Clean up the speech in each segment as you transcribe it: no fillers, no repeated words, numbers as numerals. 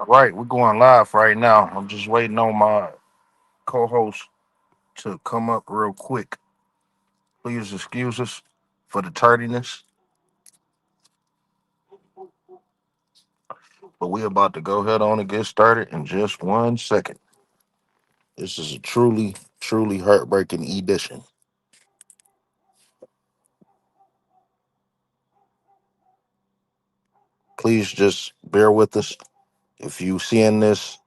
All right, we're going live right now. I'm just waiting on my co-host to come up real quick. Please excuse us for the tardiness, but we're about to go ahead on and get started in just 1 second. This is a truly heartbreaking edition. Please just bear with us. If you seeing this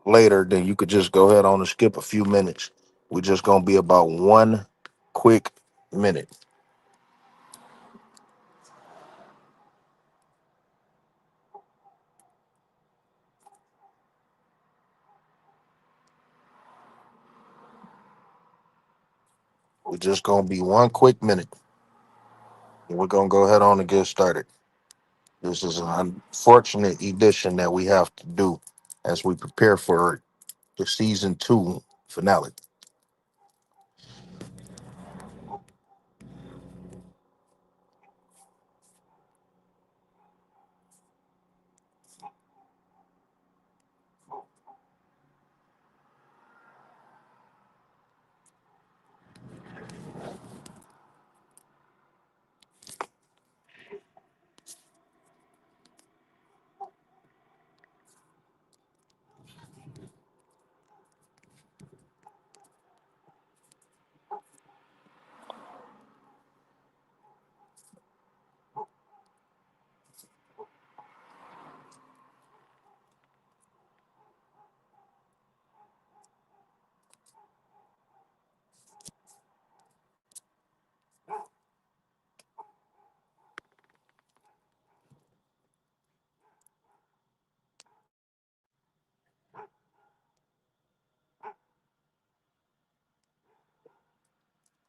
later, then you could just go ahead on and skip a few minutes. We're just gonna be about 1 quick minute. We're just gonna be 1 quick minute, and we're gonna go ahead on and get started. This is an unfortunate edition that we have to do as we prepare for the season 2 finale.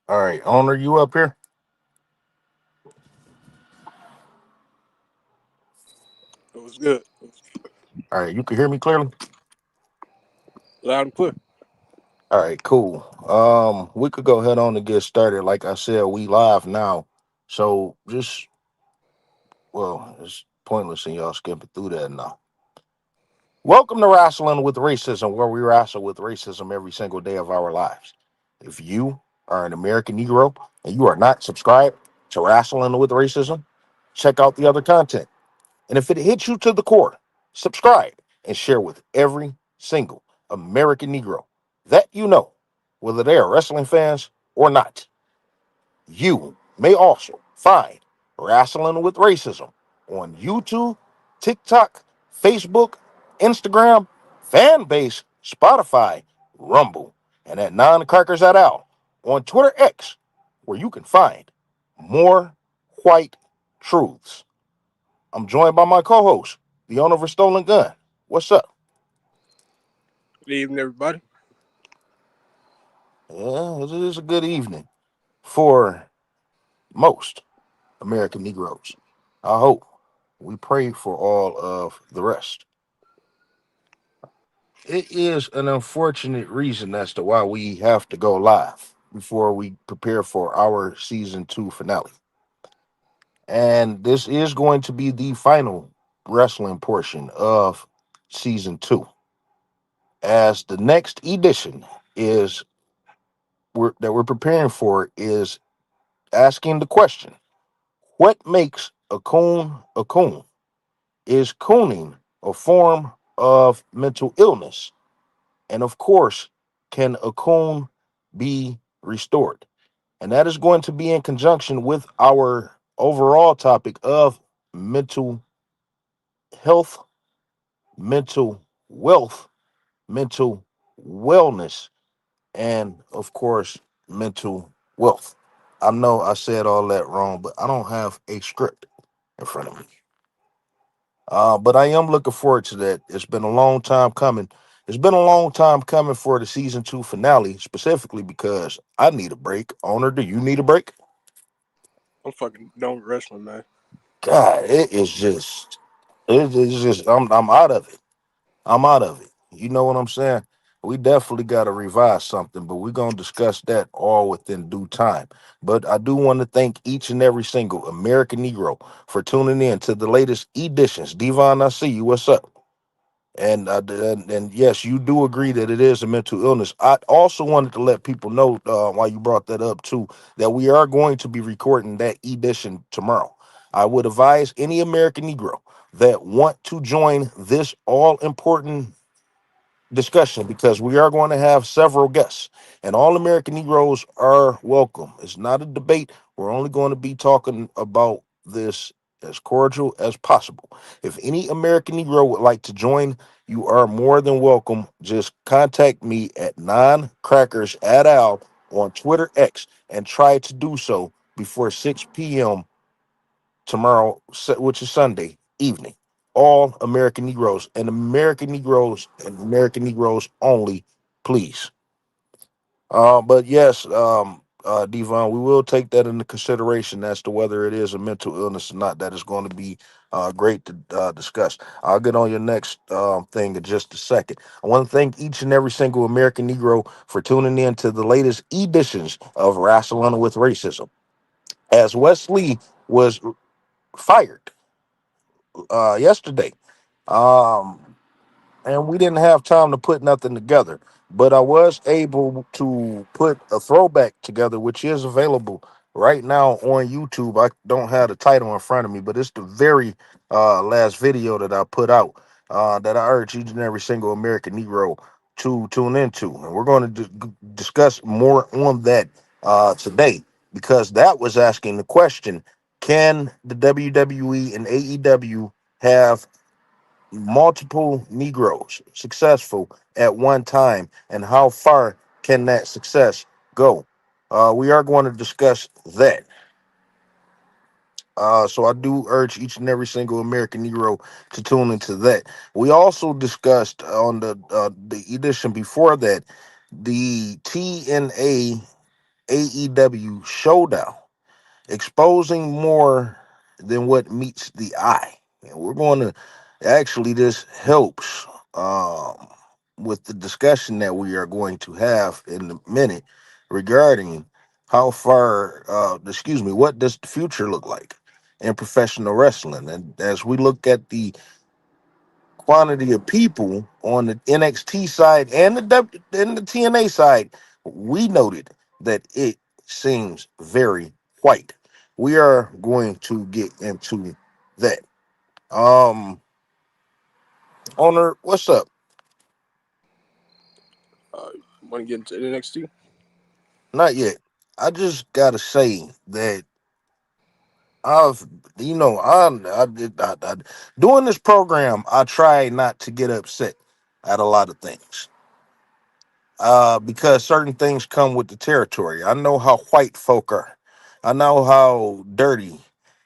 All right, owner, you up here? It was good. All right, you can hear me clearly. Loud and clear. All right, cool. We could go ahead on and get started. Like I said, we live now, so just it's pointless in y'all skipping through that now. Welcome to Wrestling with Racism, where we wrestle with racism every single day of our lives. If you are an American Negro and you are not subscribed to Wrestling with Racism, check out the other content. And if it hits you to the core, subscribe and share with every single American Negro that you know, whether they are wrestling fans or not. You may also find Wrestling with Racism on YouTube, TikTok, Facebook, Instagram, Fanbase, Spotify, Rumble, and at Nine Crackers at Al on Twitter X, where you can find more white truths. I'm joined by my co-host, the owner of a stolen gun. What's up? Good evening, everybody. Yeah, it is a good evening for most American Negroes. I hope. We pray for all of the rest. It is an unfortunate reason as to why we have to go live before we prepare for our season 2 finale. And this is going to be the final wrestling portion of season 2. As the next edition is that we're preparing for is asking the question, what makes a coon a coon? Is cooning a form of mental illness? And of course, can a coon be restored? And that is going to be in conjunction with our overall topic of mental health, mental wealth, mental wellness, and of course, mental wealth. I know I said all that wrong, but I don't have a script in front of me. But I am looking forward to that. It's been a long time coming. It's been a long time coming for the season 2 finale, specifically because I need a break. Owner, do you need a break? I'm fucking done with wrestling, man. God, it's just I'm out of it. I'm out of it. You know what I'm saying? We definitely got to revise something, but we're going to discuss that all within due time. But I do want to thank each and every single American Negro for tuning in to the latest editions. Devon, I see you. What's up? And yes, you do agree that it is a mental illness. I also wanted to let people know, while you brought that up too, that we are going to be recording that edition tomorrow. I would advise any American Negro that want to join this all important discussion, because we are going to have several guests, and all American Negroes are welcome. It's not a debate. We're only going to be talking about this as cordial as possible. If any American Negro would like to join, you are more than welcome. Just contact me at non-crackers at al on Twitter X and try to do so before 6 p.m. tomorrow, which is Sunday evening. All American Negroes and American Negroes only, please. But yes, Devon, we will take that into consideration as to whether it is a mental illness or not. That is going to be great to discuss. I'll get on your next thing in just a second. I want to thank each and every single American Negro for tuning in to the latest editions of Wrestling with Racism. As Wes Lee was fired yesterday. Um, and we didn't have time to put nothing together. But I was able to put a throwback together, which is available right now on YouTube. I don't have the title in front of me, but it's the very last video that I put out, that I urge each and every single American Negro to tune into. And we're going to discuss more on that today, because that was asking the question: can the WWE and AEW have multiple Negroes successful at one time, and how far can that success go? We are going to discuss that. So I do urge each and every single American Negro to tune into that. We also discussed on the edition before that the TNA AEW showdown, exposing more than what meets the eye. And we're going to actually, this helps um, with the discussion that we are going to have in a minute regarding how far, excuse me, what does the future look like in professional wrestling? And as we look at the quantity of people on the NXT side and and the TNA side, we noted that it seems very white. We are going to get into that. Owner, what's up? Uh, Want to get into the next two? Not yet. I just gotta say that I've, doing this program, I try not to get upset at a lot of things, because certain things come with the territory. I know how white folk are. I know how dirty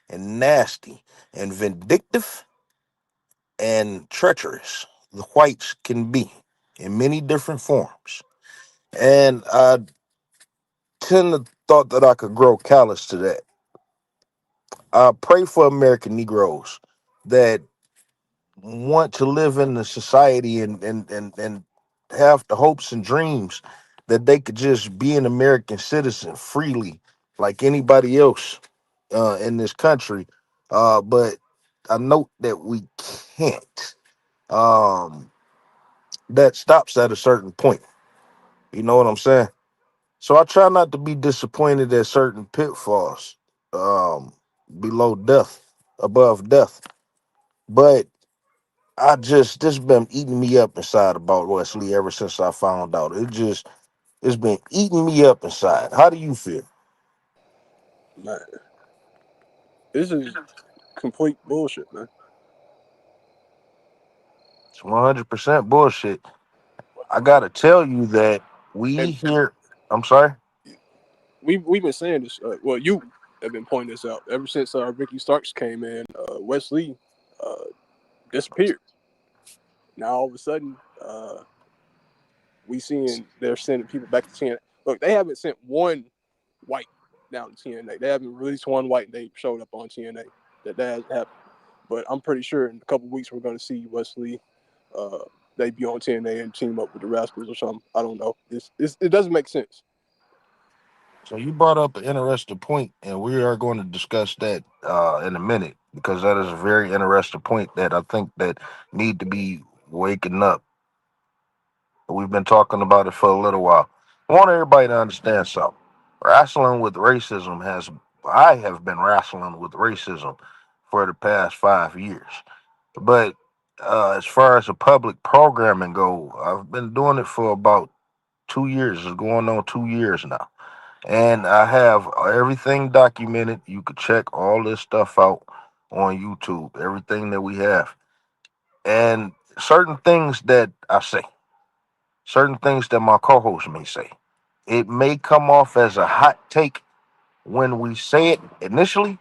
and nasty and vindictive and treacherous the whites can be in many different forms. And I tend to thought that I could grow callous to that. I pray for American Negroes that want to live in the society and have the hopes and dreams that they could just be an American citizen freely like anybody else in this country. But I note that we can't. Um, that stops at a certain point. You know what I'm saying? So I try not to be disappointed at certain pitfalls um, below death, above death. But this been eating me up inside about Wesley ever since I found out. It's been eating me up inside. How do you feel? Man, this is complete bullshit, man. It's 100% bullshit. I gotta tell you that we And here. I'm sorry. we've been saying this. Well, you have been pointing this out ever since Ricky Starks came in. Wes Lee uh, disappeared. Now all of a sudden, we seeing they're sending people back to TNA. Look, they haven't sent one white down to TNA. They haven't released one white. They showed up on TNA. That hasn't happened. But I'm pretty sure in a couple weeks we're going to see Wesley they be on TNA and team up with the Rascals or something. I don't know. It doesn't make sense. So you brought up an interesting point, and we are going to discuss that in a minute because that is a very interesting point that I think that need to be waking up. We've been talking about it for a little while. I want everybody to understand something. Wrestling with racism has I have been wrestling with racism for the past 5 years. But as far as the public programming go, I've been doing it for about 2 years. It's going on 2 years now. And I have everything documented. You could check all this stuff out on YouTube, everything that we have. And certain things that I say, certain things that my co host may say, it may come off as a hot take when we say it initially,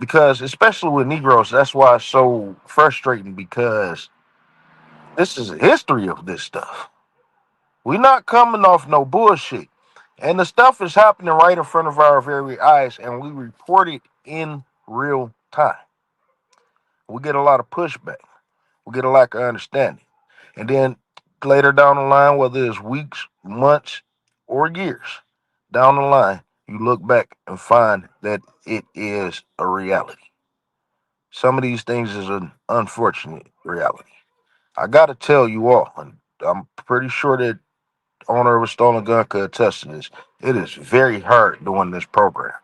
because especially with Negroes, that's why it's so frustrating because this is a history of this stuff. We're not coming off no bullshit. And the stuff is happening right in front of our very eyes, and we report it in real time. We get a lot of pushback. We get a lack of understanding. And then later down the line, whether it's weeks, months, or years down the line, you look back and find that it is a reality. Some of these things is an unfortunate reality. I got to tell you all, and I'm pretty sure that owner of a stolen gun could attest to this. It is very hard doing this program.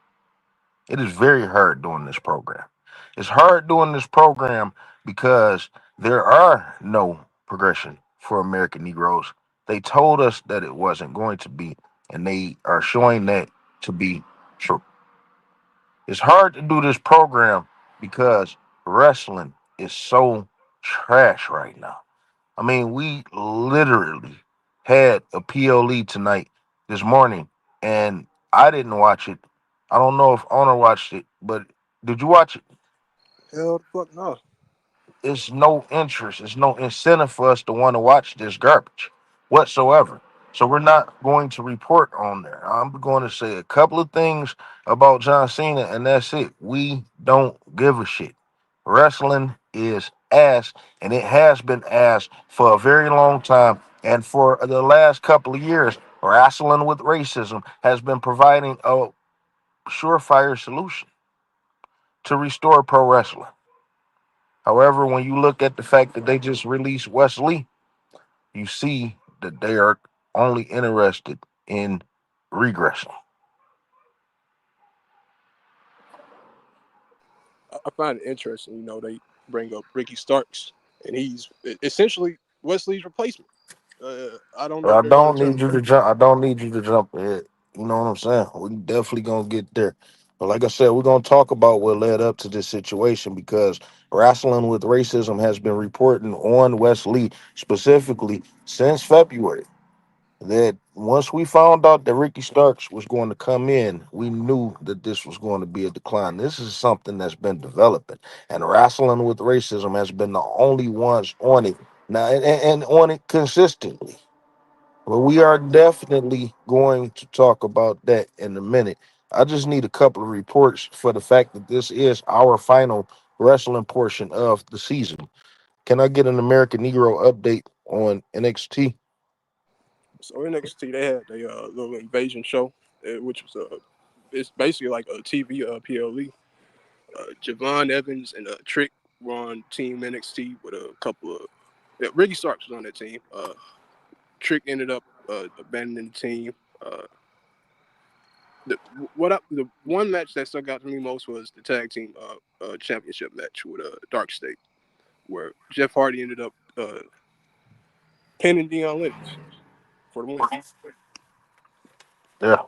It is very hard doing this program. It's hard doing this program because there are no progression for American Negroes. They told us that it wasn't going to be, and they are showing that to be true. It's hard to do this program because wrestling is so trash right now. I mean, we literally had a PLE tonight this morning, and I didn't watch it. I don't know if Owner watched it, but did you watch it? Hell the fuck no. It's no interest. It's no incentive for us to want to watch this garbage whatsoever. So we're not going to report on there. I'm going to say a couple of things about John Cena, and that's it. We don't give a shit. Wrestling is ass, and it has been ass for a very long time. And for the last couple of years, wrestling with racism has been providing a surefire solution to restore pro wrestling. However, when you look at the fact that they just released Wes Lee, you see that they are only interested in regressing. I find it interesting. They bring up Ricky Starks, and he's essentially Wesley's replacement. I don't know if I they're going don't to turn. need you to jump. I don't need you to jump ahead. You know what I'm saying? We definitely gonna get there. But like I said, we're gonna talk about what led up to this situation because wrestling with racism has been reporting on Wes Lee specifically since February. That once we found out that Ricky Starks was going to come in, we knew that this was going to be a decline. This is something that's been developing, and wrestling with racism has been the only ones on it now, and on it consistently. Well, we are definitely going to talk about that in a minute. I just need a couple of reports for the fact that this is our final wrestling portion of the season. Can I get an American Negro update on NXT? So NXT they had a little invasion show, which was it's basically like a TV PLE. Javon Evans and Trick were on Team NXT with a couple of. Yeah, Ricky Starks was on that team. Trick ended up abandoning the team. Uh, the one match that stuck out to me most was the tag team championship match with Dark State, where Jeff Hardy ended up pinning Deion Lennox for the win. Yeah.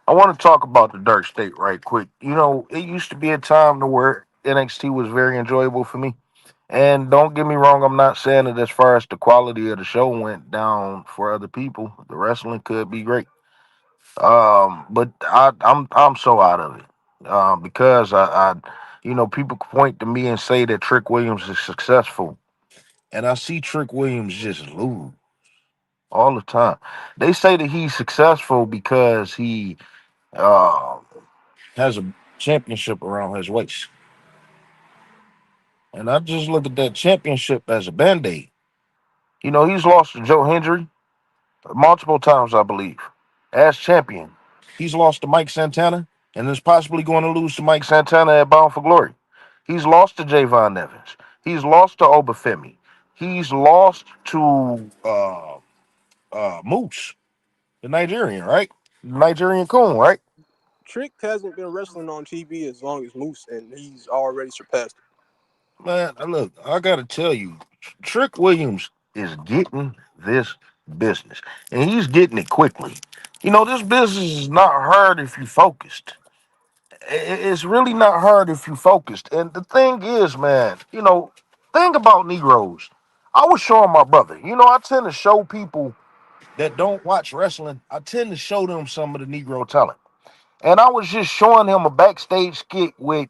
I want to talk about the Dark State right quick. You know, it used to be a time to where NXT was very enjoyable for me. And don't get me wrong, I'm not saying that as far as the quality of the show went down for other people, the wrestling could be great. But I'm so out of it because people point to me and say that Trick Williams is successful, and I see Trick Williams just lose all the time. They say that he's successful because he uh, has a championship around his waist, and I just look at that championship as a band aid. He's lost to Joe Hendry multiple times, I believe, as champion. He's lost to Mike Santana and is possibly going to lose to Mike Santana at Bound for Glory. He's lost to Javon Evans. He's lost to Obafemi. He's lost to Moose, the Nigerian, right? Nigerian coon, right? Trick hasn't been wrestling on TV as long as Moose, and he's already surpassed it. Man, look, I gotta tell you, Trick Williams is getting this business, and he's getting it quickly. This business is not hard if you focused. It's really not hard if you focused. And the thing is, man, thing about Negroes, I was showing my brother. I tend to show people that don't watch wrestling. I tend to show them some of the Negro talent. And I was just showing him a backstage skit with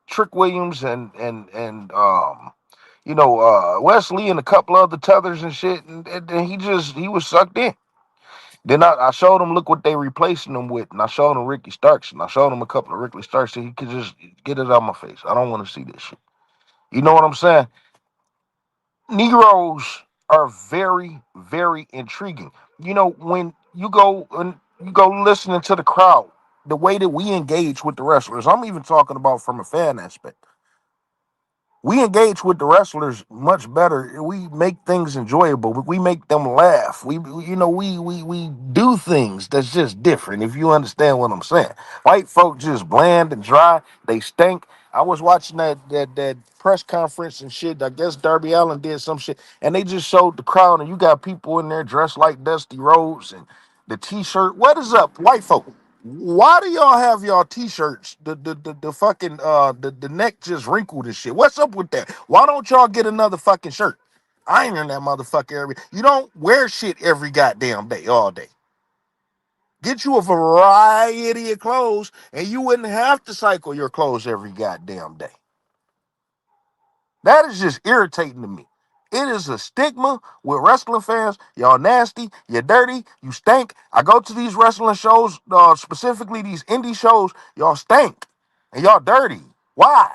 Trick Williams and Wes Lee and a couple other tethers and shit, and he was sucked in. Then I showed him look what they replacing him with, and I showed him Ricky Starks, and I showed him a couple of Ricky Starks so he could just get it out of my face. I don't want to see this shit. You know what I'm saying? Negroes are very, very intriguing. When you go listening to the crowd, the way that we engage with the wrestlers, I'm even talking about from a fan aspect. We engage with the wrestlers much better. We make things enjoyable. We make them laugh. We do things that's just different. If you understand what I'm saying, white folk just bland and dry. They stink. I was watching that press conference and shit. I guess Darby Allin did some shit, and they just showed the crowd, and you got people in there dressed like Dusty Rhodes and the T-shirt. What is up, white folk? Why do y'all have y'all t-shirts? The fucking the neck just wrinkled and shit. What's up with that? Why don't y'all get another fucking shirt? Iron that motherfucker every. You don't wear shit every goddamn day, all day. Get you a variety of clothes, and you wouldn't have to cycle your clothes every goddamn day. That is just irritating to me. It is a stigma with wrestling fans. Y'all nasty, you're dirty, you stink. I go to these wrestling shows, specifically these indie shows. Y'all stink and y'all dirty. Why?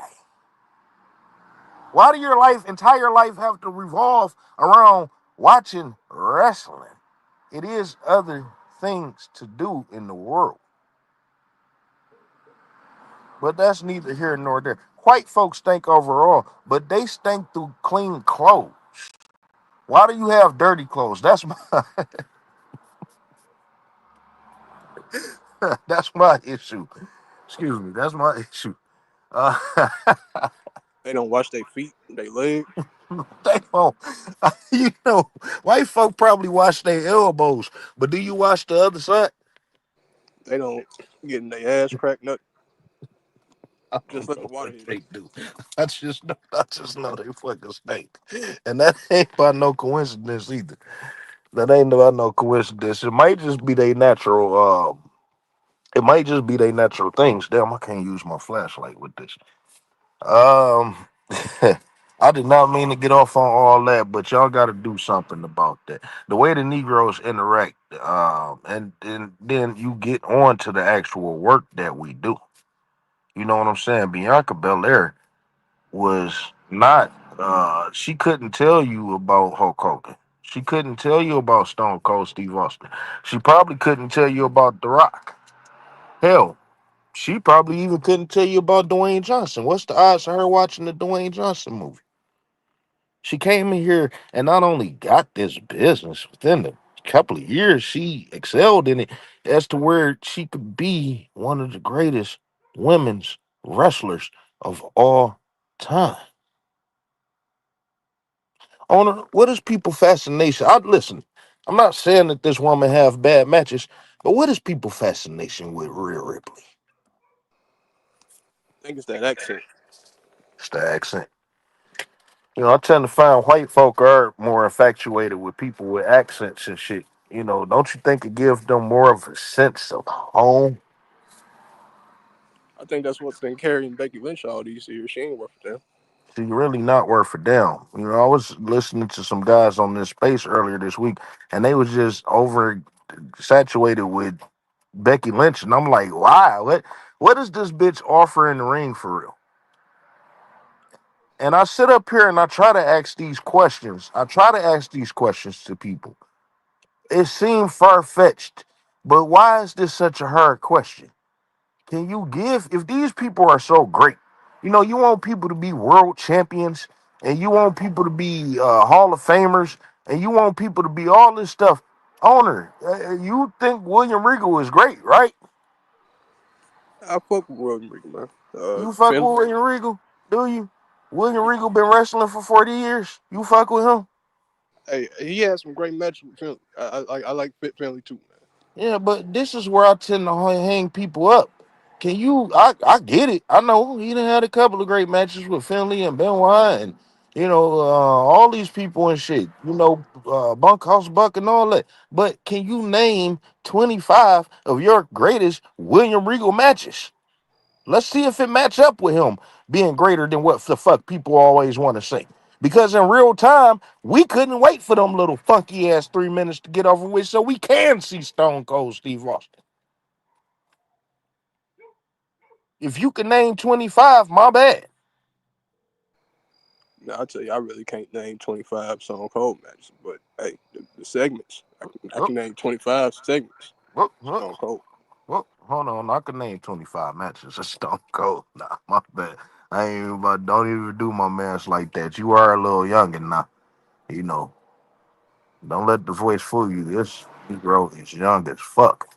Why do your entire life, have to revolve around watching wrestling? It is other things to do in the world, but that's neither here nor there. White folks stink overall, but they stink through clean clothes. Why do you have dirty clothes? That's my that's my issue. Excuse me. That's my issue. Uh, They don't wash their feet, their legs. they don't. You know, white folk probably wash their elbows, but do you wash the other side? They don't get in their ass cracked. Nothing. I Just don't let the know water what hit it. they do. I just know they fucking stink, and that ain't by no coincidence either. That ain't by no coincidence. It might just be their natural. It might just be their natural things. Damn, I can't use my flashlight with this. Um, I did not mean to get off on all that, but y'all got to do something about that. The way the Negroes interact, and then you get on to the actual work that we do. You know what I'm saying? Bianca Belair was not. She couldn't tell you about Hulk Hogan. She couldn't tell you about Stone Cold Steve Austin. She probably couldn't tell you about The Rock. Hell, she probably even couldn't tell you about Dwayne Johnson. What's the odds of her watching the Dwayne Johnson movie? She came in here and not only got this business within a couple of years, she excelled in it as to where she could be one of the greatest women's wrestlers of all time. On what is people fascination? I listen. I'm not saying that this woman have bad matches, but what is people fascination with Rhea Ripley? I think it's that accent. It's the accent. I tend to find white folk are more infatuated with people with accents and shit. Don't you think it gives them more of a sense of home? I think that's what's been carrying Becky Lynch all these years. She ain't worth a damn. She's really not worth a damn. I was listening to some guys on this space earlier this week, and they was just over saturated with Becky Lynch, and I'm like, why? What does this bitch offer in the ring for real? And I sit up here and I try to ask these questions. I try to ask these questions to people. It seemed far fetched, but why is this such a hard question? Can you give, if these people are so great, you want people to be world champions and you want people to be Hall of Famers and you want people to be all this stuff. Owner, you think William Regal is great, right? I fuck with World Regal, man. You fuck with Finley, William Regal, do you? William Regal been wrestling for 40 years. You fuck with him? hey, he had some great matches with Finley. I like Finley too, man. Yeah, but this is where I tend to hang people up. Can you? I get it. I know he done had a couple of great matches with Finley and Benoit and all these people and shit. Bunkhouse Buck and all that. But can you name 25 of your greatest William Regal matches? Let's see if it match up with him being greater than what the fuck people always want to say. Because in real time, we couldn't wait for them little funky ass 3 minutes to get over with so we can see Stone Cold Steve Austin. If you can name 25, my bad. Now I tell you, I really can't name 25 Stone Cold matches, but hey, the segments, I Oh, can name 25 segments oh, of Stone oh, Cold. oh, hold on. I can name 25 matches of Stone Cold. Nah, my bad. I ain't even about, don't even do my mans like that. You are a little youngin' now. You know, don't let the voice fool you. This Negro is young as fuck.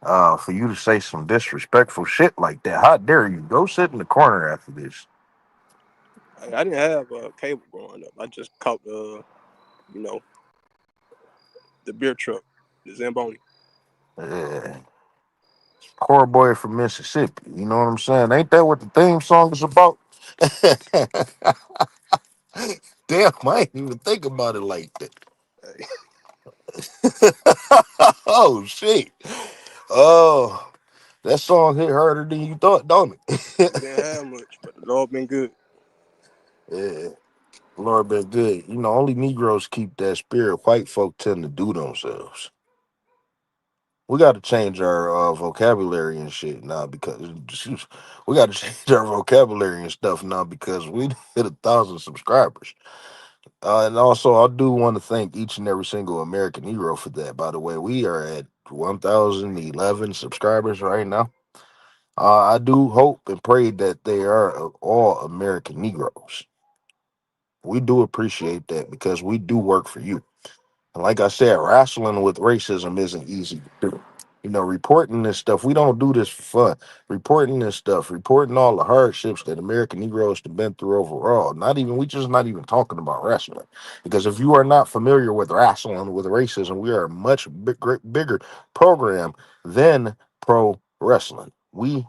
For you to say some disrespectful shit like that. How dare you? Go sit in the corner after this. I didn't have cable growing up. I just caught you know, the beer truck, the Zamboni. Uh, Poor boy from Mississippi. You know what I'm saying? Ain't that what the theme song is about? Damn, I ain't even think about it like that. Hey, Oh shit. Oh, that song hit harder than you thought, don't we didn't it? have much, but the Lord been good. Yeah. Lord been good. Only Negroes keep that spirit. White folk tend to do themselves. We got to change our vocabulary and shit now because we got to change our vocabulary and stuff now because we hit 1,000 subscribers. And also, I do want to thank each and every single American Negro for that. By the way, we are at 1,011 subscribers right now. I do hope and pray that they are all American Negroes. We do appreciate that because we do work for you. And like I said, wrestling with racism isn't easy to do. Reporting this stuff, we don't do this for fun. Reporting this stuff, reporting all the hardships that American Negroes have been through overall. We just not even talking about wrestling. Because if you are not familiar with wrestling, with racism, we are a much bigger program than pro wrestling. We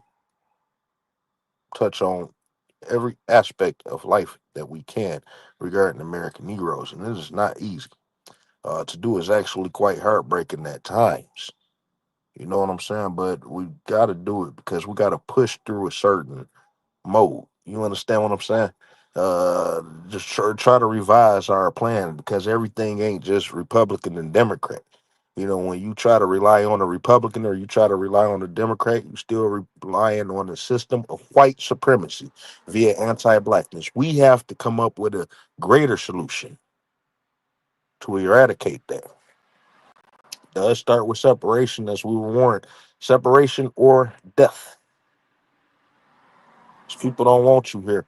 touch on every aspect of life that we can regarding American Negroes. And this is not easy to do. Is actually quite heartbreaking at times. You know what I'm saying? But we got to do it because we got to push through a certain mode. You understand what I'm saying? Just try to revise our plan because everything ain't just Republican and Democrat. When you try to rely on a Republican or you try to rely on a Democrat, you still relying on a system of white supremacy via anti-blackness. We have to come up with a greater solution to eradicate that. Does start with separation, as we were warned. Separation or death. These people don't want you here.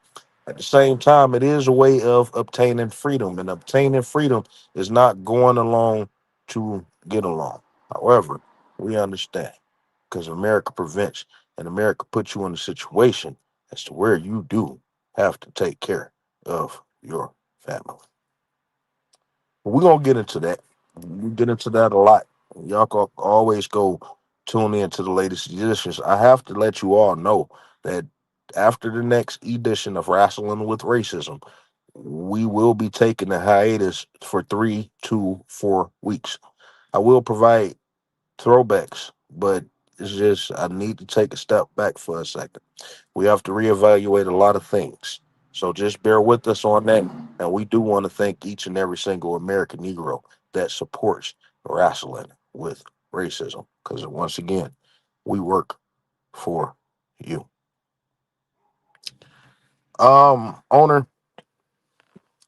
At the same time, it is a way of obtaining freedom, and obtaining freedom is not going along to get along. However, we understand because America prevents and America puts you in a situation as to where you do have to take care of your family. But we're gonna get into that. We get into that a lot. Y'all can always go tune in to the latest editions. I have to let you all know that after the next edition of Wrestling with Racism, we will be taking a hiatus for 3 to 4 weeks. I will provide throwbacks, but it's just I need to take a step back for a second. We have to reevaluate a lot of things. So just bear with us on that. And we do want to thank each and every single American Negro that supports wrestling with racism. Because once again, we work for you. Owner.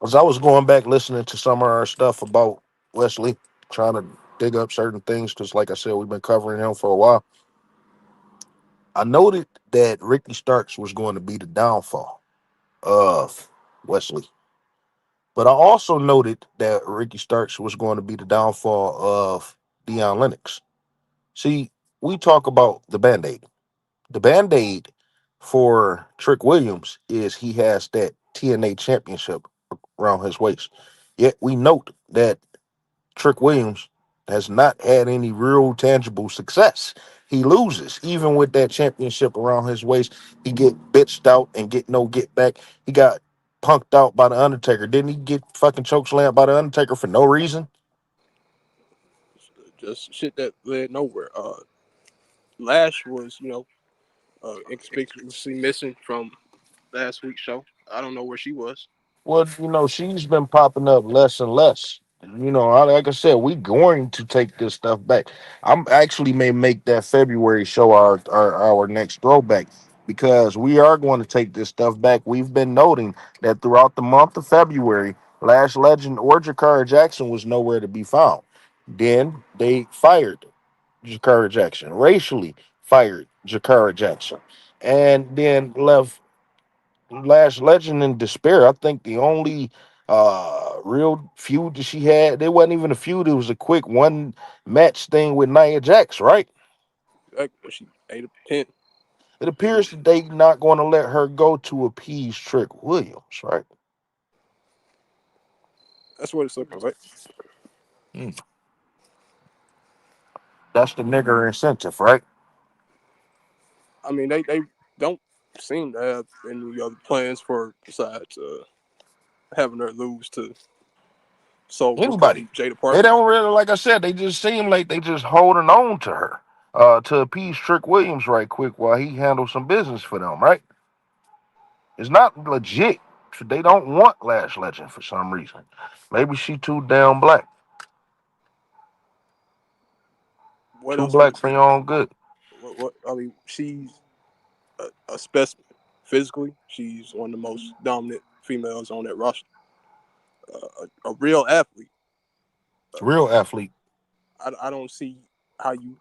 As I was going back listening to some of our stuff about Wesley, trying to dig up certain things, because like I said, we've been covering him for a while. I noted that Ricky Starks was going to be the downfall of Wesley. But I also noted that Ricky Starks was going to be the downfall of Deion Lennox. See, we talk about the Band Aid. The Band Aid for Trick Williams is he has that TNA championship around his waist. Yet we note that Trick Williams has not had any real tangible success. He loses, even with that championship around his waist. He get bitched out and get no get back. He got punked out by the Undertaker. Didn't he get fucking chokeslammed by the Undertaker for no reason? Just shit that led nowhere. Lash was, inconspicuously missing from last week's show. I don't know where she was. Well, she's been popping up less and less. Like I said, we going to take this stuff back. I'm actually may make that February show our next throwback because we are going to take this stuff back. We've been noting that throughout the month of February, Lash Legend or Jakara Jackson was nowhere to be found. Then they fired Jakara Jackson, racially fired Jakara Jackson, and then left Last Legend in despair. I think the only real feud that she had, there wasn't even a feud, it was a quick one match thing with Nia Jax, right? She ate a pin. It appears that they not going to let her go to appease Trick Williams, right? That's what it's looking like. Hmm. That's the nigger incentive, right? I mean, they don't seem to have any other plans for besides having her lose to Soul Booker Anybody. and Jada They Parker. don't really, like I said, they just seem like they just holding on to her to appease Trick Williams right quick while he handles some business for them, right? It's not legit. They don't want Lash Legend for some reason. Maybe she too damn black. What Too else would black it for be? your own good. What I mean, she's a specimen physically. She's one of the most dominant females on that roster. A real athlete. Uh, Real athlete. I don't see how you.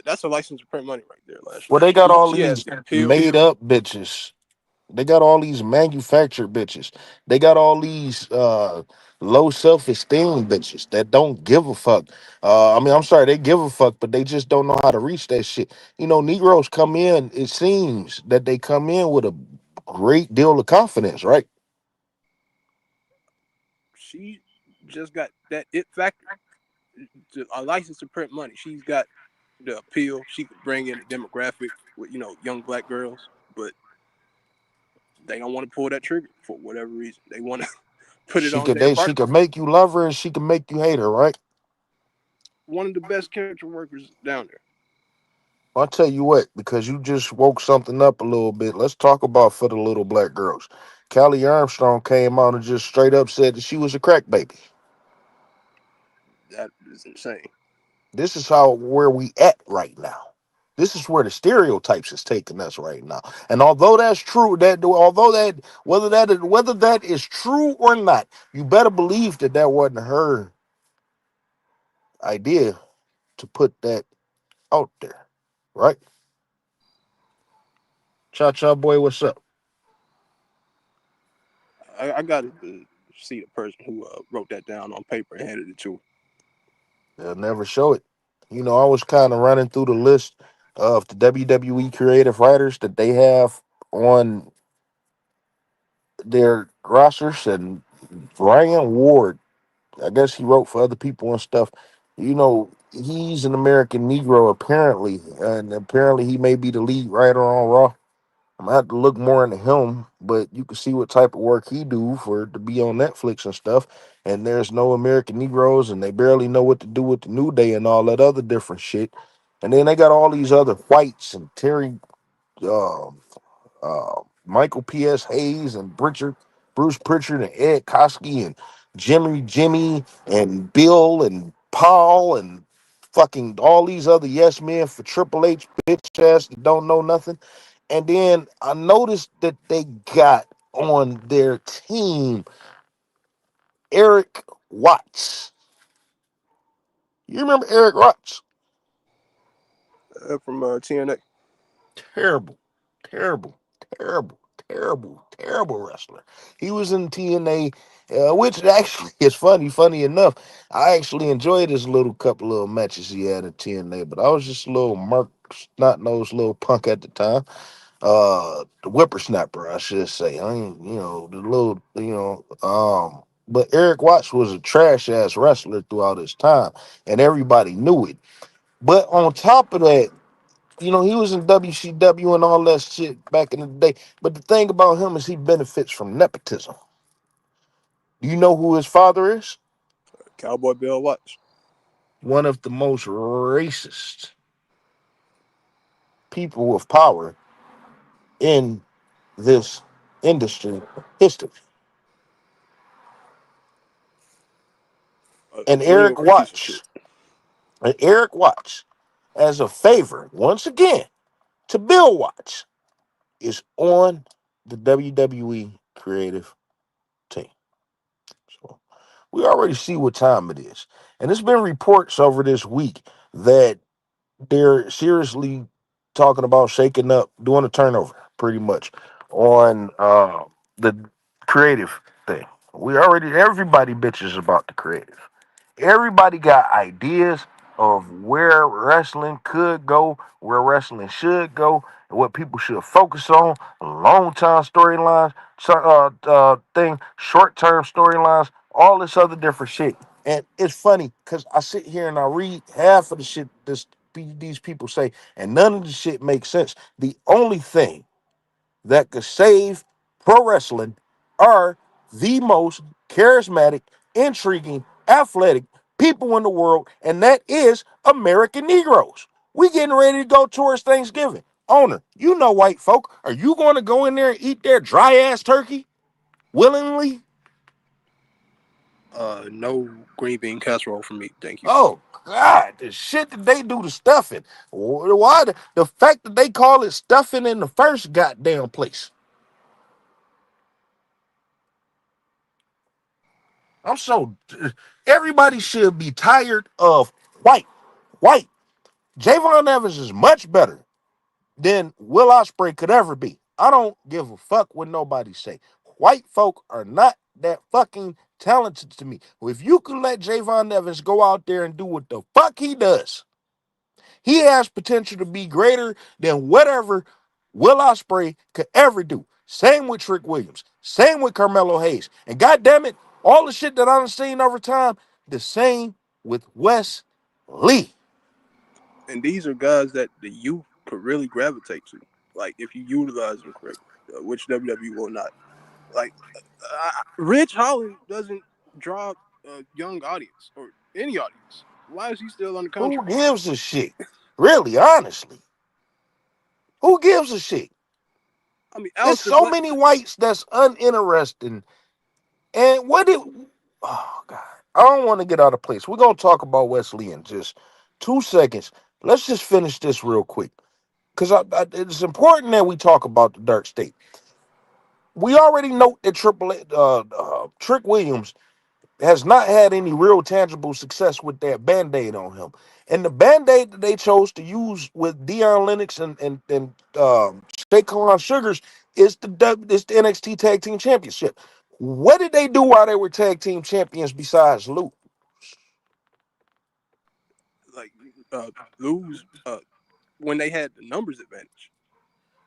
That's a license to print money right there, Lash Well, they Legend. got all She has these the appeal. made up bitches. They got all these manufactured bitches. They got all these low self esteem bitches that don't give a fuck. I'm sorry, they give a fuck, but they just don't know how to reach that shit. Negroes come in, it seems that they come in with a great deal of confidence, right? She just got that it factor. A license to print money. She's got the appeal. She could bring in a demographic with young black girls, but they don't want to pull that trigger for whatever reason. They want to put it on their She could partners. make you love her and she could make you hate her, right? One of the best character workers down there. I'll tell you what, because you just woke something up a little bit. Let's talk about for the little black girls. Callie Armstrong came out and just straight up said that she was a crack baby. That is insane. This is how where we at right now. This is where the stereotypes is taking us right now. And although that's true, whether that is true or not, you better believe that that wasn't her idea to put that out there, right? Cha Cha boy, what's up? I got to see the person who wrote that down on paper and handed it to her. They'll never show it. I was kind of running through the list of the WWE creative writers that they have on their rosters, and Brian Ward, I guess he wrote for other people and stuff. He's an American Negro apparently, and apparently he may be the lead writer on Raw. I'm gonna have to look more into him, but you can see what type of work he do for to be on Netflix and stuff. And there's no American Negroes, and they barely know what to do with the New Day and all that other different shit. And then they got all these other whites and Terry, um, Michael P.S. Hayes and Bruce Pritchard and Ed Koskey and Jimmy and Bill and Paul and fucking all these other yes men for Triple H bitch ass that don't know nothing. And then I noticed that they got on their team Eric Watts. You remember Eric Watts? From TNA. Terrible, terrible, terrible, terrible wrestler. He was in TNA, which actually is funny enough. I actually enjoyed his little couple little matches he had in TNA, but I was just a little Mark snot nosed little punk at the time. The whippersnapper, I should say. I ain't, the little, but Eric Watts was a trash ass wrestler throughout his time, and everybody knew it. But on top of that, he was in WCW and all that shit back in the day. But the thing about him is he benefits from nepotism. Do you know who his father is? Cowboy Bill Watts. One of the most racist people of power in this industry history. A And real Eric piece of shit. Watts, and Eric Watts, as a favor, once again, to Bill Watts, is on the WWE creative team. So we already see what time it is. And there's been reports over this week that they're seriously talking about shaking up, doing a turnover pretty much on the creative thing. Everybody bitches about the creative. Everybody got ideas of where wrestling could go, where wrestling should go, and what people should focus on. Long time storylines, short term storylines, all this other different shit. And it's funny because I sit here and I read half of the shit these people say, and none of the shit makes sense. The only thing that could save pro wrestling are the most charismatic, intriguing, athletic people in the world, and that is American Negroes. We getting ready to go towards Thanksgiving. Owner, you know white folk. Are you going to go in there and eat their dry ass turkey willingly? No green bean casserole for me, thank you. Oh God, the shit that they do to stuffing. Why the fact that they call it stuffing in the first goddamn place? I'm so everybody should be tired of white. White. Javon Evans is much better than Will Ospreay could ever be. I don't give a fuck what nobody say. White folk are not that fucking talented to me. If you can let Javon Evans go out there and do what the fuck he does, he has potential to be greater than whatever Will Ospreay could ever do. Same with Trick Williams. Same with Carmelo Hayes. And goddamn it, all the shit that I've seen over time, the same with Wes Lee. And these are guys that the youth could really gravitate to, like if you utilize them correctly, which WWE will not. Like Rich Holland doesn't draw a young audience or any audience. Why is he still on the Who contract? gives a shit? Really, honestly. Who gives a shit? I mean, It's Alistair so Black. many whites that's uninteresting. And what it oh God. I don't want to get out of place. We're gonna talk about Wesley in just 2 seconds. Let's just finish this real quick. Because it's important that we talk about the dark state. We already know that Trick Williams has not had any real tangible success with that band-aid on him. And the band-aid that they chose to use with Deion Lennox and Shaquan Sugars is the NXT Tag Team Championship. What did they do while they were tag team champions besides Luke? Like lose when they had the numbers advantage.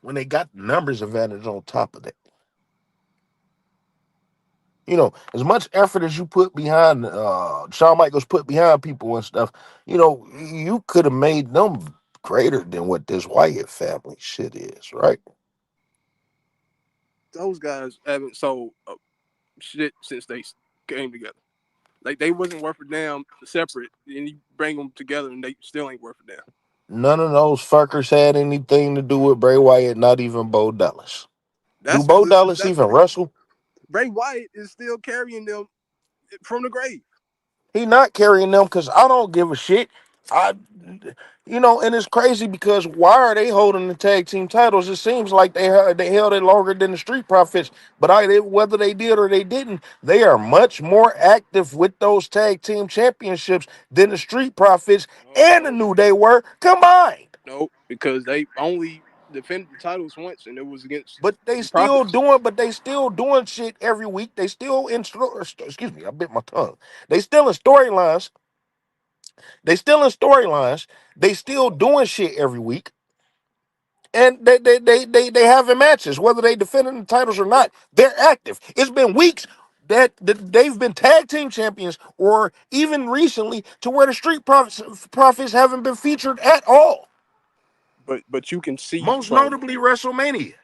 When they got the numbers advantage on top of that. As much effort as you put behind Shawn Michaels put behind people and stuff, you could have made them greater than what this Wyatt family shit is, right? Those guys haven't sold shit since they came together. Like they wasn't worth a damn separate, and you bring them together, and they still ain't worth a damn. None of those fuckers had anything to do with Bray Wyatt, not even Bo Dallas. Do That's Bo Dallas that even wrestle? Bray Wyatt is still carrying them from the grave. He not carrying them because I don't give a shit. I, and it's crazy because why are they holding the tag team titles? It seems like they held it longer than the Street Profits, but whether they did or they didn't, they are much more active with those tag team championships than the Street Profits No, and the no, New Day were combined. no, because they only defended the titles once, and it was against But the Profits. they still doing shit every week. They still excuse me, I bit my tongue. They still in storylines. They still in storylines. They still doing shit every week. And they having matches, whether they defending the titles or not. They're active. It's been weeks that they've been tag team champions, or even recently to where the Profits haven't been featured at all. But you can see Most from notably WrestleMania.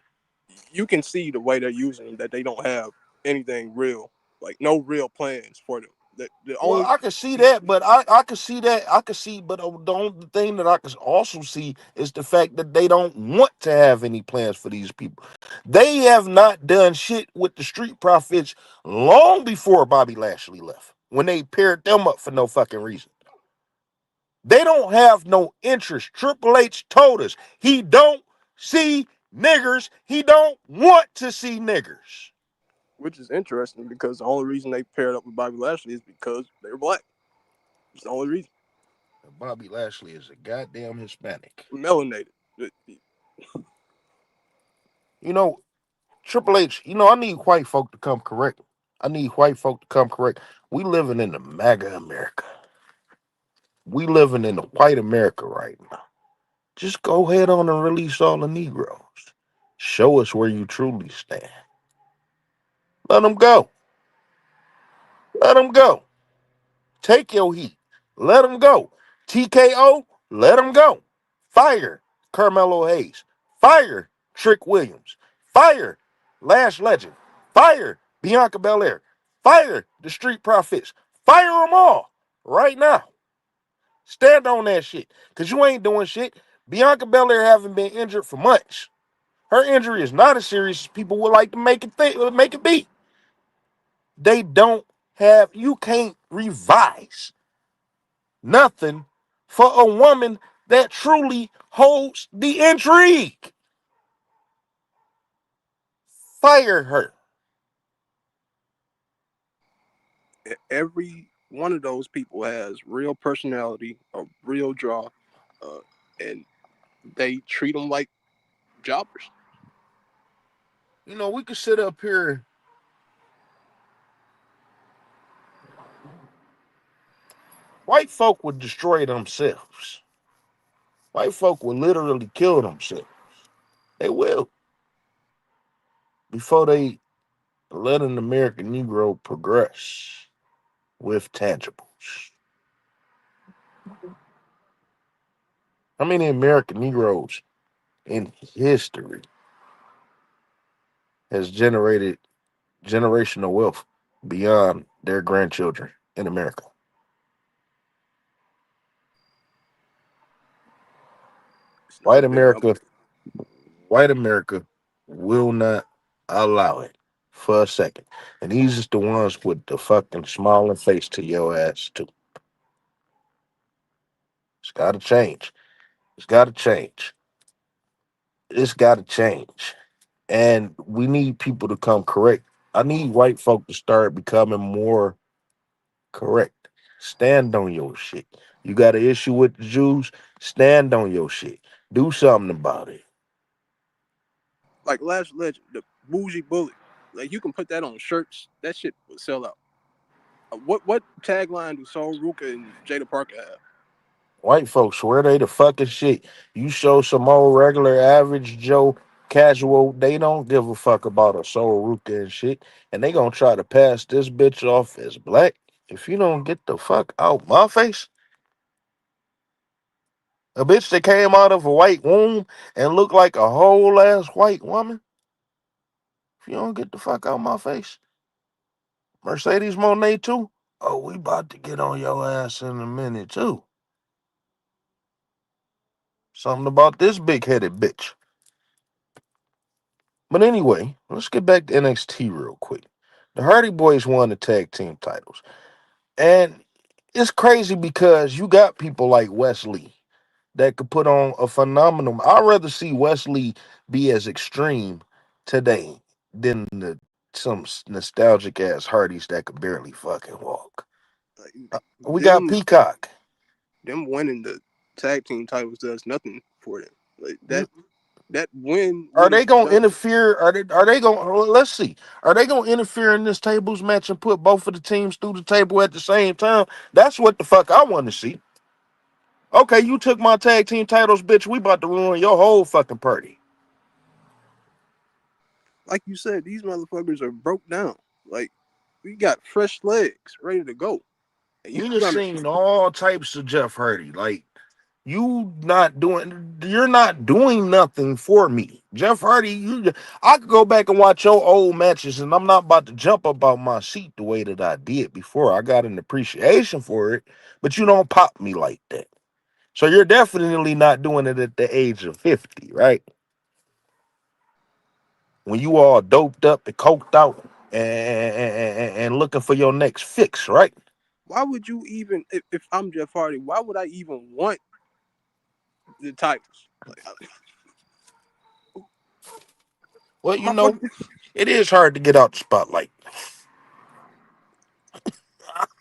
you can see the way they're using them that they don't have anything real, like no real plans for them. The Well, only I could see that, but I could see that. I could see, but the only thing that I could also see is the fact that they don't want to have any plans for these people. They have not done shit with the Street Profits long before Bobby Lashley left, when they paired them up for no fucking reason. They don't have no interest. Triple H told us he don't see niggers. He don't want to see niggers. which is interesting because the only reason they paired up with Bobby Lashley is because they were black. It's the only reason. Bobby Lashley is a goddamn Hispanic. Melanated. You know, Triple H, I need white folk to come correct. I need white folk to come correct. We living in the MAGA America. We living in the white America right now. Just go ahead on and release all the Negroes. Show us where you truly stand. Let them go. Let them go. Take your heat. Let them go. TKO, let them go. Fire Carmelo Hayes. Fire Trick Williams. Fire Lash Legend. Fire Bianca Belair. Fire the Street Profits. Fire them all right now. Stand on that shit. Because you ain't doing shit. Bianca Belair haven't been injured for months. Her injury is not as serious as people would like to make it be. They don't have, you can't revise nothing for a woman that truly holds the intrigue. Fire her. Every one of those people has real personality, a real draw, uh, and they treat them like jobbers. We could sit up here. White folk would destroy themselves. White folk will literally kill themselves. They will. Before they let an American Negro progress with tangibles. How many American Negroes in history has generated generational wealth beyond their grandchildren in America? It's not White a big number. America, white America will not allow it for a second. And these is the ones with the fucking smiling face to your ass too. It's gotta change. It's gotta change. It's gotta change. And we need people to come correct. I need white folk to start becoming more correct. Stand on your shit. You got an issue with the Jews? Stand on your shit. Do something about it. Like Last Legend, the bougie bully. Like you can put that on shirts. That shit would sell out. What tagline do Sol Ruka and Jada Parker have? White folks swear they the fucking shit. You show some old regular average Joe casual, they don't give a fuck about a soul Ruka and shit. And they gonna try to pass this bitch off as black. If you don't get the fuck out my face, a bitch that came out of a white womb and looked like a whole ass white woman. If you don't get the fuck out my face, Mercedes Monet too. Oh, we about to get on your ass in a minute too. Something about this big headed bitch. But anyway, let's get back to NXT real quick. The Hardy Boys won the tag team titles. And it's crazy because you got people like Wes Lee that could put on a phenomenal. I'd rather see Wes Lee be as extreme today than some nostalgic ass Hardys that could barely fucking walk. Like We got them Peacock. them winning the tag team titles does nothing for them. Like that win Are would have they gonna done. interfere? Are they gonna let's see? Are they gonna interfere in this tables match and put both of the teams through the table at the same time? That's what the fuck I want to see. Okay, you took my tag team titles, bitch. We about to ruin your whole fucking party. Like you said, these motherfuckers are broke down. Like we got fresh legs ready to go, and you We just gonna seen all types of Jeff Hardy. Like you're not doing nothing for me. Jeff Hardy, I could go back and watch your old matches, and I'm not about to jump up out my seat the way that I did before. I got an appreciation for it, but you don't pop me like that. So you're definitely not doing it at the age of 50, right? When you all doped up and coked out and looking for your next fix, right? why would you even if I'm Jeff Hardy, why would I even want the titles? Like Well, my fuck, it is hard to get out the spotlight.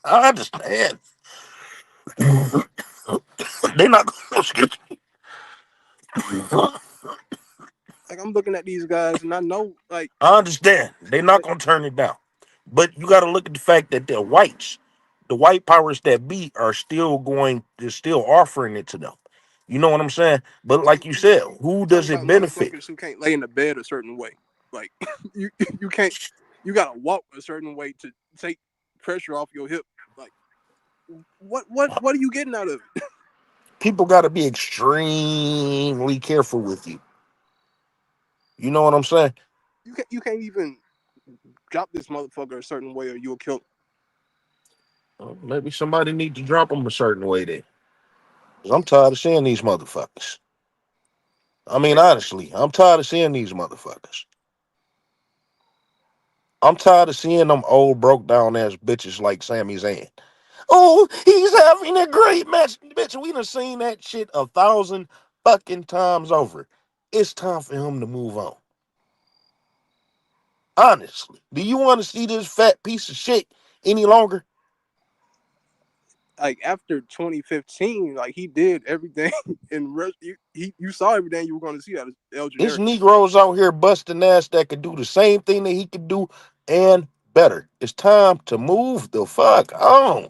I understand. They're not going to. like I'm looking at these guys and I know I understand. They're not like going to turn it down. But you got to look at the fact that they're whites. The white powers that be are still they're still offering it to them. You know what I'm saying? But like like you said, who you talking does about it benefit? motherfuckers who can't lay in the bed a certain way. Like you you can't you gotta walk a certain way to take pressure off your hip. Like what are you getting out of it? People got to be extremely careful with you. You know what I'm saying? You can't even drop this motherfucker a certain way or you'll kill him. Well, maybe somebody need to drop them a certain way then. 'Cause I'm tired of seeing these motherfuckers. I mean, Like honestly, I'm tired of seeing these motherfuckers. I'm tired of seeing them old broke down ass bitches like Sami Zayn. Oh, he's having a great match. Bitch, we done seen that shit 1,000 fucking times over. It's time for him to move on. Honestly. Do you want to see this fat piece of shit any longer? like after 2015, like he did everything and you saw everything you were going to see out of El This Generico. Negroes out here busting ass that could do the same thing that he could do and better. It's time to move the fuck on.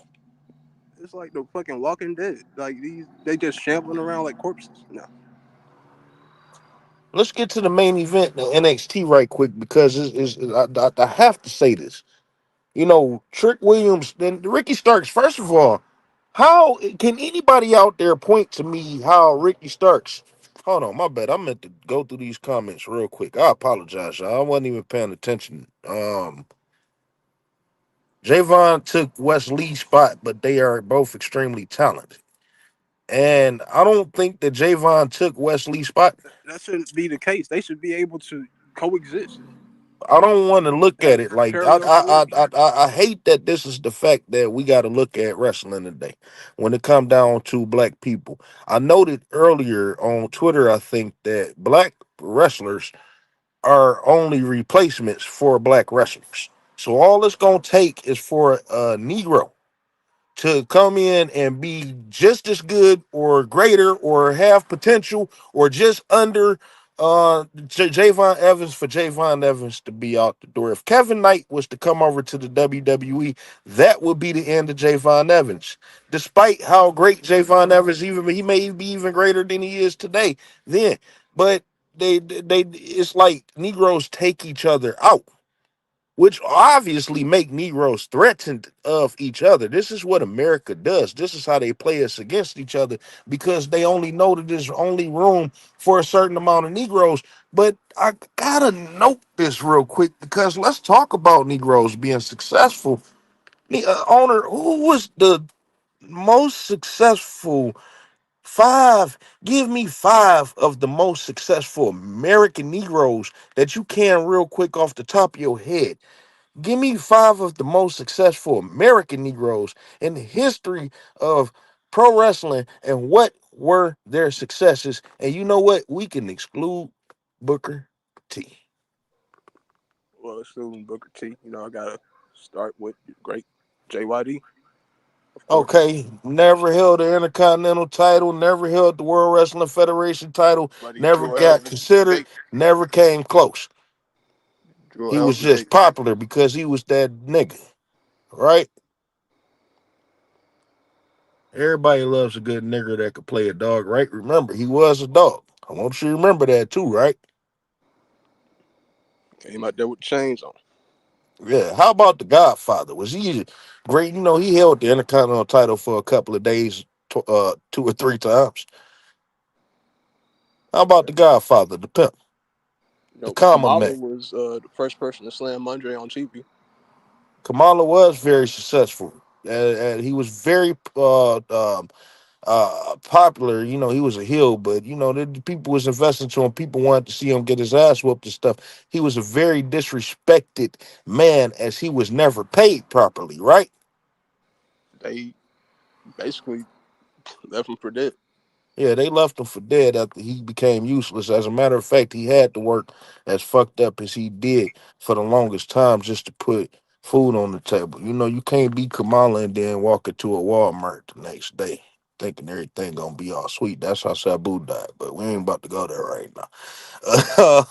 It's like the fucking Walking Dead. Like these, they just shambling around like corpses. No, Let's get to the main event, the NXT, right quick, because I have to say this. Trick Williams and Ricky Starks. First of all, how can anybody out there point to me how Ricky Starks? Hold on, my bad. I meant to go through these comments real quick. I apologize, y'all. I wasn't even paying attention. Javon took Wes Lee's spot, but they are both extremely talented. And I don't think that Javon took Wes Lee's spot. that shouldn't be the case. They should be able to coexist, I don't want to look have at it like parallel careers. I hate that this is the fact that we got to look at wrestling today when it come down to black people. I noted earlier on Twitter, I think that black wrestlers are only replacements for black wrestlers. So all it's gonna take is for a Negro to come in and be just as good or greater or have potential or just under Javon Evans for Javon Evans to be out the door. If Kevin Knight was to come over to the WWE, that would be the end of Javon Evans. Despite how great Javon Evans, even he may be even greater than he is today, then. But they it's like Negroes take each other out, which obviously make Negroes threatened of each other. This is what America does. This is how they play us against each other because they only know that there's only room for a certain amount of Negroes. But I gotta note this real quick because let's talk about Negroes being successful. Owner, who was the most successful five? Give me five of the most successful American Negroes that you can real quick off the top of your head. Give me five of the most successful American Negroes in the history of pro wrestling and what were their successes. And you know what? We can exclude Booker T. Well, excluding Booker T, I gotta start with the great JYD, of course. Okay, never held the Intercontinental title, never held the World Wrestling Federation title, But he never drew a hell got of a considered, big, never came close. drew a He hell was of a just big. popular because he was that nigga, right? Everybody loves a good nigger that could play a dog, right? Remember, he was a dog. I want you to remember that too, right? Came out there with chains on. Yeah. How about the Godfather? Was he great? You know, he held the Intercontinental title for a couple of days, two or three times. How about the Godfather, the pimp, the common Kamala man? was the first person to slam Andre on TV. Kamala was very successful. And he was very popular. You know, he was a heel, but you know, the people was investing to him. People wanted to see him get his ass whooped and stuff. He was a very disrespected man, as he was never paid properly, right? They basically left him for dead. Yeah, they left him for dead after he became useless. As a matter of fact, he had to work as fucked up as he did for the longest time just to put food on the table. You know, you can't be Kamala and then walk into a Walmart the next day thinking everything gonna be all sweet. That's how Sabu died, but we ain't about to go there right now.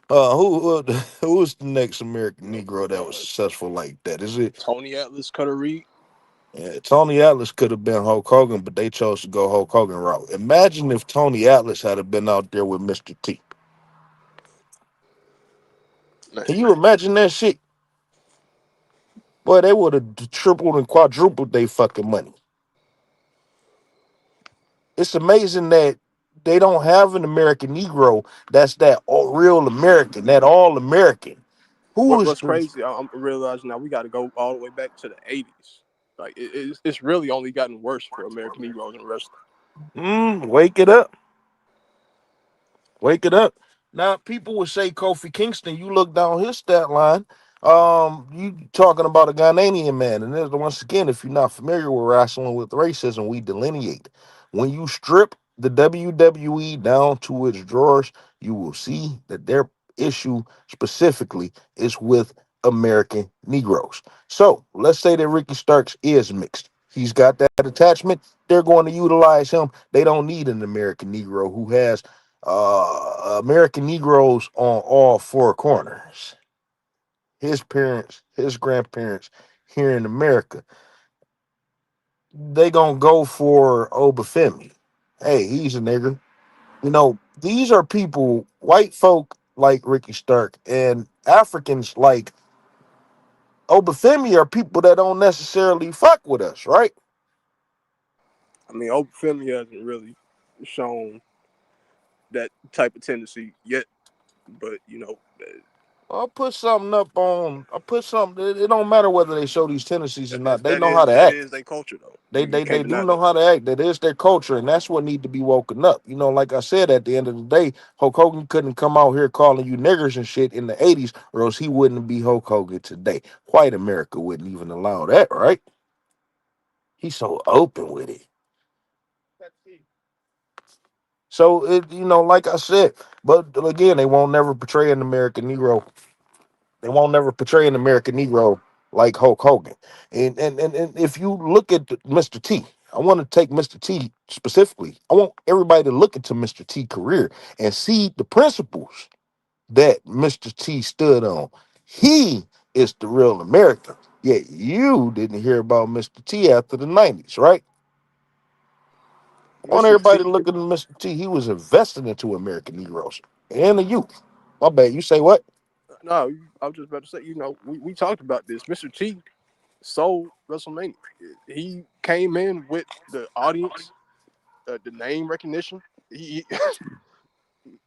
Who was the next American Negro that was Uh, successful like that? Is it Tony Atlas, Cutter Reed. Tony Atlas could have been Hulk Hogan, but they chose to go Hulk Hogan route. Imagine if Tony Atlas had been out there with Mr. T. Man, Can you imagine that shit? Boy, they would have tripled and quadrupled their fucking money. It's amazing that they don't have an American Negro that's that real American, that all American. Who is what's the crazy? I'm realizing now we got to go all the way back to the '80s. Like it's really only gotten worse for American Negroes in wrestling. wake it up? Wake it up. Now, people would say Kofi Kingston. You look down his stat line. You talking about a Ghanaian man, and there's once again, if you're not familiar with wrestling with racism, we delineate. When you strip the WWE down to its drawers, you will see that their issue specifically is with American Negroes. So let's say that Ricky Starks is mixed. He's got that attachment. They're going to utilize him. They don't need an American Negro who has American Negroes on all four corners. His parents, his grandparents here in America, they gonna go for Obafemi. Hey, he's a nigger. You know, these are people, white folk like Ricky Stark and Africans like Obafemi are people that don't necessarily fuck with us, right? I mean, Open Finley hasn't really shown that type of tendency yet, but I'll put something. It don't matter whether they show these tendencies or that, not. that, They that know how is to that act. is their culture though. They, You they can't they do deny know that. how to act. That is their culture, and that's what need to be woken up. You know, like I said, at the end of the day, Hulk Hogan couldn't come out here calling you niggers and shit in the '80s, or else he wouldn't be Hulk Hogan today. White America wouldn't even allow that, right? He's so open with it. So like I said, but again, they won't never portray an American Negro. They won't never portray an American Negro like Hulk Hogan. And if you look at Mr. T, I want to take Mr. T specifically. I want everybody to look into Mr. T career and see the principles that Mr. T stood on. He is the real American. Yet you didn't hear about Mr. T after the 90s, right? I want Mr. everybody to T. look at Mr. T. He was investing into American Negroes and the youth. My bad. You say what? No, I was just about to say. We talked about this. Mr. T sold WrestleMania. He came in with the audience, the name recognition. He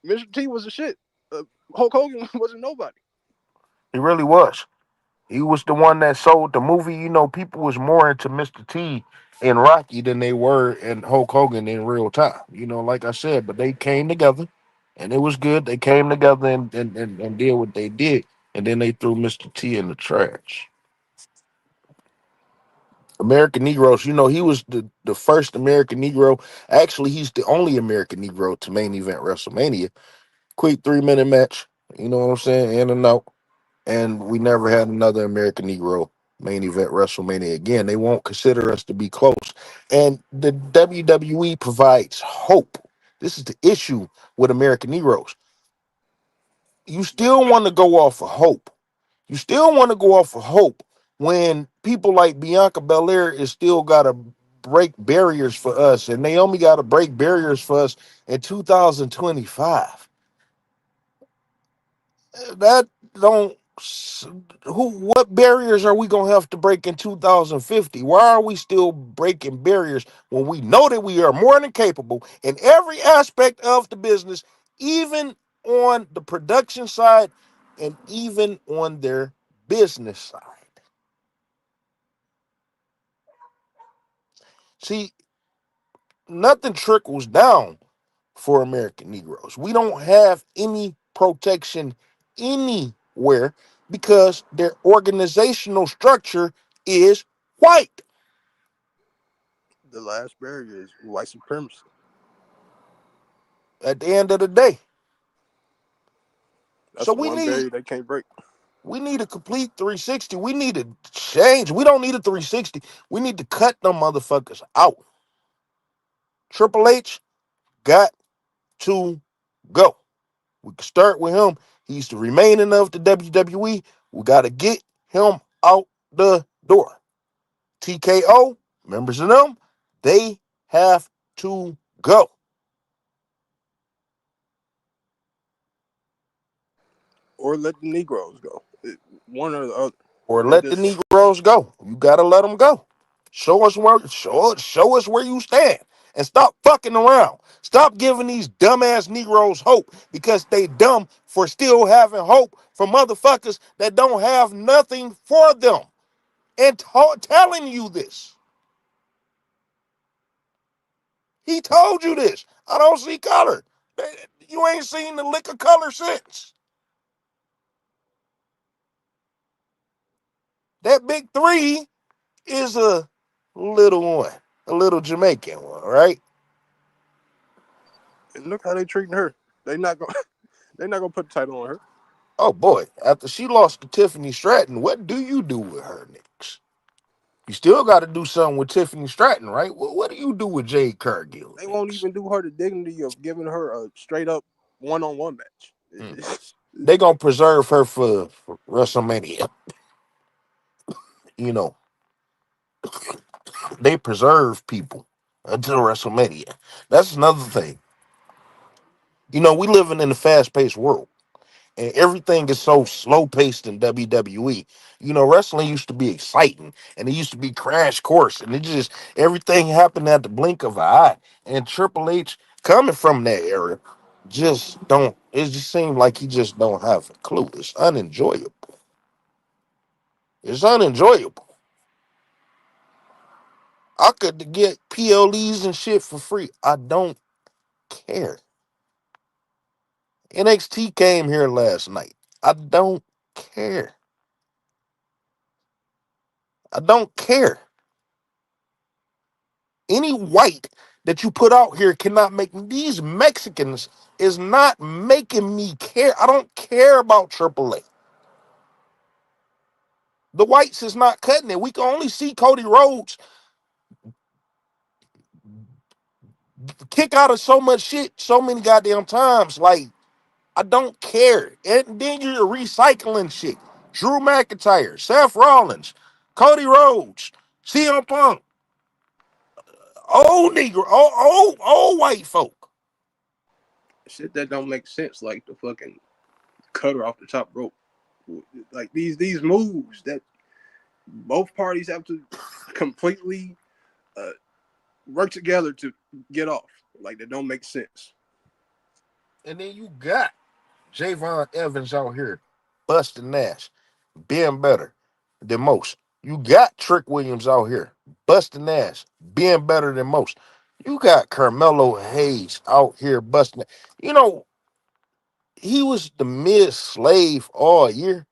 Mr. T was a shit. Hulk Hogan wasn't nobody. He really was. He was the one that sold the movie. You know, people was more into Mr. T and Rocky than they were in Hulk Hogan in real time. You know, like I said, but they came together and it was good. They came together and did what they did. and then they threw Mr. T in the trash. American Negroes, he was the first American Negro. Actually, he's the only American Negro to main event WrestleMania. Quick 3 minute match. You know what I'm saying? In and out. And we never had another American Negro main event WrestleMania again. They won't consider us to be close. And the WWE provides hope. This is the issue with American Negroes. You still want to go off of hope. You still want to go off of hope when people like Bianca Belair is still got to break barriers for us, and Naomi got to break barriers for us in 2025. That don't who what barriers are we gonna have to break in 2050? Why are we still breaking barriers when we know that we are more than capable in every aspect of the business, even on the production side and even on their business side? See, nothing trickles down for American Negroes. We don't have any protection anywhere because their organizational structure is white. The last barrier is white supremacy. At the end of the day, so That's the one barrier they can't break. we need a complete 360. We need a change. We don't need a 360. We need to cut them motherfuckers out. Triple H got to go. We can start with him. He's the remaining of the WWE. We got to get him out the door. TKO, members of them, they have to go. Or let the Negroes go. One or the other. Or Let let the this Negroes go. You got to let them go. Show us where you stand. And stop fucking around. Stop giving these dumbass Negroes hope because they dumb for still having hope for motherfuckers that don't have nothing for them. And telling you this. He told you this. I don't see color. You ain't seen the lick of color since. That big three is a little one, a little Jamaican one, right? and look how they treating her. They not gonna they not gonna put the title on her. Oh boy, after she lost to Tiffany Stratton, what do you do with her next? You still got to do something with Tiffany Stratton, right? What do you do with Jade Cargill They won't next? even do her the dignity of giving her a straight up one-on-one match. Mm. They gonna preserve her for WrestleMania. You know, they preserve people until WrestleMania. That's another thing. We living in a fast-paced world, and everything is so slow-paced in WWE. Wrestling used to be exciting, and it used to be crash course, and it just everything happened at the blink of an eye. And Triple H, coming from that era, just don't. It just seemed like he just don't have a clue. It's unenjoyable. It's unenjoyable. I could get PLEs and shit for free. I don't care. NXT came here last night. I don't care. I don't care. Any white that you put out here cannot make these Mexicans is not making me care. I don't care about AAA. The whites is not cutting it. We can only see Cody Rhodes kick out of so much shit so many goddamn times. Like, I don't care. And then you're recycling shit. Drew McIntyre, Seth Rollins, Cody Rhodes, CM Punk, old Negro, old white folk. Shit that don't make sense, like the fucking cutter off the top rope. Like these moves that both parties have to completely uh, work together to get off. Like that don't make sense. And then you got Javon Evans out here busting ass, being better than most. You got Trick Williams out here busting ass, being better than most. You got Carmelo Hayes out here busting. He was the mid slave all year.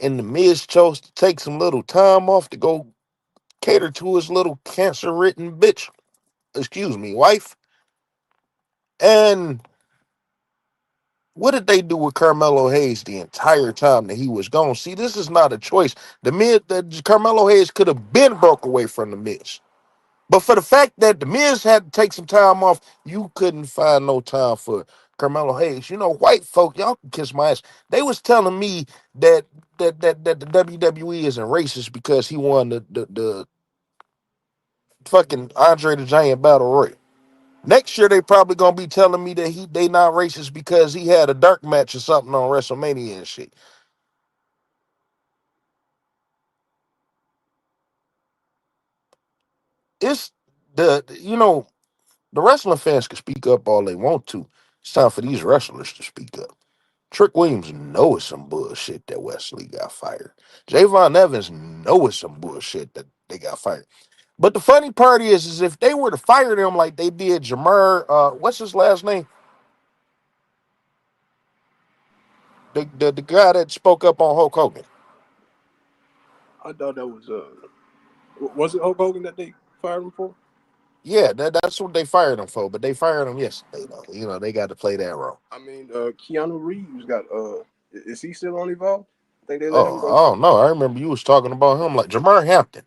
and the Miz chose to take some little time off to go cater to his little cancer-ridden bitch, excuse me, wife. And what did they do with Carmelo Hayes the entire time that he was gone? See, this is not a choice. The Carmelo Hayes could have been broke away from the Miz. But for the fact that the Miz had to take some time off, you couldn't find no time for Carmelo Hayes. You know, white folk, y'all can kiss my ass. They was telling me that the WWE isn't racist because he won the fucking Andre the Giant Battle Royal. Next year they probably gonna be telling me that they not racist because he had a dark match or something on WrestleMania and shit. It's the wrestling fans can speak up all they want to. It's time for these wrestlers to speak up. Trick Williams know it's some bullshit that Wesley got fired. Javon Evans know it's some bullshit that they got fired. But the funny part is if they were to fire them like they did Jamar, what's his last name? The guy that spoke up on Hulk Hogan. I thought that was it Hulk Hogan that they fired him for? Yeah, that's what they fired him for. But they fired him yesterday, though. They got to play that role. I mean, Keanu Reeves got is he still on Evolve? I think they let him Oh, go I too. don't know. I remember you was talking about him like Jamar Hampton.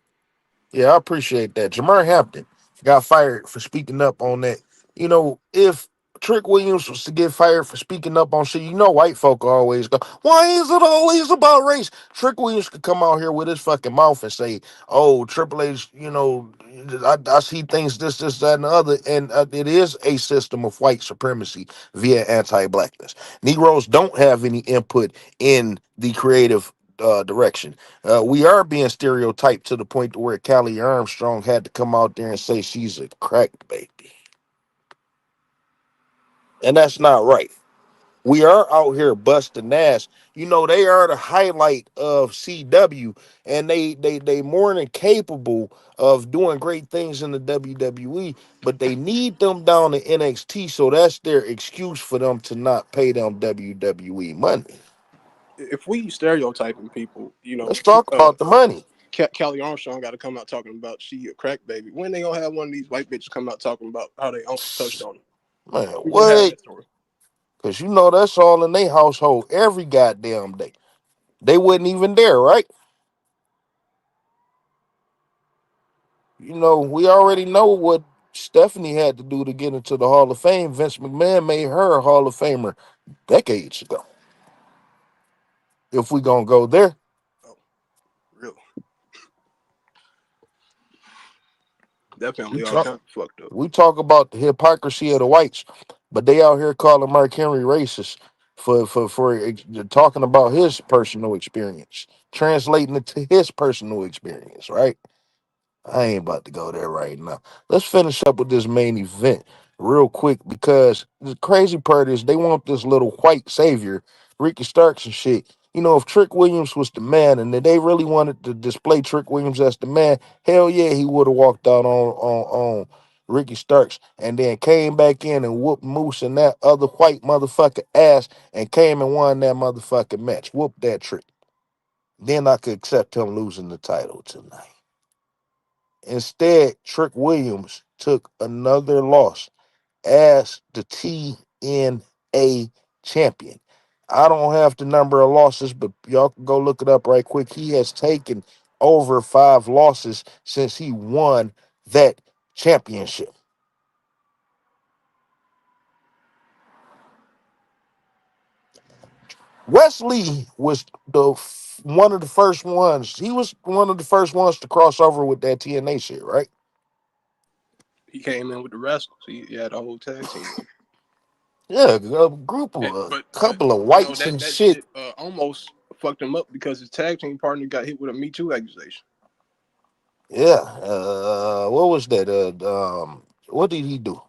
Yeah, I appreciate that. Jamar Hampton got fired for speaking up on that. If Trick Williams was to get fired for speaking up on shit, white folk always go, why is it always about race? Trick Williams could come out here with his fucking mouth and say, oh, Triple H, I see things this, that, and the other. And it is a system of white supremacy via anti-blackness. Negroes don't have any input in the creative direction. We are being stereotyped to the point to where Callie Armstrong had to come out there and say she's a crack baby. And that's not right. We are out here busting ass. They are the highlight of CW, and they more than capable of doing great things in the WWE, but they need them down in NXT, so that's their excuse for them to not pay them WWE money. If we stereotyping people, Let's talk about the money. Kelly Armstrong got to come out talking about she a crack baby. When they gonna have one of these white bitches come out talking about how they uncle touched on them? Man, We gonna have what? that story. Because that's all in their household every goddamn day. They wasn't even there, right? We already know what Stephanie had to do to get into the Hall of Fame. Vince McMahon made her a Hall of Famer decades ago. If we gonna go there, Oh, really? That we family all talk kind of fucked up. we talk about the hypocrisy of the whites, but they out here calling Mark Henry racist for talking about his personal experience, translating it to his personal experience, right? I ain't about to go there right now. Let's finish up with this main event real quick because the crazy part is they want this little white savior, Ricky Starks and shit. If Trick Williams was the man and they really wanted to display Trick Williams as the man, hell yeah, he would have walked out on Ricky Starks and then came back in and whooped Moose and that other white motherfucker ass and came and won that motherfucking match. Whoop that trick. Then I could accept him losing the title tonight. Instead, Trick Williams took another loss as the TNA champion. I don't have the number of losses, but y'all can go look it up right quick. He has taken over 5 losses since he won that championship. Wesley was one of the first ones. He was one of the first ones to cross over with that TNA shit, right? He came in with the Rascals. He had a whole tag team with him. Yeah, a group of a But couple of whites that and that shit. shit almost fucked him up because his tag team partner got hit with a Me Too accusation. Yeah. What was that? What did he do?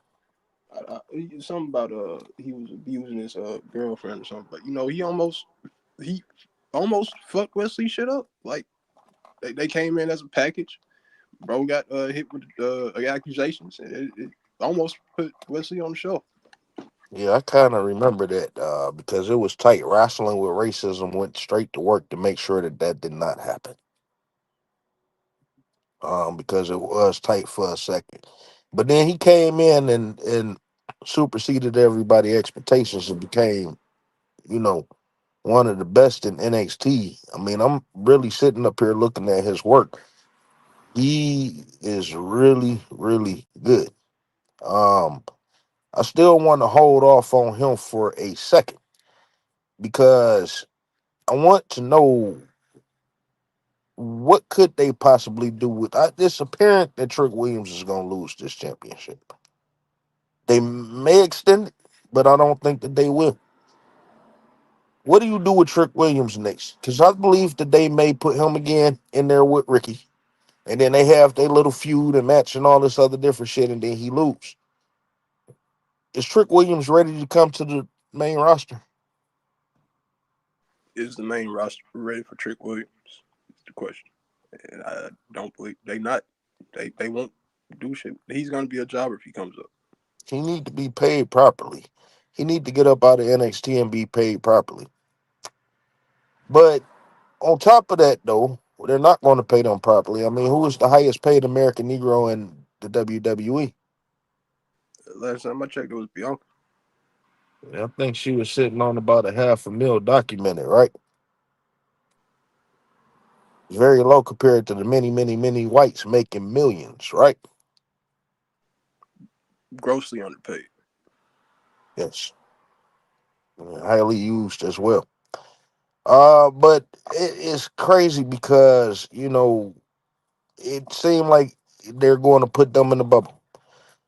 Something about he was abusing his girlfriend or something. But he almost fucked Wesley shit up. Like they came in as a package. Bro got hit with accusations. And it almost put Wesley on the show. Yeah, I kind of remember that because it was tight. Wrestling with Racism went straight to work to make sure that that did not happen. Because it was tight for a second. But then he came in and superseded everybody's expectations and became, you know, one of the best in NXT. I mean, I'm really sitting up here looking at his work. He is really, really good. Um, I still want to hold off on him for a second because I want to know what could they possibly do with. It's apparent that Trick Williams is going to lose this championship. They may extend it, but I don't think that they will. What do you do with Trick Williams next? Because I believe that they may put him again in there with Ricky, and then they have their little feud and match and all this other different shit, and then he lose. Is Trick Williams ready to come to the main roster? Is the main roster ready for Trick Williams? Is the question. And I don't believe they not. They won't do shit. He's gonna be a jobber if he comes up. He need to be paid properly. He need to get up out of NXT and be paid properly. But on top of that, though, they're not going to pay them properly. I mean, who is the highest paid American Negro in the WWE? Last time I checked, it was Bianca. I think she was sitting on about a half a mil documented, right? Very low compared to the many, many, many whites making millions, right? Grossly underpaid. Yes, highly used as well. But it's crazy because it seemed like they're going to put them in the bubble.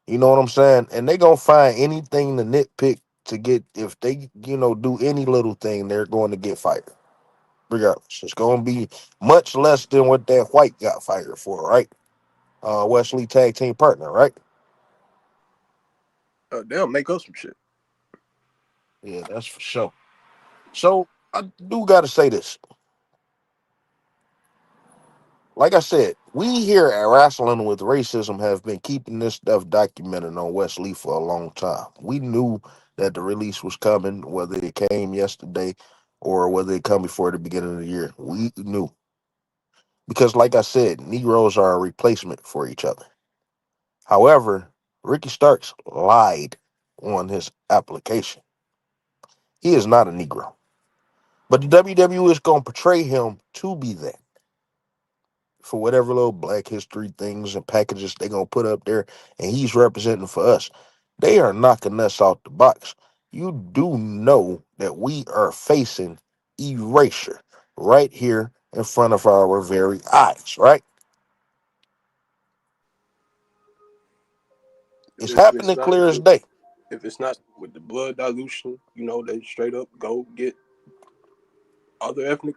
You know what I'm saying? And they gonna find anything to nitpick to get if they do any little thing, they're going to get fired. Regardless, it's gonna be much less than what that white got fired for, right? Wesley tag team partner, right? They'll make up some shit. Yeah, that's for sure. So I do got to say this. Like I said, we here at Wrestling with Racism have been keeping this stuff documented on Wes Lee for a long time. We knew that the release was coming, whether it came yesterday or whether it come before the beginning of the year. We knew because, like I said, Negroes are a replacement for each other. However, Ricky Starks lied on his application. He is not a Negro, but the WWE is going to portray him to be that for whatever little Black History things and packages they're gonna put up there, and he's representing for us. They are knocking us out the box. You do know that we are facing erasure right here in front of our very eyes, right? It's If it's happening not clear as with day. if it's not with the blood dilution, they straight up go get other ethnic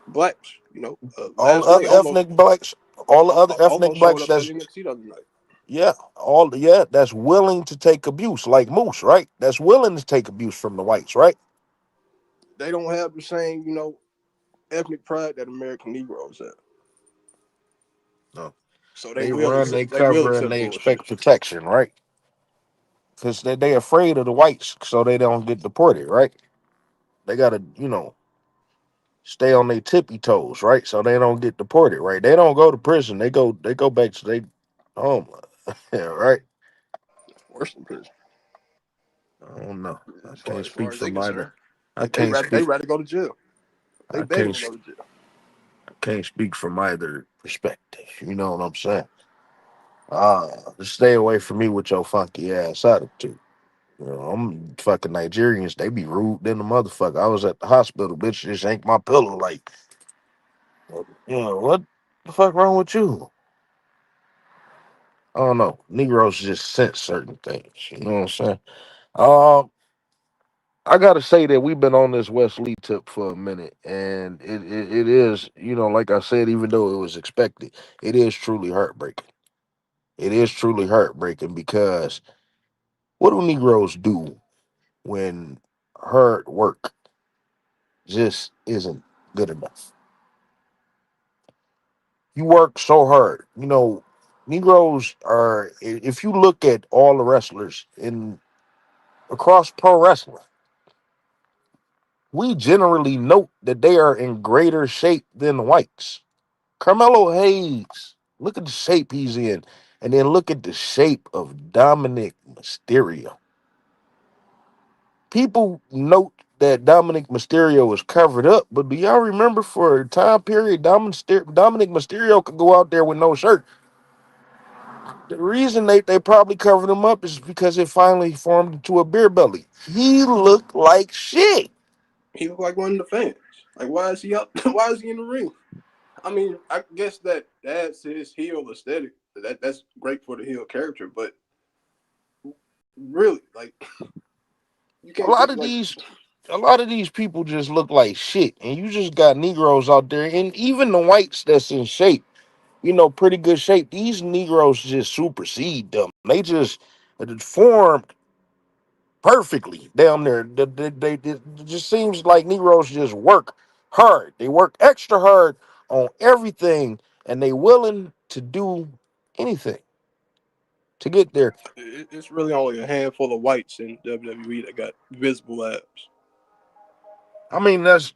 blacks. All the Lashley other ethnic blacks, all the other ethnic almost showed blacks up at that's NXT the other night. that's willing to take abuse, like Moose, right? That's willing to take abuse from the whites, right? They don't have the same, ethnic pride that American Negroes have. No. So They run, they they will cover, and accept they bullshit. expect protection, right? Because they afraid of the whites so they don't get deported, right? They gotta, stay on their tippy toes, right? So they don't get deported, right? They don't go to prison. They go back to their home. Yeah, right? Worse than prison, I don't know. I as far can't as far speak as they from either. concerned. I They can't rather they speak rather go to jail. They I begging can't to go to jail. I can't speak from either perspective. You know what I'm saying? Just stay away from me with your funky ass attitude. I'm fucking Nigerians. They be rude than the motherfucker. I was at the hospital, bitch. Just ain't my pillow. Like, what the fuck wrong with you? I don't know. Negroes just sense certain things. You know what I'm saying? Um, I gotta say that we've been on this West Lee tip for a minute, and it is, like I said, even though it was expected, it is truly heartbreaking. It is truly heartbreaking because what do Negroes do when hard work just isn't good enough? You work so hard. Negroes are, if you look at all the wrestlers in across pro wrestling, we generally note that they are in greater shape than the whites. Carmelo Hayes, look at the shape he's in, and then look at the shape of Dominic Mysterio. People note that Dominic Mysterio is covered up, but do y'all remember for a time period Dominic Mysterio could go out there with no shirt? The reason they probably covered him up is because it finally formed into a beer belly. He looked like shit. He looked like one of the fans. Like, why is he up? Why is he in the ring? I mean, I guess that adds to his heel aesthetic. That's great for the heel character, but really, like, you A can't lot take of like these a lot of these people just look like shit. And you just got Negroes out there, and even the whites that's in shape, pretty good shape. These Negroes just supersede them. They just formed perfectly down there. It just seems like Negroes just work hard. They work extra hard on everything, and they willing to do anything to get there. it's really only a handful of whites in WWE that got visible abs. I mean, that's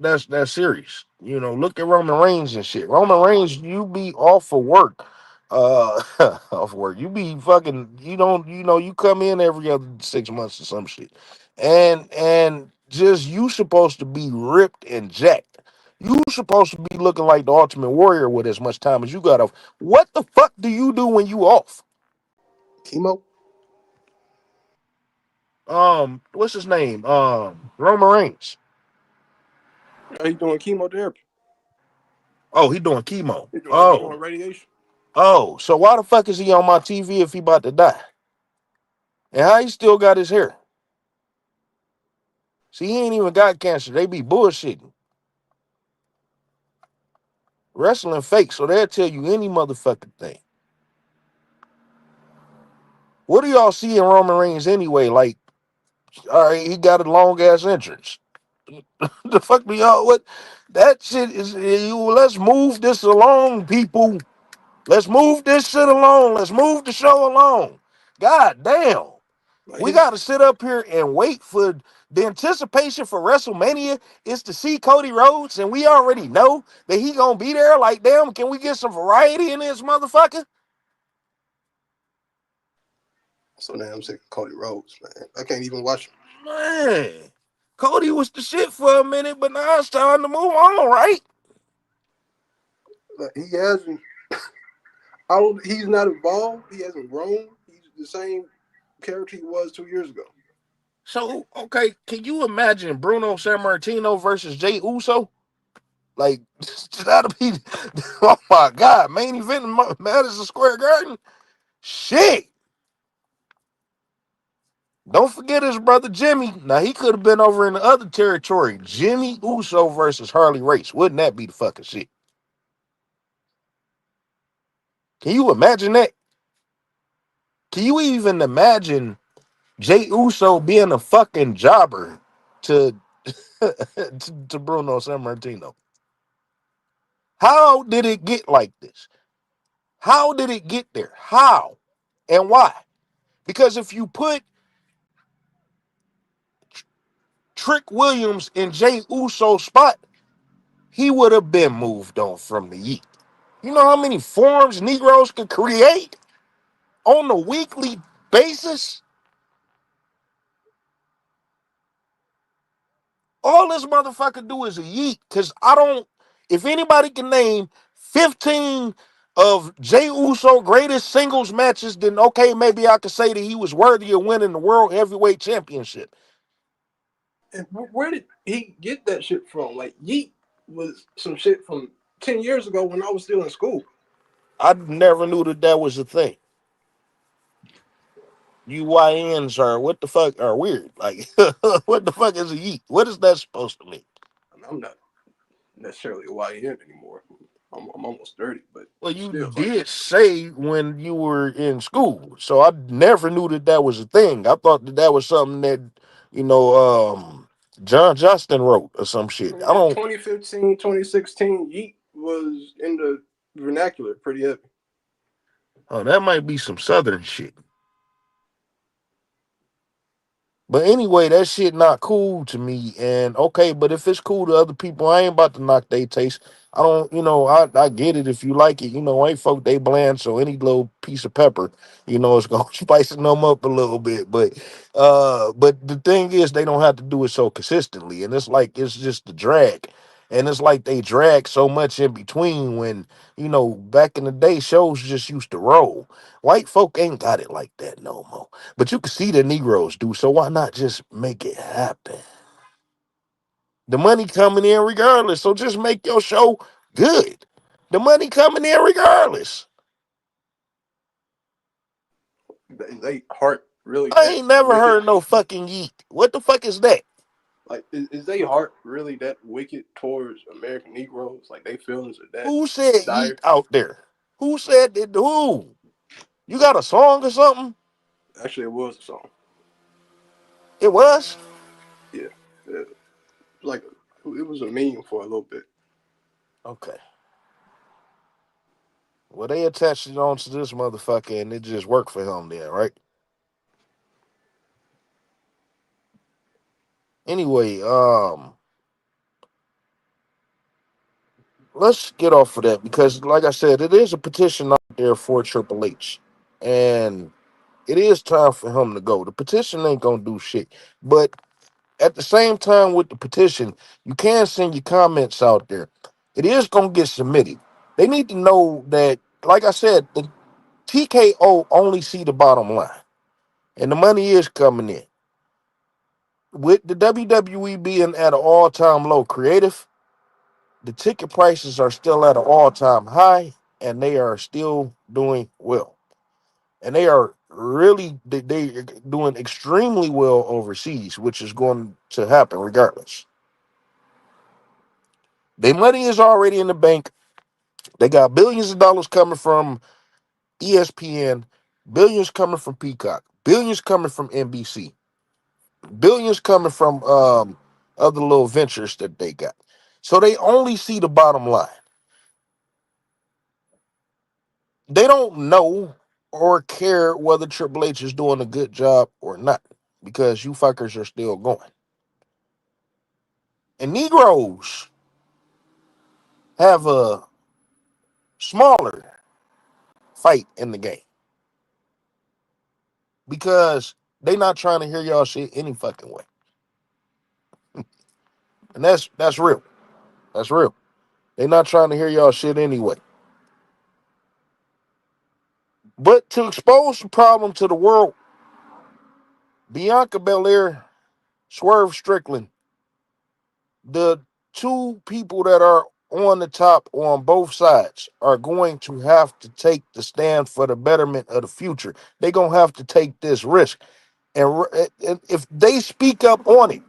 serious. Look at Roman Reigns and shit. Roman Reigns, you be off of work. Off work. You be fucking you don't you come in every other 6 months or some shit. And just you supposed to be ripped and jacked. You supposed to be looking like the ultimate warrior with as much time as you got off. What the fuck do you do when you off? Chemo? What's his name? Roman Reigns. Are you doing chemotherapy? Oh, he doing chemo. He doing radiation? So why the fuck is he on my TV if he about to die? And how he still got his hair? See, he ain't even got cancer. They be bullshitting. Wrestling fake, so they'll tell you any motherfucking thing. What do y'all see in Roman Reigns anyway? Like, all right, he got a long ass entrance. The fuck do y'all what? That shit is. Let's move this along, people. Let's move this shit along. Let's move the show along. God damn. Like We his got to sit up here and wait for the anticipation for WrestleMania is to see Cody Rhodes, and we already know that he gonna be there. Like, damn, can we get some variety in this motherfucker? so now I'm sick of Cody Rhodes, man. I can't even watch him. Man, Cody was the shit for a minute, but now it's time to move on, right? Like, he hasn't. I don't. He's not evolved. He hasn't grown. He's the same character he was 2 years ago. So, okay, can you imagine Bruno Sammartino versus Jay Uso? Like, that'll be, oh my God, main event in Madison Square Garden? Shit. Don't forget his brother Jimmy. Now he could have been over in the other territory. Jimmy Uso versus Harley Race. Wouldn't that be the fucking shit? Can you imagine that? Can you even imagine Jay Uso being a fucking jobber to to Bruno Sammartino? How did it get like this? How did it get there? How and why? Because if you put Trick Williams in Jay Uso's spot, he would have been moved on from the Yeet. You know how many forms Negroes can create on a weekly basis? All this motherfucker do is a yeet. Cause I don't, if anybody can name 15 of Jay Uso greatest singles matches, then okay, maybe I could say that he was worthy of winning the World Heavyweight Championship. And where did he get that shit from? Like Yeet was some shit from 10 years ago when I was still in school. I never knew that was a thing. UYNs are what the fuck are weird. Like, what the fuck is a yeet? What is that supposed to mean? I mean, I'm not necessarily a YN anymore. I'm almost 30, but Well, you still, like, did say when you were in school, so I never knew that was a thing. I thought that was something that you know John Justin wrote or some shit. I in don't. 2015, 2016, Yeet was in the vernacular pretty heavy. Oh, that might be some Southern shit. But anyway, that shit not cool to me. And okay, but if it's cool to other people, I ain't about to knock they taste. I don't, I get it if you like it. White folk they bland, so any little piece of pepper, it's gonna spicing them up a little bit. But the thing is, they don't have to do it so consistently, and it's like it's just the drag, and it's like they drag so much in between when back in the day shows just used to roll. White folk ain't got it like that no more. But you can see the Negroes do, so why not just make it happen? The money coming in regardless, so just make your show good. The money coming in regardless. They heart really I that ain't never wicked? heard no fucking yeet. What the fuck is that? Like, is they heart really that wicked towards American Negroes? Like, they feelings are that Who said yeet dire? out there? Who said that? Who? You got a song or something? Actually, it was a song. It was? Yeah, yeah. Like it was a meme for a little bit. Okay. Well, they attached it onto this motherfucker and it just worked for him then, right? Anyway, let's get off of that because, like I said, it is a petition out there for Triple H, and it is time for him to go. The petition ain't gonna do shit, but at the same time, with the petition, you can send your comments out there. It is gonna get submitted. They need to know that, like I said, the TKO only see the bottom line, and the money is coming in. With the WWE being at an all-time low creative, the ticket prices are still at an all-time high, and they are still doing well. And they are really they are doing extremely well overseas, which is going to happen regardless. Their money is already in the bank. They got billions of dollars coming from ESPN, billions coming from Peacock, billions coming from NBC, billions coming from other little ventures that they got. So they only see the bottom line. They don't know or care whether Triple H is doing a good job or not because you fuckers are still going. And Negroes have a smaller fight in the game because they not trying to hear y'all shit any fucking way. And that's real. That's real. They not trying to hear y'all shit anyway. But to expose the problem to the world, Bianca Belair, Swerve Strickland, the two people that are on the top on both sides are going to have to take the stand for the betterment of the future. They're going to have to take this risk. And if they speak up on it,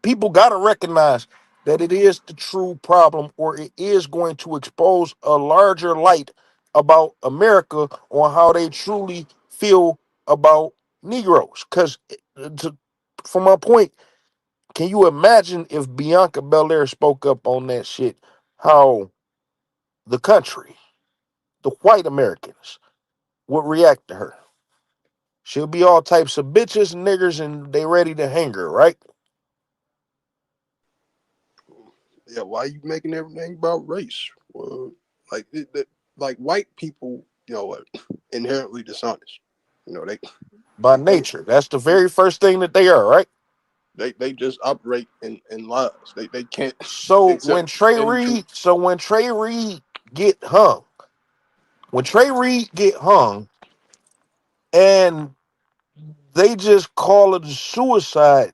people got to recognize that it is the true problem or it is going to expose a larger light about America on how they truly feel about Negroes. Because, for my point, can you imagine if Bianca Belair spoke up on that shit? How the country, the white Americans, would react to her? She'll be all types of bitches and niggers, and they ready to hang her, right? Yeah, why you making everything about race? Well, like white people, inherently dishonest. They By they nature, that's the very first thing that they are, right? they just operate in lies. They can't So accept when Trey any truth. Reed, so when Trey Reed get hung, when Trey Reed get hung, and they just call it a suicide,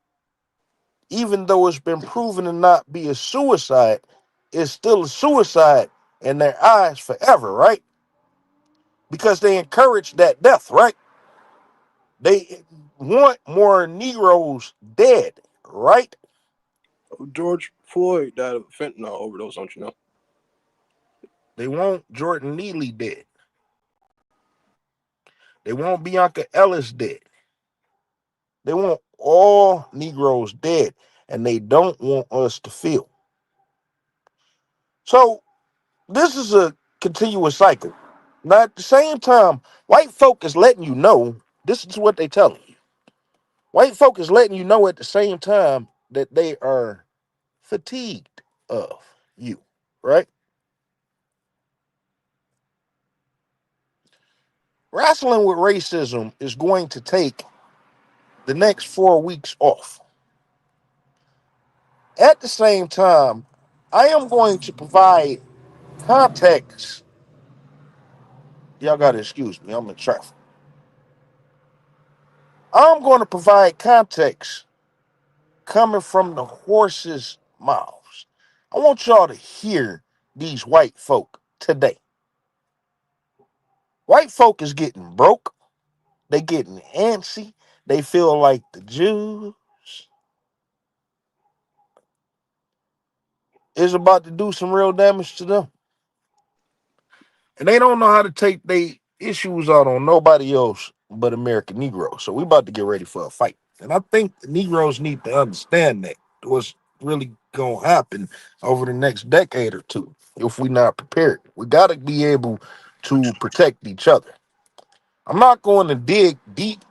even though it's been proven to not be a suicide, it's still a suicide in their eyes forever, right? Because they encourage that death, right? They want more Negroes dead, right? George Floyd died of a fentanyl overdose, don't you know? They want Jordan Neely dead. They want Bianca Ellis dead. They want all Negroes dead, and they don't want us to feel. So this is a continuous cycle. Now, at the same time, white folk is letting you know this is what they telling you. White folk is letting you know at the same time that they are fatigued of you, right? Wrestling with racism is going to take the next 4 weeks off. At the same time, I am going to provide context. Y'all got to excuse me, I'm in traffic. I'm going to provide context coming from the horse's mouths. I want y'all to hear these white folk today. White folk is getting broke. They getting antsy. They feel like the Jews is about to do some real damage to them. And they don't know how to take their issues out on nobody else but American Negroes. So we about to get ready for a fight. And I think the Negroes need to understand that what's really gonna happen over the next decade or two if we not prepared. We gotta be able to protect each other. I'm not going to dig deep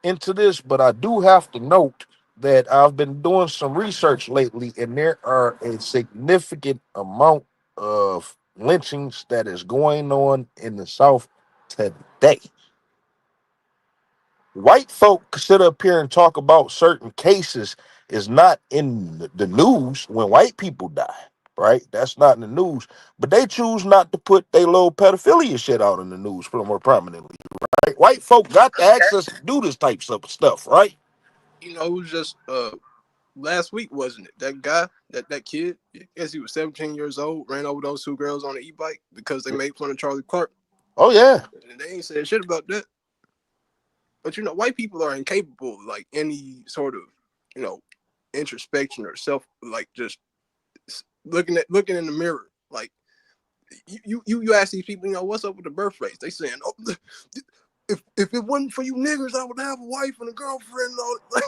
into this, but I do have to note that I've been doing some research lately, and there are a significant amount of lynchings that is going on in the South today. White folk sit up here and talk about certain cases is not in the news when white people die, right? That's not in the news, but they choose not to put their little pedophilia shit out in the news more prominently, right? White folk got the access to do this type of stuff, right? It was just last week, wasn't it? That guy, that kid, I guess he was 17 years old, ran over those two girls on an e-bike because they made fun of Charlie Clark. Oh yeah. And they ain't said shit about that. But white people are incapable of like any sort of, you know, introspection or self, like just looking in the mirror. Like you ask these people, what's up with the birth rates? They saying, oh, if it wasn't for you niggers, I would have a wife and a girlfriend. And all. Like,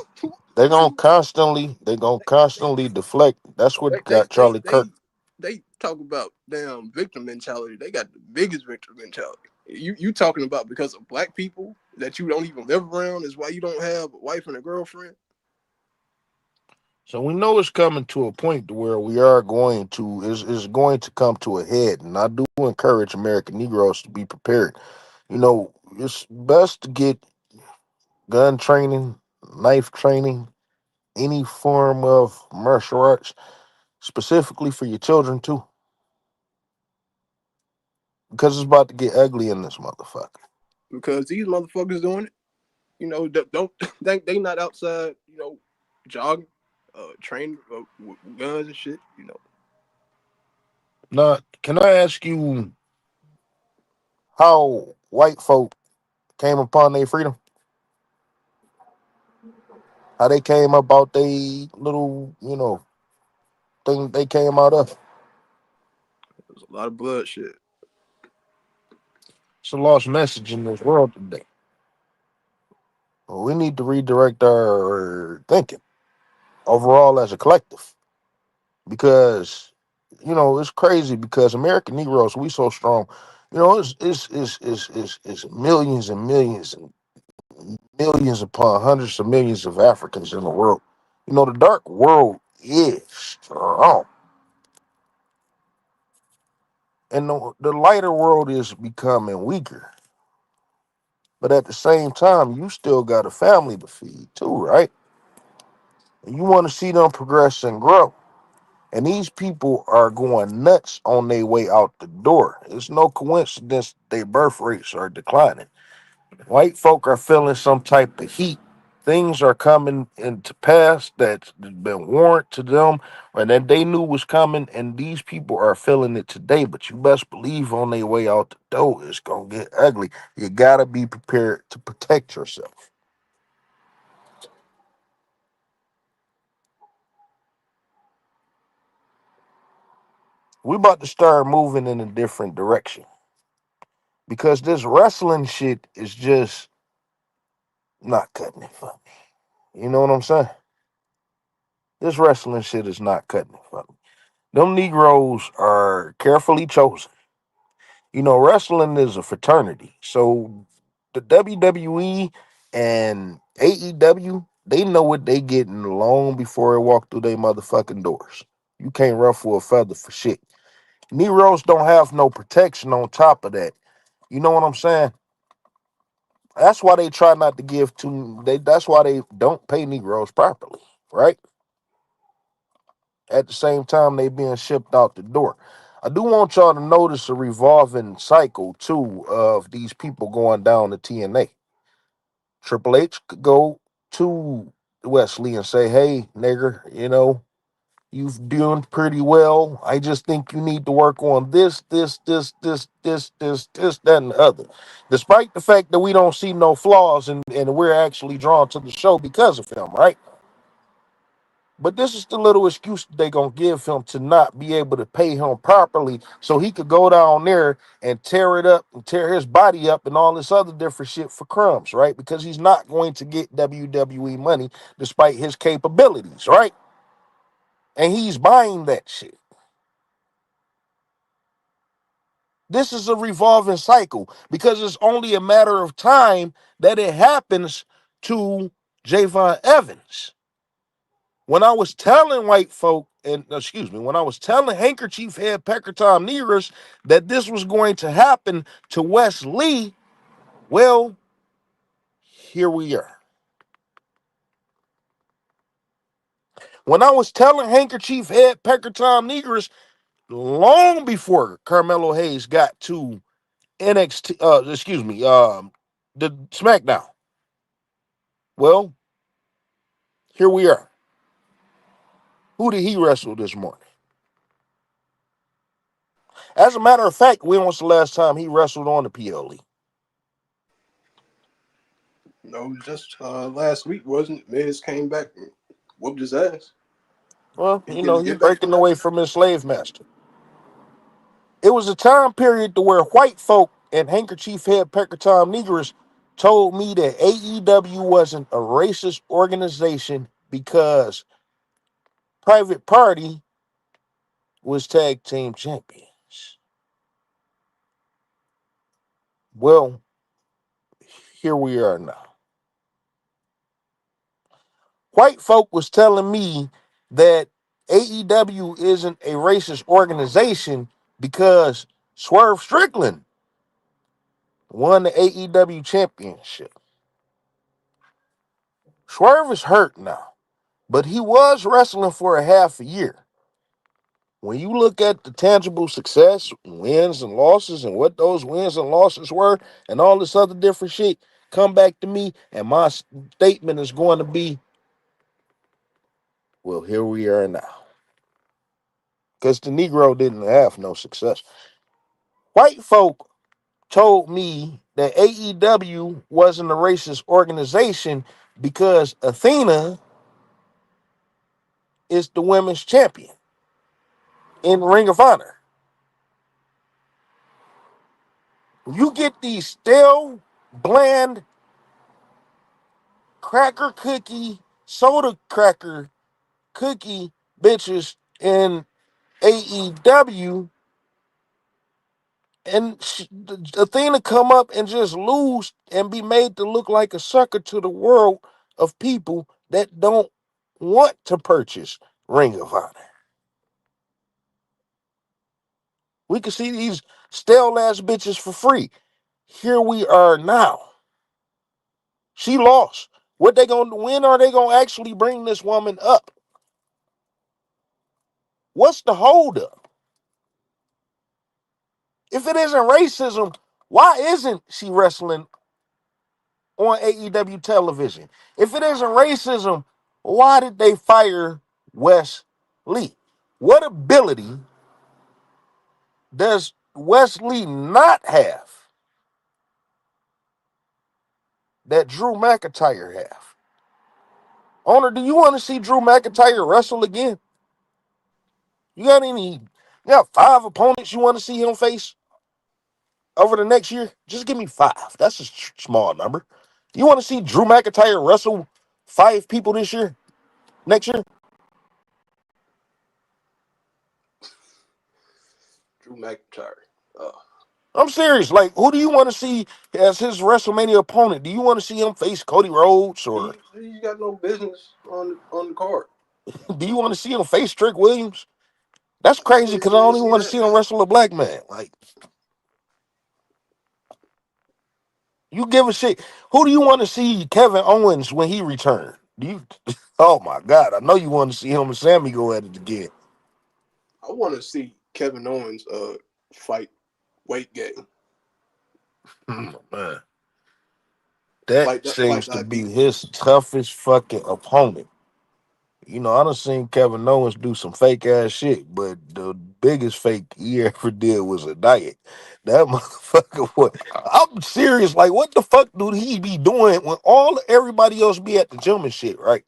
They gonna constantly deflect. That's they what they got they Charlie Kirk. they they talk about damn victim mentality. They got the biggest victim mentality. You talking about because of black people that you don't even live around is why you don't have a wife and a girlfriend. So we know it's coming to a point to where we are going to is going to come to a head, and I do encourage American Negroes to be prepared. It's best to get gun training, knife training, any form of martial arts, specifically for your children too, because it's about to get ugly in this motherfucker. Because these motherfuckers doing it. Don't think they not outside. Jogging, training with guns and shit. Now, can I ask you how white folk came upon their freedom? How they came about they little, thing they came out of? There's a lot of bloodshed. It's a lost message in this world today. We need to redirect our thinking overall as a collective because it's crazy because American Negroes we so strong. It's millions and millions and millions upon hundreds of millions of Africans in the world. The dark world is strong, and the lighter world is becoming weaker. But at the same time, you still got a family to feed too, right? And you want to see them progress and grow. And these people are going nuts on their way out the door. It's no coincidence their birth rates are declining. White folk are feeling some type of heat. Things are coming into pass that's been warned to them and that they knew was coming, and these people are feeling it today. But you best believe on their way out the door, it's gonna get ugly. You gotta be prepared to protect yourself. We about to start moving in a different direction because this wrestling shit is just not cutting it for me. You know what I'm saying? This wrestling shit is not cutting it for me. Them Negroes are carefully chosen. Wrestling is a fraternity. So the WWE and AEW, They know what they getting long before they walk through their motherfucking doors. You can't ruffle a feather for shit. Negroes don't have no protection on top of that. You know what I'm saying? That's why they try not to give to they. That's why they don't pay Negroes properly, right? At the same time, they being shipped out the door. I do want y'all to notice a revolving cycle too of these people going down to TNA. Triple H could go to Wesley and say, "Hey, nigger, you've doing pretty well. I just think you need to work on this, that, and the other." Despite the fact that we don't see no flaws and we're actually drawn to the show because of him, right? But this is the little excuse that they gonna give him to not be able to pay him properly, so he could go down there and tear it up and tear his body up and all this other different shit for crumbs, right? Because he's not going to get WWE money despite his capabilities, right? And he's buying that shit. This is a revolving cycle because it's only a matter of time that it happens to Javon Evans. When I was telling white folk, and excuse me, when I was telling handkerchief head Pecker Tom Nearest that this was going to happen to Wes Lee, well, here we are. When I was telling handkerchief head Pecker Tom Nearest long before Carmelo Hayes got to NXT, the SmackDown, well, here we are. Who did he wrestle this morning? As a matter of fact, when was the last time he wrestled on the PLE? No, just last week wasn't it? Miz came back and whooped his ass. Well, He's getting his he's get back breaking from that. away from his slave master. It was a time period to where white folk and handkerchief head Pecker Tom Negress told me that AEW wasn't a racist organization because Private Party was tag team champions. Well, here we are now. White folk was telling me that AEW isn't a racist organization because Swerve Strickland won the AEW championship. Swerve is hurt now, but he was wrestling for a half a year. When you look at the tangible success, wins and losses, and what those wins and losses were, and all this other different shit, come back to me, and my statement is going to be, well, here we are now. Because the Negro didn't have no success. White folk told me that AEW wasn't a racist organization because Athena is the women's champion in Ring of Honor. You get these stale, bland, cracker cookie, soda cracker cookie bitches in AEW, and Athena come up and just lose and be made to look like a sucker to the world of people that don't want to purchase Ring of Honor. We can see these stale ass bitches for free. Here we are now. She lost. What they gonna win? Are they gonna actually bring this woman up? What's the holdup? If it isn't racism, why isn't she wrestling on AEW television? If it isn't racism, why did they fire Wes Lee? What ability does Wes Lee not have that Drew McIntyre have? Owner, do you want to see Drew McIntyre wrestle again? You got any? You got 5 opponents you want to see him face over the next year? Just give me 5. That's a small number. You want to see Drew McIntyre wrestle 5 people this year, next year? Drew McIntyre. Uh, I'm serious. Like, who do you want to see as his WrestleMania opponent? Do you want to see him face Cody Rhodes, or He's got no business on the card. do you want to see him face Trick Williams? That's I crazy don't because even I want don't to even see want to that. see him wrestle a black man. Like, you give a shit. Who do you want to see Kevin Owens when he returned? Do you? Oh my God! I know you want to see him and Sammy go at it again. I want to see Kevin Owens fight weight gain Man, that fight seems to be diabetes. his toughest fucking opponent. You know, I done seen Kevin Owens do some fake ass shit, but the biggest fake he ever did was a diet. That motherfucker, what? I'm serious. Like, what the fuck do he be doing when all everybody else be at the gym and shit, right?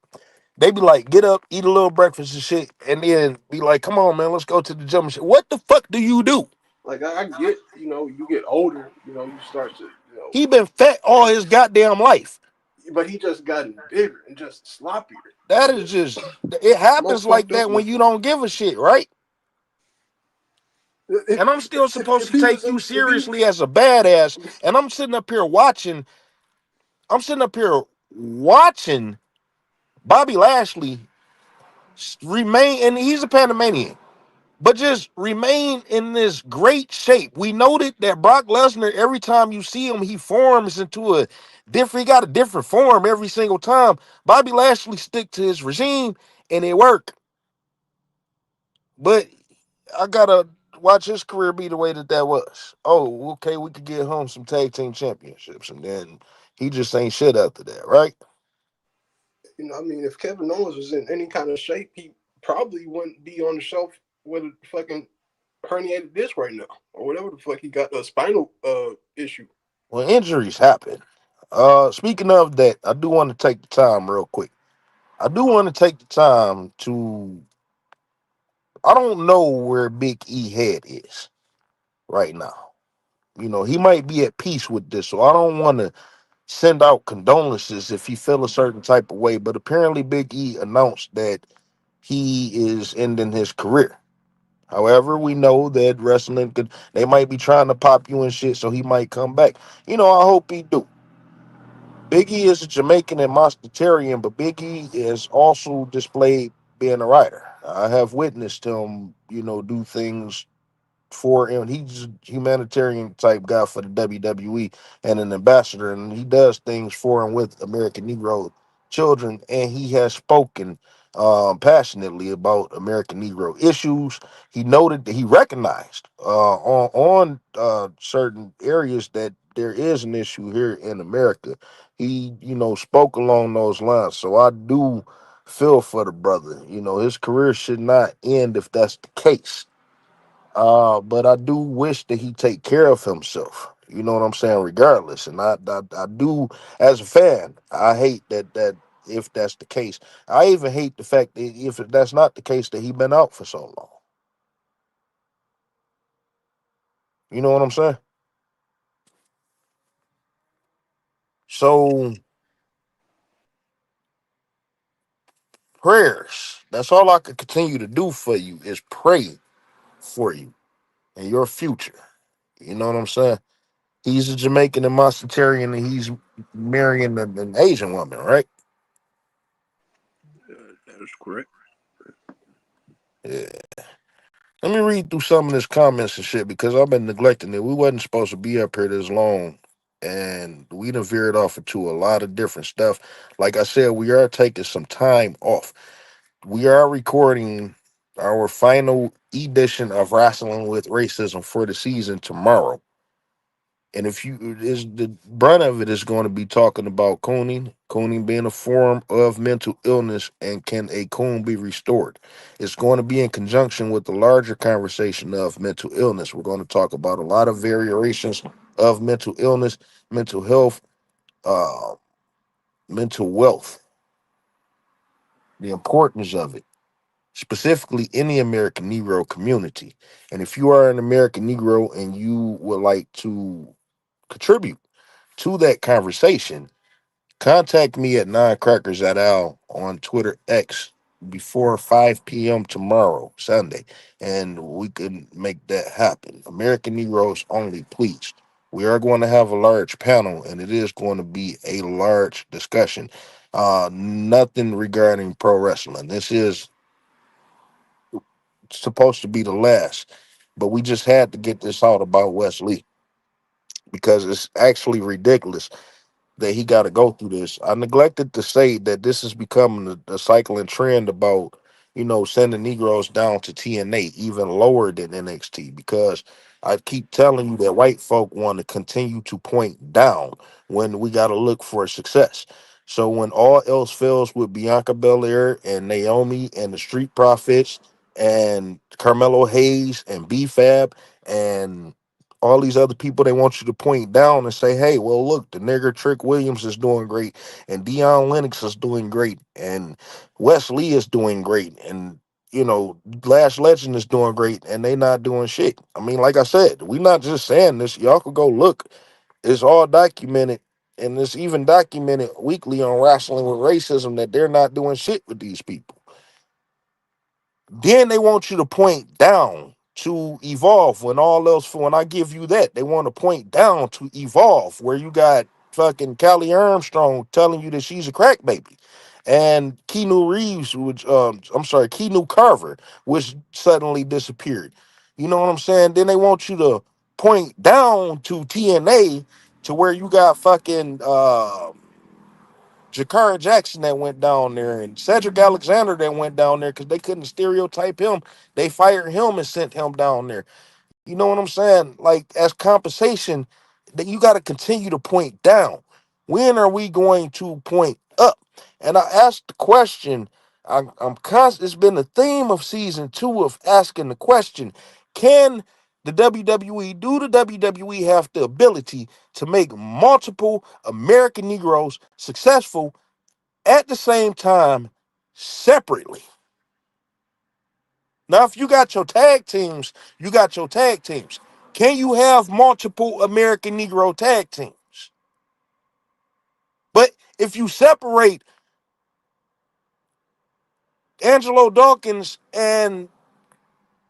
They be like, get up, eat a little breakfast and shit, and then be like, come on, man, let's go to the gym and shit. What the fuck do you do? Like I get, you get older, you start to, He been fat all his goddamn life. but he just gotten bigger and just sloppier That and is just just, it more happens like fucked up that when you looking. don't give a shit, right? If And I'm still supposed if to he was take you in, if he seriously as a badass. And I'm sitting up here watching, I'm sitting up here watching Bobby Lashley remain, and he's a Panamanian, but just remain in this great shape. We noted that Brock Lesnar, every time you see him, he forms into a different, he got a different form every single time. Bobby Lashley stick to his regime and it worked. But I gotta watch his career be the way that was. Oh, okay, we could get home some tag team championships, and then he just ain't shit after that, right? I mean, if Kevin Owens was in any kind of shape, he probably wouldn't be on the shelf with a fucking herniated disc right now, or whatever the fuck he got a spinal issue. Well, injuries happen. Speaking of that, I do want to take the time real quick. I do want to take the time to. I don't know where Big E head is right now. You know, he might be at peace with this, so I don't want to send out condolences if he feel a certain type of way. But apparently, Big E announced that he is ending his career. However, we know that wrestling could they might be trying to pop you and shit, so he might come back. You know, I hope he do. Biggie is a Jamaican and Mosquitarian, but Biggie is also displayed being a writer. I have witnessed him, you know, do things for him. He's a humanitarian type guy for the WWE and an ambassador, and he does things for and with American Negro children. And he has spoken passionately about American Negro issues. He noted that he recognized on certain areas that there is an issue here in America. He, you know, spoke along those lines. So I do feel for the brother. You know, his career should not end if that's the case, but I do wish that he take care of himself. You know what I'm saying? Regardless, and I do, as a fan, I hate that if that's the case. I even hate the fact that if that's not the case, that he been out for so long. You know what I'm saying? So prayers. That's all I could continue to do for you is pray for you and your future. You know what I'm saying? He's a Jamaican and Mosquitarian, and he's marrying an Asian woman, right? That is correct. Yeah. Let me read through some of this comments and shit because I've been neglecting it. We wasn't supposed to be up here this long, and we done veered off into a lot of different stuff. Like I said, we are taking some time off. We are recording our final edition of Wrestling with Racism for the season tomorrow. And if you is the brunt of it is going to be talking about cooning being a form of mental illness, and can a coon be restored? It's going to be in conjunction with the larger conversation of mental illness. We're going to talk about a lot of variations of mental illness, mental health, uh, mental wealth, the importance of it, specifically in the American Negro community. And if you are an American Negro and you would like to contribute to that conversation, contact me at 9crackers at Al on Twitter X. before 5 p.m. tomorrow, Sunday, and we can make that happen. American Negroes only, please. We are going to have a large panel, and it is going to be a large discussion. Nothing regarding pro wrestling. This is supposed to be the last, but we just had to get this out about Wes Lee because it's actually ridiculous that he got to go through this. I neglected to say that this is becoming a cycling trend about, sending Negroes down to TNA, even lower than NXT, because I keep telling you that white folk want to continue to point down when we got to look for success. So when all else fails with Bianca Belair and Naomi and the Street Profits and Carmelo Hayes and B-Fab and all these other people, they want you to point down and say, hey, well, look, the nigger Trick Williams is doing great, and Deion Lennox is doing great, and Wes Lee is doing great, and Last Legend is doing great, and they not doing shit. I mean, like I said, we not just saying this. Y'all could go look. It's all documented, and it's even documented weekly on Wrestling with Racism that they're not doing shit with these people. Then they want you to point down to evolve when I give you that, they want to point down to evolve where you got fucking Callie Armstrong telling you that she's a crack baby. And Keanu Carver, which suddenly disappeared. You know what I'm saying? Then they want you to point down to TNA to where you got fucking Jakara Jackson that went down there and Cedric Alexander that went down there because they couldn't stereotype him. They fired him and sent him down there. You know what I'm saying? Like, as compensation, that you got to continue to point down. When are we going to point up? And I asked the question. I'm constant. It's been the theme of season 2 of asking the question: can the WWE the WWE have the ability to make multiple American Negroes successful at the same time, separately? Now, if you got your tag teams, you got your tag teams. Can you have multiple American Negro tag teams? But if you separate Angelo Dawkins and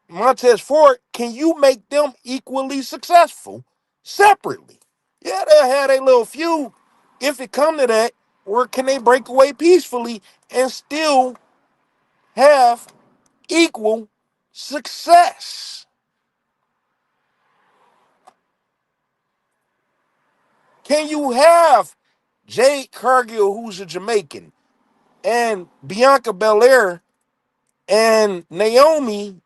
Montez Ford, can you make them equally successful separately? Yeah, they'll have a little feud if it come to that, or can they break away peacefully and still have equal success? Can you have Jade Cargill, who's a Jamaican, and Bianca Belair and Naomi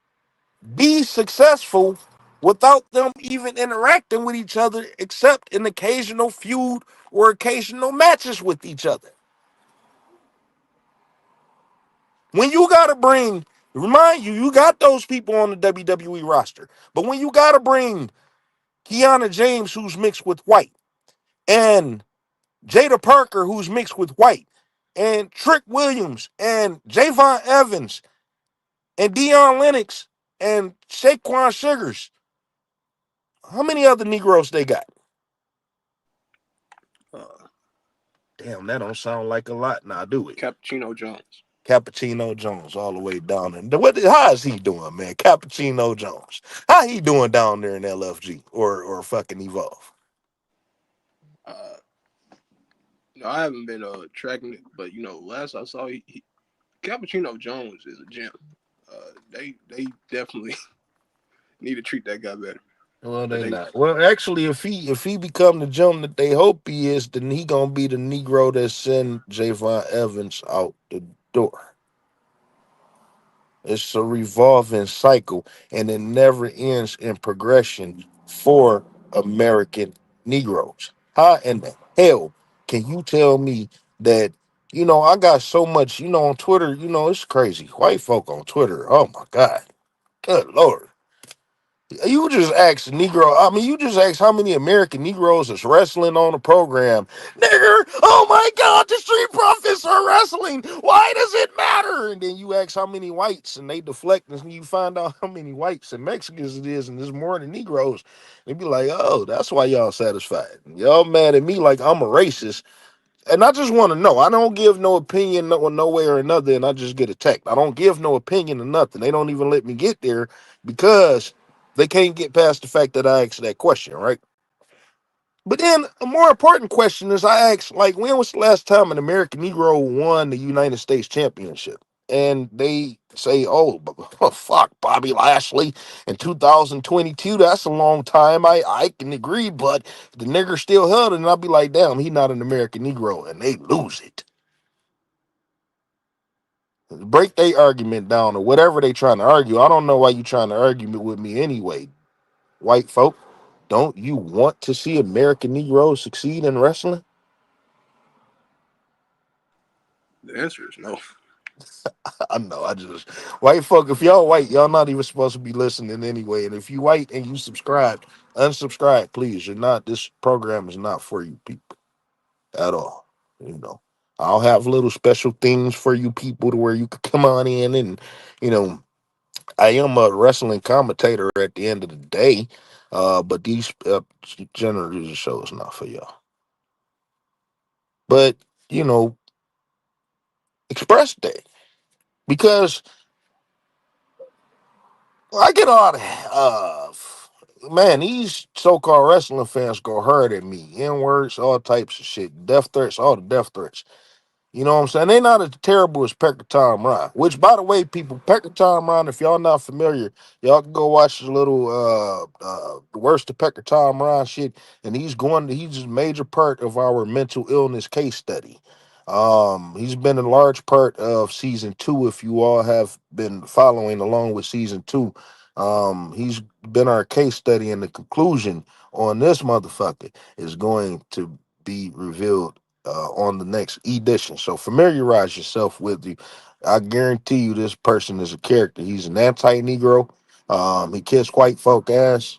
be successful without them even interacting with each other except in occasional feud or occasional matches with each other? When you got to remind you, you got those people on the WWE roster, but when you got to bring Kiana James, who's mixed with white, and Jada Parker, who's mixed with white, and Trick Williams, and Javon Evans, and Deion Lennox, and Shaquan Sugars. How many other Negroes they got? Uh, Damn, that don't sound like a lot now, do it? Cappuccino Jones. Cappuccino Jones all the way down there. How is he doing, man? Cappuccino Jones. How he doing down there in LFG or fucking Evolve? Uh, no, I haven't been tracking it, but last I saw, Cappuccino Jones is a gem. They definitely need to treat that guy better. Well, Cause they they, not. Well, actually, if he become the gem that they hope he is, then he gonna be the Negro that send Javon Evans out the door. It's a revolving cycle, and it never ends in progression for American Negroes. How in the hell can you tell me that? I got so much. On Twitter. It's crazy. White folk on Twitter. Oh my God. Good Lord. You just asked Negro. I mean, you just asked how many American Negroes is wrestling on the program. Nigger, oh my God, the Street Profits are wrestling. Why does it matter? And then you ask how many whites, and they deflect, and you find out how many whites and Mexicans it is, and there's more than Negroes. They be like, oh, that's why y'all satisfied. Y'all mad at me like I'm a racist, And I just want to know. I don't give no opinion no way or another, and I just get attacked. I don't give no opinion or nothing. They don't even let me get there because they can't get past the fact that I asked that question, right? But then a more important question is I asked, like, when was the last time an American Negro won the United States Championship? And they say, oh, fuck, Bobby Lashley in 2022. That's a long time. I can agree, but the nigger still held it. And I'll be like, damn, he not an American Negro. And they lose it. Break their argument down or whatever they trying to argue. I don't know why you trying to argue with me anyway, white folk. Don't you want to see American Negroes succeed in wrestling? The answer is no. I know. I just white folk. If y'all white, y'all not even supposed to be listening anyway. And if you white and you subscribed, unsubscribe, please. You're not. This program is not for you people at all. You know, I'll have little special things for you people to where you could come on in and, you know, I am a wrestling commentator at the end of the day. But these generally the show is not for y'all. But you know, express that because I get all the man, these so-called wrestling fans go hard at me. N-words, all types of shit. Death threats, all the death threats. You know what I'm saying? They not as terrible as Pecker Tom Ryan. Which, by the way, people, Pecker Tom Ryan, if y'all not familiar, y'all can go watch the little worst of Pecker Tom Ryan shit. And he's a major part of our mental illness case study. He's been a large part of season 2. If you all have been following along with season 2, he's been our case study, and the conclusion on this motherfucker is going to be revealed on the next edition. So familiarize yourself with you. I guarantee you, this person is a character. He's an anti-Negro. He kissed white folk ass.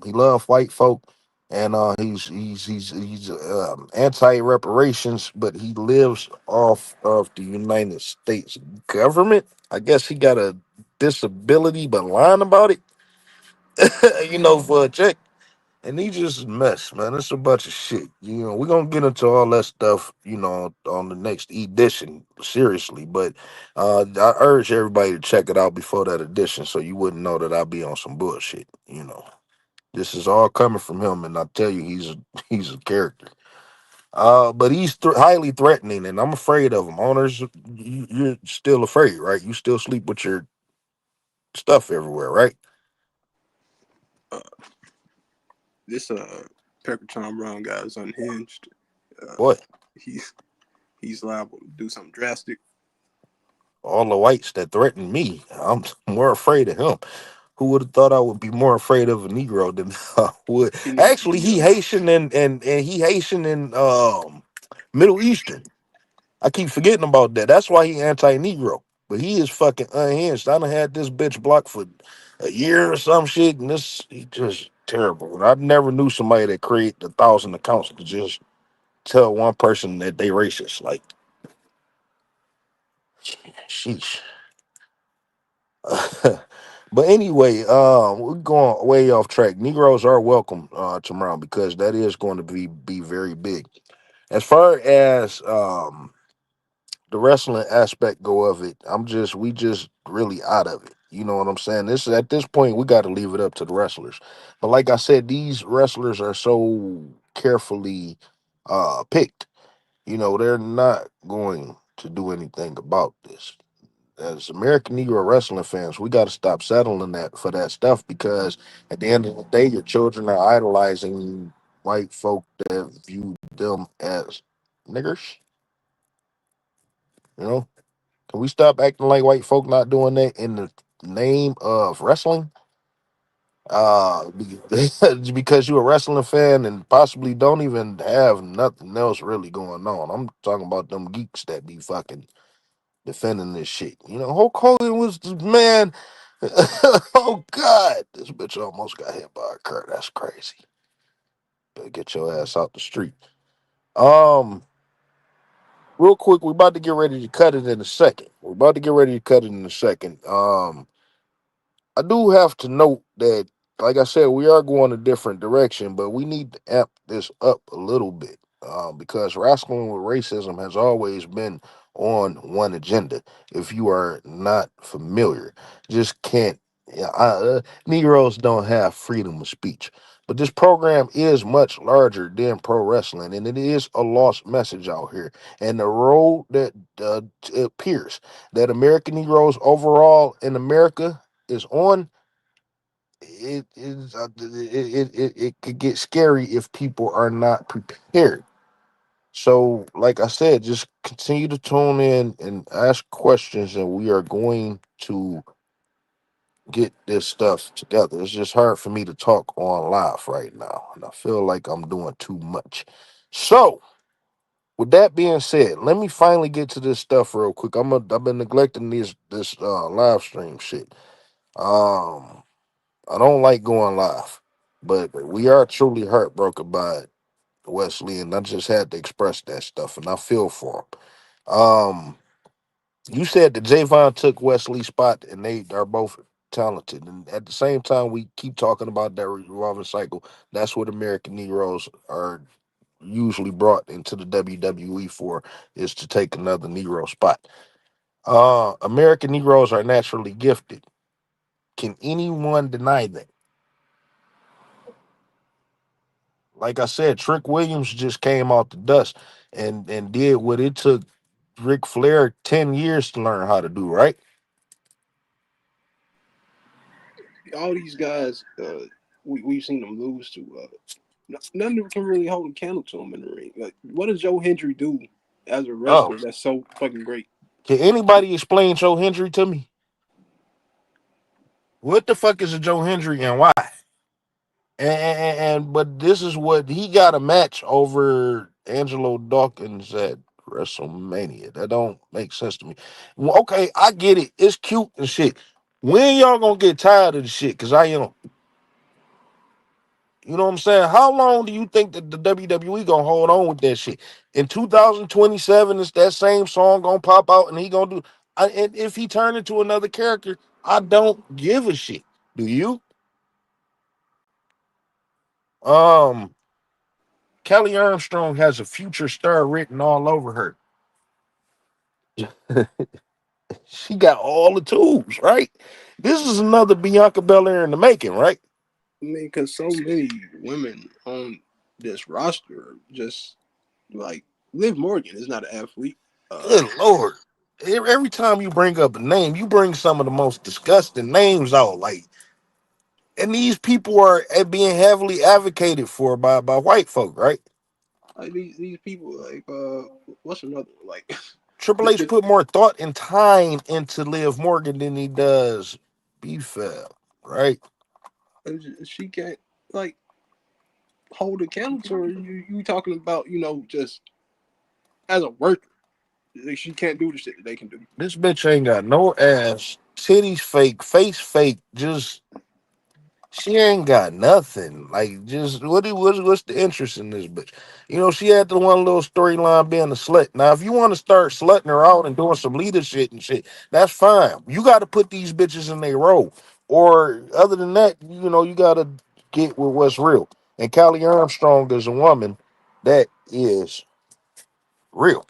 He loved white folk, and he's anti-reparations, but he lives off of the United States government. I guess he got a disability, but lying about it, you know, for a check. And he just a mess, man. It's a bunch of shit. You know, we're gonna get into all that stuff, you know, on the next edition, seriously. But I urge everybody to check it out before that edition so you wouldn't know that I'll be on some bullshit, you know. This is all coming from him, and I tell you, he's a character. But he's highly threatening, and I'm afraid of him. Owners, you're still afraid, right? You still sleep with your stuff everywhere, right? Uh, this Pecker Tom Brown guy is unhinged. Uh, Boy, he's he's liable to do something drastic. all the whites that threaten me, I'm more afraid of him. Who would have thought I would be more afraid of a Negro than I would? He needs to Actually, be he Haitian and he Haitian and Middle Eastern. I keep forgetting about that. That's why he anti-Negro. But he is fucking unhinged. I done had this bitch blocked for a year or some shit, and this he just terrible. And I never knew somebody that create 1,000 accounts to just tell one person that they racist. Like, sheesh. But anyway, we're going way off track. Negroes are welcome tomorrow because that is going to be very big. As far as the wrestling aspect go of it, we just really out of it. You know what I'm saying? This at this point we got to leave it up to the wrestlers. But like I said, these wrestlers are so carefully picked. You know, they're not going to do anything about this. As American Negro wrestling fans, we got to stop settling that for that stuff because at the end of the day, your children are idolizing white folk that view them as niggers. You know, can we stop acting like white folk not doing that in the name of wrestling? Because you're a wrestling fan and possibly don't even have nothing else really going on. I'm talking about them geeks that be fucking defending this shit. You know, Hulk Hogan was the man. Oh God, this bitch almost got hit by a car. That's crazy. Better get your ass out the street. Um, real quick, we're about to get ready to cut it in a second. We're about to get ready to cut it in a second. I do have to note that, like I said, we are going a different direction, but we need to amp this up a little bit. because wrestling with racism has always been on one agenda. If you are not familiar, just can't. Yeah, Negroes don't have freedom of speech, but this program is much larger than pro wrestling, and it is a lost message out here. And the road that it appears that American Negroes overall in America is on, it could get scary if people are not prepared. So, like I said, just continue to tune in and ask questions, and we are going to get this stuff together. It's just hard for me to talk on live right now, and I feel like I'm doing too much. So, with that being said, let me finally get to this stuff real quick. I've been neglecting this live stream shit. Um, I don't like going live, but we are truly heartbroken by Wesley, and I just had to express that stuff, and I feel for him. You said that Javon took Wesley's spot, and they are both talented. And at the same time, we keep talking about that revolving cycle. That's what American Negroes are usually brought into the WWE for, is to take another Negro spot. American Negroes are naturally gifted. Can anyone deny that? Like I said, Trick Williams just came out the dust and did what it took Ric Flair 10 years to learn how to do, right? All these guys, we've seen them lose to. None of them can really hold a candle to him in the ring. Like, what does Joe Hendry do as a Oh, wrestler that's so fucking great? can anybody explain Joe Hendry to me? What the fuck is a Joe Hendry and why? And but this is what he got a match over Angelo Dawkins at WrestleMania. That don't make sense to me. Well, okay, I get it. It's cute and shit. When y'all gonna get tired of the shit? Cause I am. You know what I'm saying? How long do you think that the WWE gonna hold on with that shit? In 2027, is that same song gonna pop out and he gonna do? And if he turn into another character, I don't give a shit. Do you? Um, Kelly Armstrong has a future star written all over her. She got all the tools, right? This is another Bianca Belair in the making, right? I mean, because so many women on this roster just like Liv Morgan is not an athlete. Uh, Good lord. Every time you bring up a name, you bring some of the most disgusting names out. Like, and these people are being heavily advocated for by white folk, right? like these people, like what's another one? Like Triple H the, put more thought and time into Liv Morgan than he does BFAB, right? she can't like hold a candle to her. You talking about just as a worker, like, she can't do the shit that they can do. This bitch ain't got no ass, titties fake, face fake, just she ain't got nothing. Like, just what's the interest in this bitch? You know, she had the one little storyline being a slut. Now, if you want to start slutting her out and doing some leadership and shit, that's fine. You got to put these bitches in their role. Or other than that, you got to get with what's real. And Callie Armstrong is a woman that is real.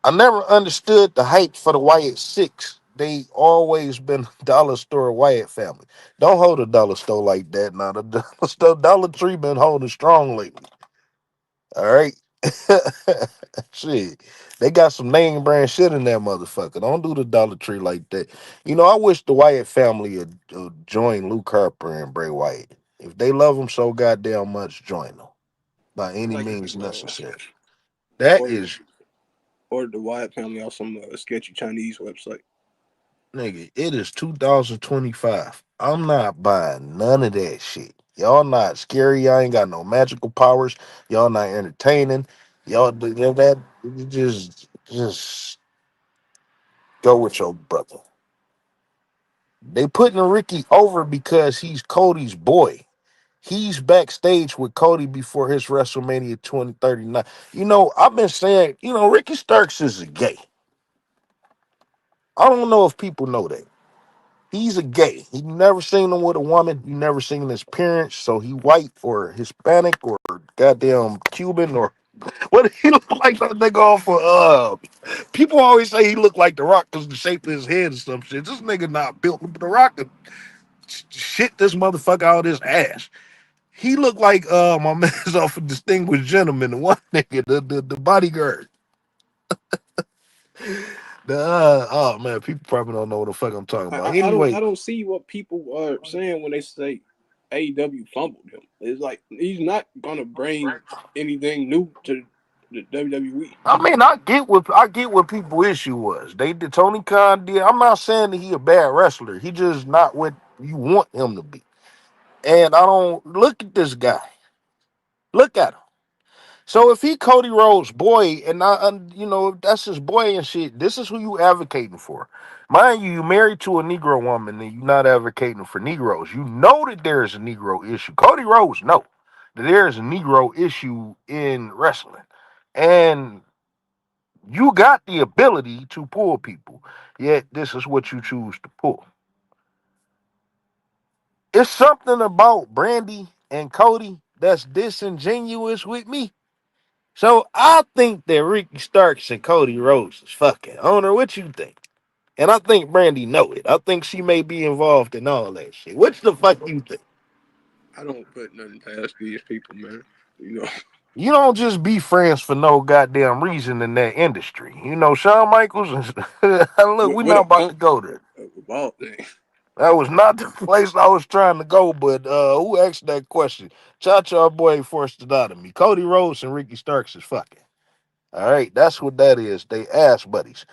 I never understood the hype for the Wyatt Six. They always been dollar store Wyatt family. Don't hold a dollar store like that. Now the dollar store, Dollar Tree been holding strong lately. All right, shit. They got some name brand shit in that motherfucker. Don't do the Dollar Tree like that. I wish the Wyatt family would join Luke Harper and Bray Wyatt. If they love him so goddamn much, join them by any Like means necessary. That or is. or the Wyatt family on some sketchy Chinese website. Nigga, it is 2025. I'm not buying none of that shit. Y'all not scary. Y'all ain't got no magical powers. Y'all not entertaining. Y'all do that. You just go with your brother. They putting Ricky over because he's Cody's boy. He's backstage with Cody before his WrestleMania 2039. I've been saying, Ricky Starks is a gay. I don't know if people know that. He's a gay. You never seen him with a woman. You never seen his parents. So he white or Hispanic or goddamn Cuban or what he look like that nigga off of people always say he looked like the Rock because the shape of his head and some shit. This nigga not built, but the Rock could shit this motherfucker out his ass. He looked like my man's off a Distinguished Gentleman, the one nigga, the bodyguard. Oh man, people probably don't know what the fuck I'm talking about. I Anyway, don't see what people are saying when they say AEW fumbled him. It's like he's not gonna bring anything new to the WWE. I mean, I get what people issue was. They did Tony Khan did. I'm not saying that he a bad wrestler. He just not what you want him to be. And I don't look at this guy. Look at him. So if he Cody Rhodes' boy, and you know, if that's his boy and shit, this is who you advocating for. Mind you, you married to a Negro woman and you're not advocating for Negroes. You know that there is a Negro issue. Cody Rhodes know that there is a Negro issue in wrestling. And you got the ability to pull people, yet this is what you choose to pull. It's something about Brandy and Cody that's disingenuous with me. So I think that Ricky Starks and Cody Rhodes is fucking. I don't know what you think. And I think Brandy know it. I think she may be involved in all that shit. What the fuck you think? I don't put nothing past these people, man. You know, You don't just be friends for no goddamn reason in that industry. You know, Shawn Michaels, look, we with not a about to punk go there. ball thing. That was not the place I was trying to go, but who asked that question? Cha Cha Boy forced it out of me. Cody Rhodes and Ricky Starks is fucking. All right, that's what that is. They ass buddies.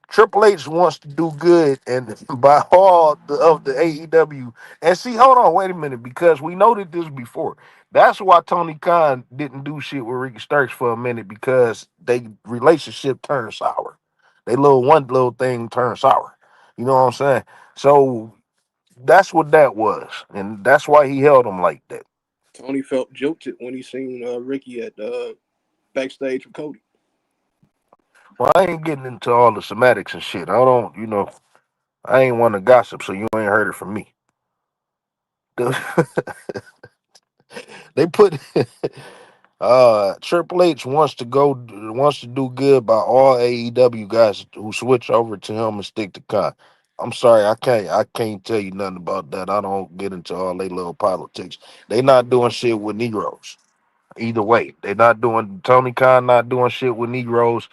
Triple H wants to do good, and by all of the AEW, and see, hold on, wait a minute, because we noted this before. That's why Tony Khan didn't do shit with Ricky Starks for a minute because they relationship turned sour. They one little thing turned sour. You know what I'm saying? So that's what that was, and that's why he held him like that. Tony felt jilted when he seen Ricky at backstage with Cody. Well, I ain't getting into all the semantics and shit. I don't, you know, I ain't want to gossip, so you ain't heard it from me. They put Triple H wants to do good by all AEW guys who switch over to him and stick to Khan. I'm sorry, I can't tell you nothing about that. I don't get into all they little politics. They not doing shit with Negroes. Either way, they not doing Tony Khan not doing shit with Negroes.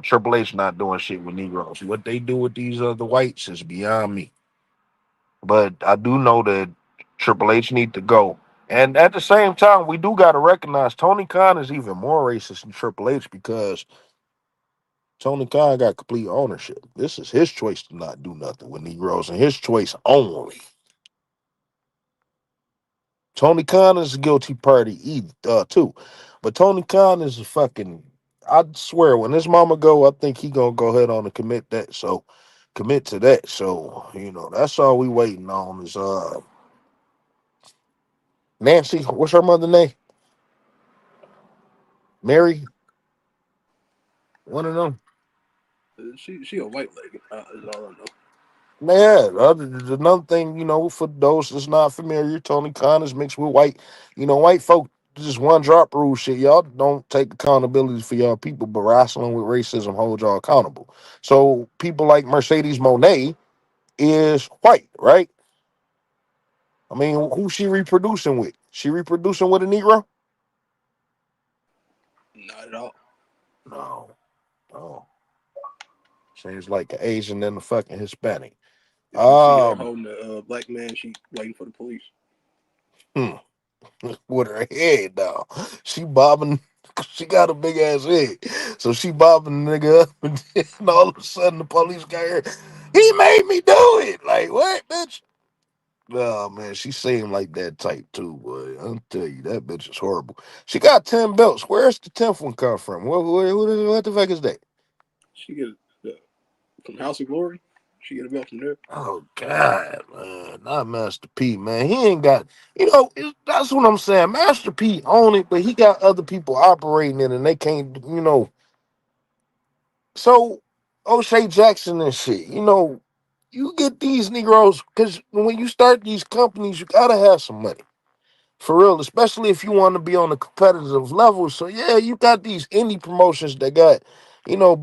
Triple H not doing shit with Negroes. What they do with these other whites is beyond me. But I do know that Triple H need to go. And at the same time, we do got to recognize Tony Khan is even more racist than Triple H because Tony Khan got complete ownership. This is his choice to not do nothing with Negroes and his choice only. Tony Khan is a guilty party too. But Tony Khan is a fucking, I swear, when his mama go, I think he going to go ahead on and commit to that. So, you know, that's all we waiting on is Nancy, what's her mother name? Mary, one of them. She a white lady. Is all I know. Yeah, another thing, you know, for those that's not familiar, Tony Khan is mixed with white. You know, white folk just one drop rule shit. Y'all don't take accountability for y'all people, but wrestling with racism holds y'all accountable. So people like Mercedes Monet is white, right? I mean, who she reproducing with? She reproducing with a Negro? Not at all. No, no. Seems like an Asian and a fucking Hispanic. If you see her Um, holding a black man, she waiting for the police. hmm. With her head down. She bobbing. She got a big ass head, so she bobbing the nigga up, and then all of a sudden the police got her. He made me do it. Like what, bitch? Oh man, she seemed like that type too, boy. I'll tell you, that bitch is horrible. She got 10 belts. Where's the 10th one come from? What the fuck is that? She get from House of Glory. She get a belt from there. Oh God, man, not Master P, man. He ain't got, that's what I'm saying. Master P own it, but he got other people operating it, and they can't, you know. So O'Shea Jackson and shit, you know. You get these Negroes because when you start these companies, you gotta have some money. For real, especially if you want to be on a competitive level. So yeah, you got these indie promotions that got,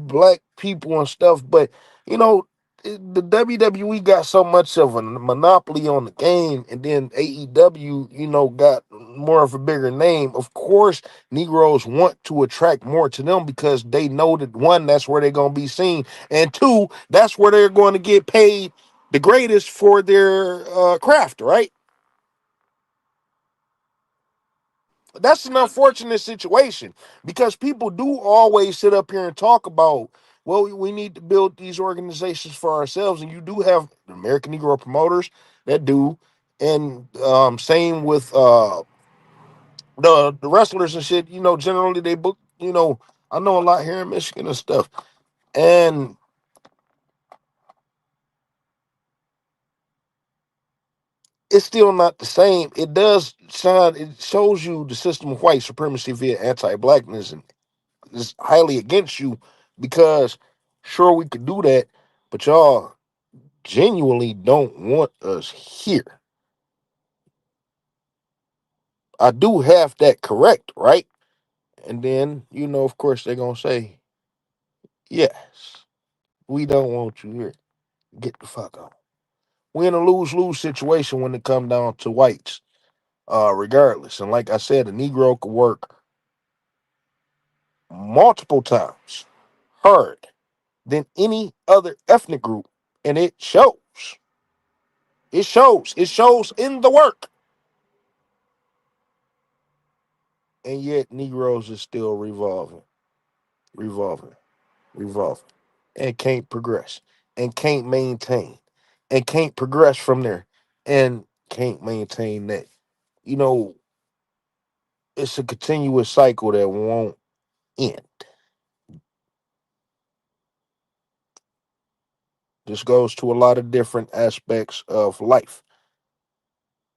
black people and stuff, but you know, the WWE got so much of a monopoly on the game, and then AEW, got more of a bigger name. Of course, Negroes want to attract more to them because they know that one, that's where they're gonna be seen, and two, that's where they're going to get paid the greatest for their craft, right? That's an unfortunate situation because people do always sit up here and talk about, well, we need to build these organizations for ourselves, and you do have American Negro promoters that do, and same with the wrestlers and shit. Generally they book. I know a lot here in Michigan and stuff, and it's still not the same. It does sound. It shows you the system of white supremacy via anti-blackness and is highly against you because sure we could do that, but y'all genuinely don't want us here. I do have that correct, right? And then, of course, they're gonna say, yes, we don't want you here. Get the fuck out. We're in a lose-lose situation when it comes down to whites, regardless. And like I said, a Negro could work multiple times hard than any other ethnic group. And it shows. It shows. It shows in the work. And yet Negroes is still revolving, revolving, revolving, and can't progress, and can't maintain, and can't progress from there, and can't maintain that. You know, it's a continuous cycle that won't end. This goes to a lot of different aspects of life.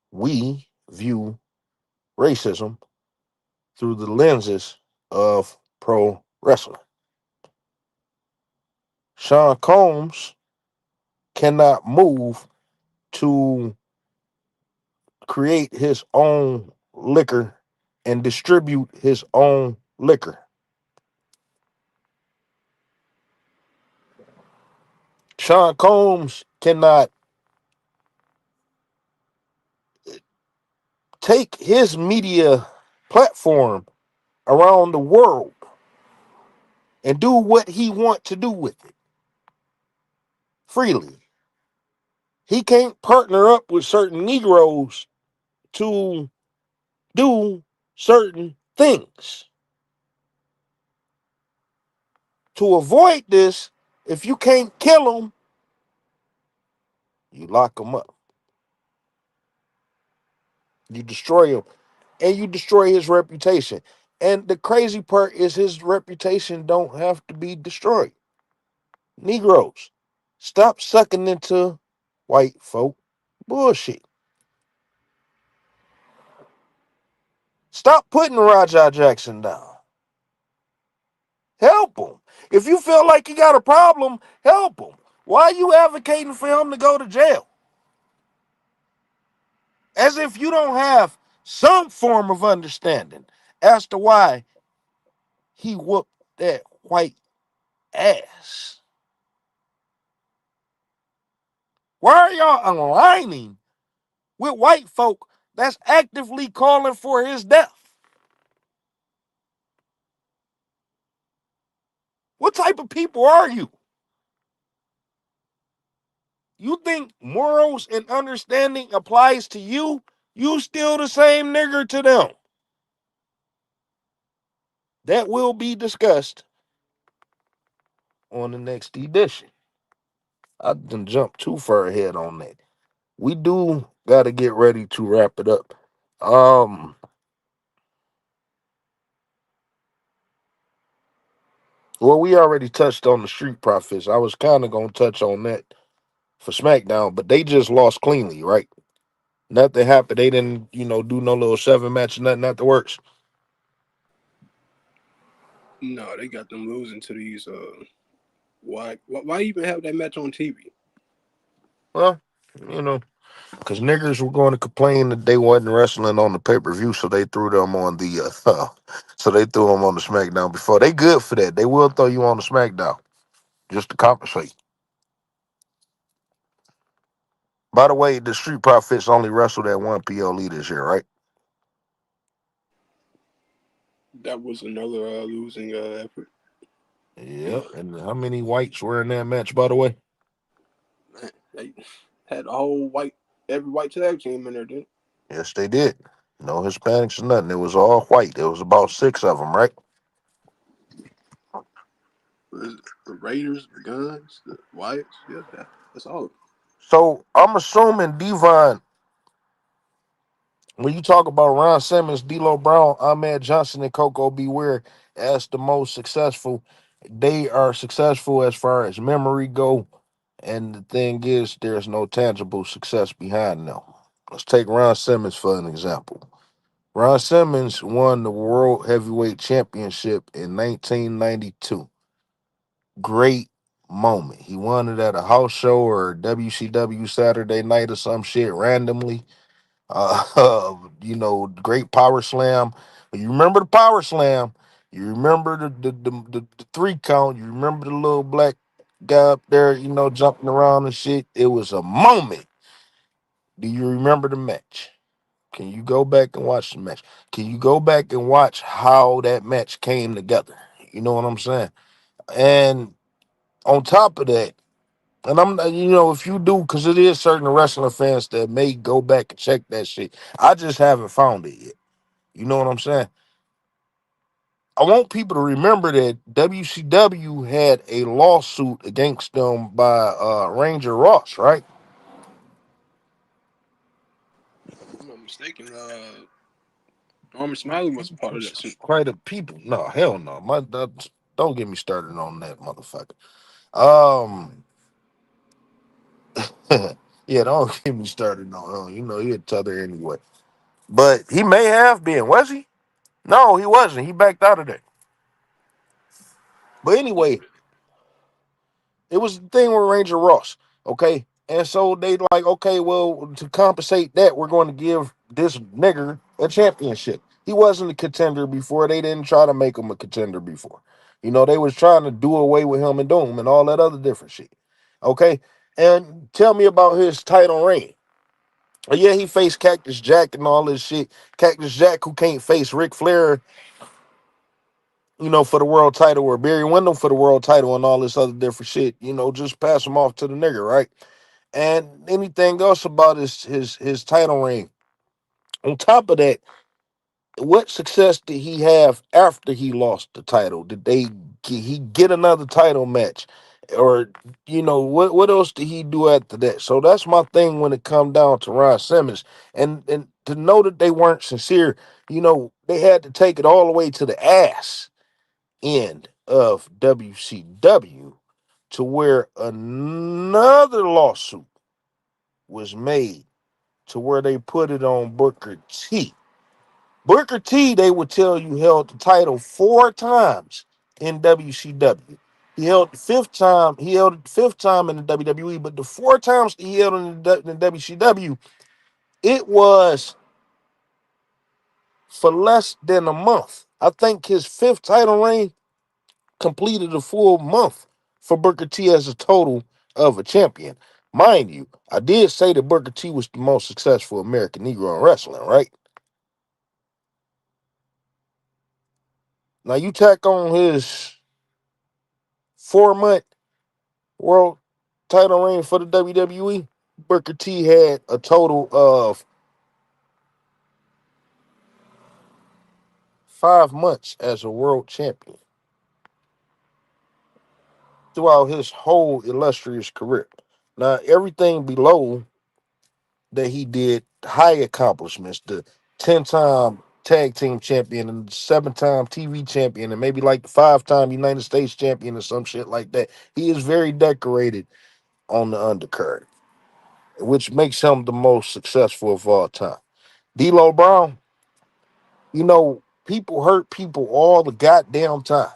We view racism through the lenses of pro wrestling. Sean Combs cannot move to create his own liquor and distribute his own liquor. Sean Combs cannot take his media platform around the world and do what he want to do with it freely. He can't partner up with certain Negroes to do certain things. To avoid this, if you can't kill him, you lock him up. You destroy him and you destroy his reputation. And the crazy part is his reputation don't have to be destroyed. Negroes, stop sucking into white folk bullshit. Stop putting Rajah Jackson down. Help him. If you feel like you got a problem, help him. Why are you advocating for him to go to jail? As if you don't have some form of understanding as to why he whooped that white ass. Why are y'all aligning with white folk that's actively calling for his death? What type of people are you? You think morals and understanding applies to you? You still the same nigger to them. That will be discussed on the next edition. I didn't jump too far ahead on that. We do got to get ready to wrap it up. Um, well, we already touched on the Street Profits. I was kind of gonna touch on that for SmackDown, but they just lost cleanly, right? Nothing happened. They didn't, do no little seven match, nothing at the works. No, they got them losing to these. Why even have that match on TV? Well, you know, because niggers were going to complain that they wasn't wrestling on the pay per view, so they threw them on the so they threw them on the SmackDown before. They good for that. They will throw you on the SmackDown just to compensate. By the way, the Street Profits only wrestled at one PLE this year, right? That was another losing effort. Yep. And how many whites were in that match, by the way? Man, they had a whole every white tag team in there, didn't Yes, they did. No Hispanics or nothing. It was all white. There was about six of them, right? the Raiders, the Guns, the Whites. Yeah, that's all. So I'm assuming Devon, when you talk about Ron Simmons, D'Lo Brown, Ahmed Johnson, and Coco Beware as the most successful, they are successful as far as memory go. And the thing is, there's no tangible success behind them. Let's take Ron Simmons for an example. Ron Simmons won the World Heavyweight Championship in 1992. Great moment. He won it at a house show or WCW Saturday night or some shit randomly. Great power slam. You remember the power slam. You remember the three count. You remember the little black guy up there, jumping around and shit. It was a moment. Do you remember the match? Can you go back and watch the match? Can you go back and watch how that match came together? You know what I'm saying? And on top of that, and if you do, because it is certain wrestling fans that may go back and check that shit. I just haven't found it yet. You know what I'm saying? I want people to remember that WCW had a lawsuit against them by Ranger Ross, right? If I'm not mistaken. Norman Smiley was a part of that suit. Quite a people. No, hell no. Don't get me started on that motherfucker. Um, yeah, don't get me started on him. He a tether anyway. But he may have been, was he? No, he wasn't. He backed out of there. But anyway, it was the thing with Ranger Ross, okay? And so they like, okay, well, to compensate that, we're going to give this nigger a championship. He wasn't a contender before. They didn't try to make him a contender before. They was trying to do away with him and Doom and all that other different shit. Okay? And tell me about his title reign. Yeah, he faced Cactus Jack and all this shit. Cactus Jack, who can't face Ric Flair, for the world title, or Barry Windham for the world title and all this other different shit, just pass him off to the nigger, right? And anything else about his title reign. On top of that, what success did he have after he lost the title? He get another title match? Or, what else did he do after that? So that's my thing when it come down to Ron Simmons. And to know that they weren't sincere, they had to take it all the way to the ass end of WCW to where another lawsuit was made to where they put it on Booker T. Booker T, they would tell you, held the title four times in WCW. He held it the fifth time in the WWE, but the four times he held in the WCW, it was for less than a month. I think his fifth title reign completed a full month for Booker T as a total of a champion. Mind you, I did say that Booker T was the most successful American Negro in wrestling, right? Now you tack on his 4 month world title reign for the WWE, Booker T had a total of 5 months as a world champion throughout his whole illustrious career. Now, everything below that he did, high accomplishments, the 10-time tag team champion and 7-time TV champion, and maybe like the 5-time United States champion or some shit like that. He is very decorated on the undercard, which makes him the most successful of all time. D'Lo Brown, people hurt people all the goddamn time.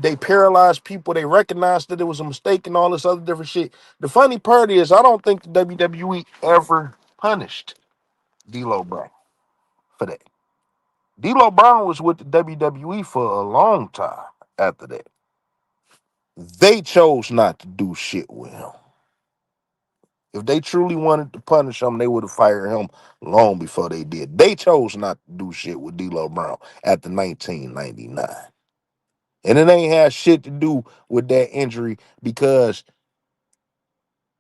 They paralyzed people. They recognized that it was a mistake and all this other different shit. The funny part is, I don't think the WWE ever punished D'Lo Brown for that. D'Lo Brown was with the WWE for a long time after that. They chose not to do shit with him. If they truly wanted to punish him, they would have fired him long before they did. They chose not to do shit with D'Lo Brown after 1999. And it ain't had shit to do with that injury because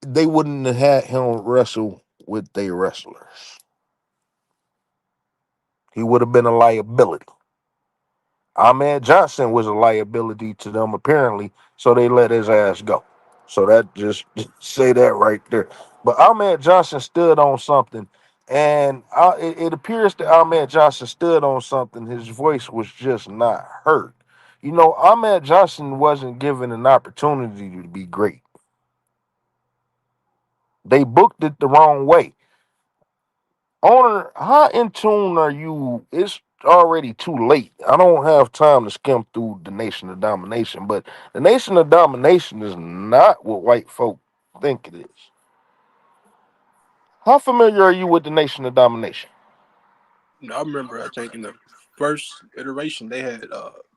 they wouldn't have had him wrestle with their wrestlers. He would have been a liability. Ahmed Johnson was a liability to them apparently, so they let his ass go. So that just say that right there. But Ahmed Johnson stood on something, and it appears that Ahmed Johnson stood on something. His voice was just not heard. You know, Ahmed Johnson wasn't given an opportunity to be great. They booked it the wrong way. Owner, how in tune are you? It's already too late. I don't have time to skim through the Nation of Domination, but the Nation of Domination is not what white folk think it is. How familiar are you with the Nation of Domination? I remember, I think in the first iteration they had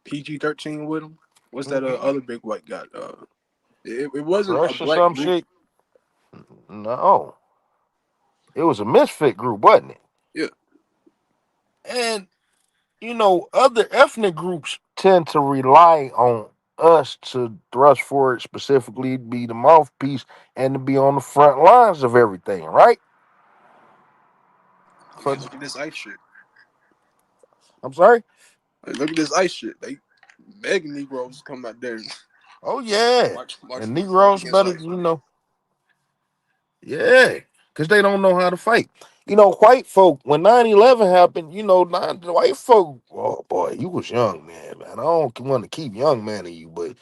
PG-13 with them. What's that Mhm. other big white guy? It wasn't a Crush or black some group. shit? No, it was a misfit group, wasn't it? Yeah, And you know, other ethnic groups tend to rely on us to thrust forward, specifically be the mouthpiece and to be on the front lines of everything, right? I For mean, look at this ice shit. I'm sorry. Like, look at this ice shit. They begging Negroes to come out there and Oh yeah, and march Negroes against better, ice. you know, yeah, because they don't know how to fight. You know, white folk when 9/11 happened, you know, the white folk. Oh boy, you was young, man. I don't want to keep young man in you, but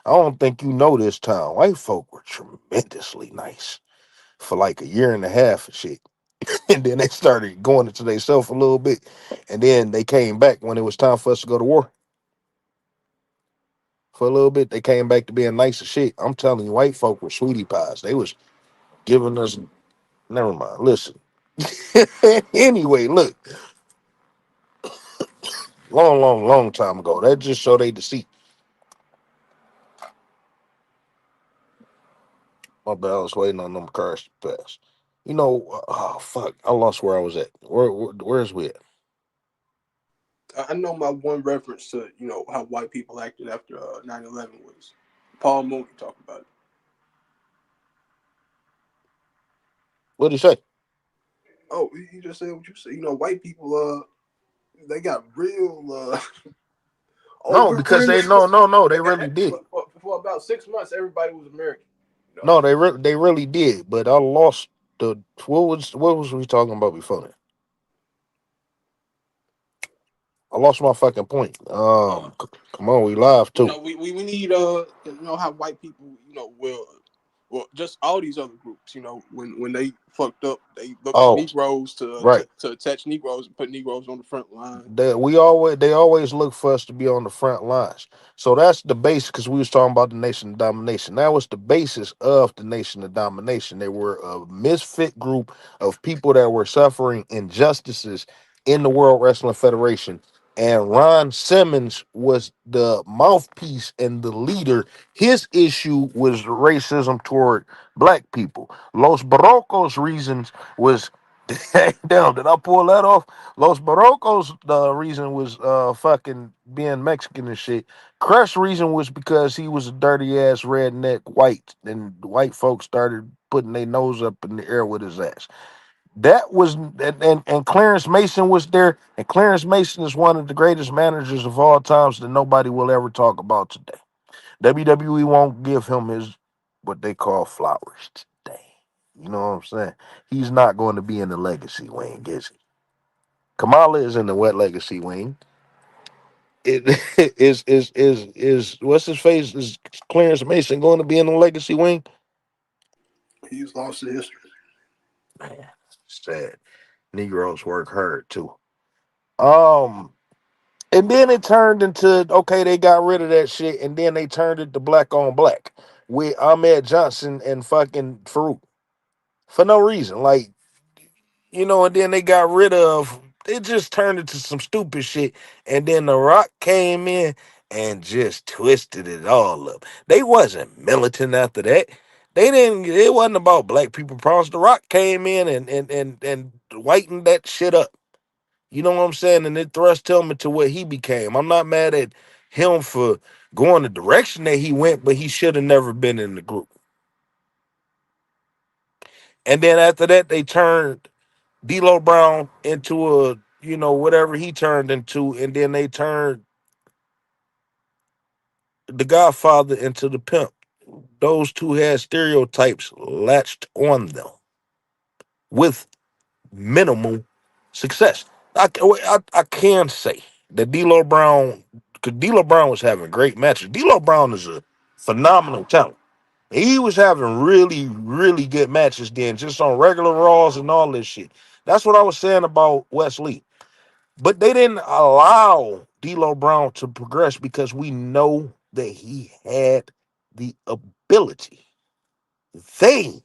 I don't think you know this town. White folk were tremendously nice for like a year and a half and shit. And then they started going into themselves a little bit. And then they came back when it was time for us to go to war. For a little bit, they came back to being nice as shit. I'm telling you, white folk were sweetie pies. They was giving us never mind. Listen. Anyway, look, long time ago. That just showed they deceit. My bad, I was waiting on them cars to pass. You know, oh fuck, I lost where I was at. Where's we at? I know my one reference to how white people acted after 9/11 was Paul Mooney talking about it. What did he say? Oh, he just said what you said. White people they got real oh No, we're because in they this no, they really did. for about 6 months everybody was American. No, they really did. But I lost the what was we talking about before that? I lost my fucking point. Uh, Come on, we live too. we need how white people will just all these other groups when they fucked up they look to Oh, Negroes right. to attach Negroes and put Negroes on the front line. They always look for us to be on the front lines. So that's the base because we was talking about the nation of domination. That was the basis of the nation of domination. They were a misfit group of people that were suffering injustices in the World Wrestling Federation. And Ron Simmons was the mouthpiece and the leader. His issue was racism toward black people. Los Barrocos' reasons was damn, did I pull that off? Los Barrocos, the reason was fucking being Mexican and shit. Crush reason was because he was a dirty ass redneck white, and the white folks started putting their nose up in the air with his ass. That was and Clarence Mason was there, and Clarence Mason is one of the greatest managers of all times that nobody will ever talk about today. WWE won't give him his what they call flowers today. You know what I'm saying? He's not going to be in the legacy wing, is he? Kamala is in the wet legacy wing. It is what's his face? Is Clarence Mason going to be in the legacy wing? He's lost to history. Man, sad. Negroes work hard too. Um, And then it turned into okay, they got rid of that shit, and then they turned it to black on black with Ahmed Johnson and fucking Farouk for no reason. Like, and then they got rid of it, just turned into some stupid shit. And then The Rock came in and just twisted it all up. They wasn't militant after that. They didn't it wasn't about black people problems. The Rock came in and whitened that shit up. You know what I'm saying? And it thrust him into what he became. I'm not mad at him for going the direction that he went, but he should have never been in the group. And then after that, they turned D'Lo Brown into whatever he turned into, and then they turned the Godfather into the pimp. Those two had stereotypes latched on them with minimal success. I can say that D'Lo Brown, because D'Lo Brown was having great matches. D'Lo Brown is a phenomenal talent. He was having really, really good matches then, just on regular Raws and all this shit. That's what I was saying about Wes Lee. But they didn't allow D'Lo Brown to progress because we know that he had the ability. They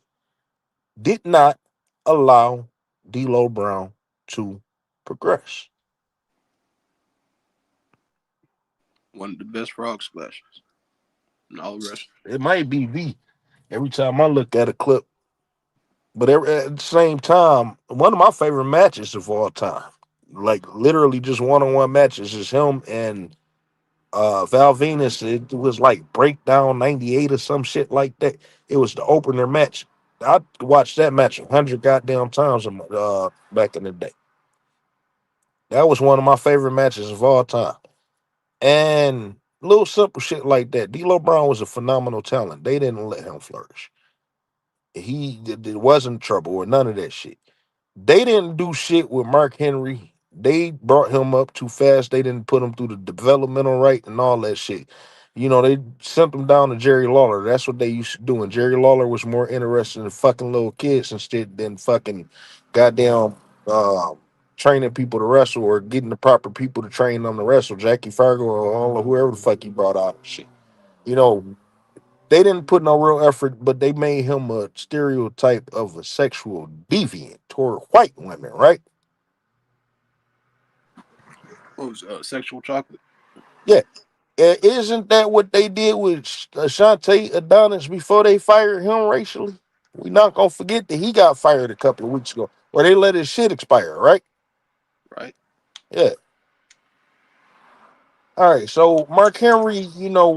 did not allow D'Lo Brown to progress. One of the best frog splashes in all wrestling. It might be the every time I look at a clip, but at the same time, one of my favorite matches of all time, like literally just one-on-one matches, is him and Val Venus. It was like Breakdown '98 or some shit like that. It was the opener match. I watched that match 100 goddamn times back in the day. That was one of my favorite matches of all time. And little simple shit like that. D'Lo Brown was a phenomenal talent. They didn't let him flourish. It wasn't trouble or none of that shit. They didn't do shit with Mark Henry. They brought him up too fast. They didn't put him through the developmental right and all that shit. They sent him down to Jerry Lawler. That's what they used to do. And Jerry Lawler was more interested in fucking little kids instead than fucking goddamn uh, training people to wrestle or getting the proper people to train them to wrestle. Jackie Fargo or all whoever the fuck he brought out and shit. You know, they didn't put no real effort, but they made him a stereotype of a sexual deviant toward white women, right? What was sexual chocolate? Yeah. Isn't that what they did with Ashante Adonis before they fired him racially? We not gonna forget that he got fired a couple of weeks ago, or they let his shit expire, right? Right. Yeah. All right. So Mark Henry,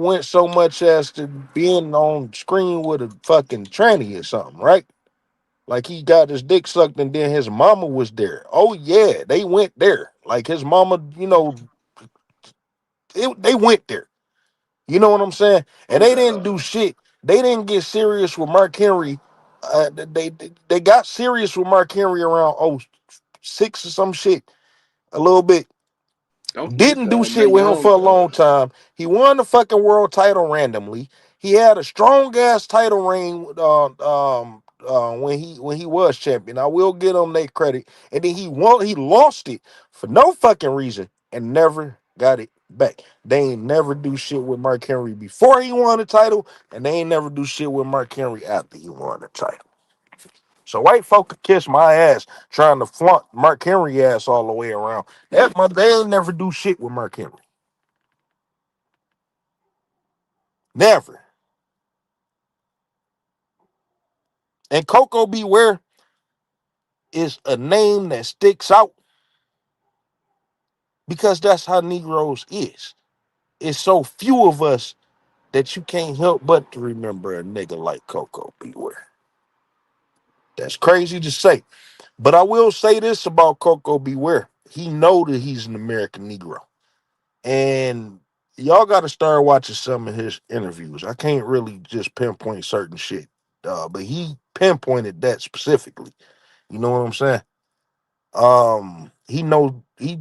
went so much as to being on screen with a fucking tranny or something, right? Like he got his dick sucked and then his mama was there. Oh yeah, they went there. Like his mama, they went there. You know what I'm saying? What And was they that? didn't do shit. They didn't get serious with Mark Henry. They got serious with Mark Henry around 06 or some shit, a little bit. Don't forget Didn't do Mae shit with him for Young. a long time. He won the fucking world title randomly. He had a strong ass title reign when he was champion. I will give him their credit. And then he lost it for no fucking reason and never got it back. They ain't never do shit with Mark Henry before he won the title, and they ain't never do shit with Mark Henry after he won the title. So white folk could kiss my ass trying to flaunt Mark Henry ass all the way around. They ain't never do shit with Mark Henry. Never. And Coco Beware is a name that sticks out because that's how Negroes is. It's so few of us that you can't help but to remember a nigga like Coco Beware. That's crazy to say. But I will say this about Coco Beware. He know that he's an American Negro. And y'all got to start watching some of his interviews. I can't really just pinpoint certain shit, but he pinpointed that specifically. You know what I'm saying? He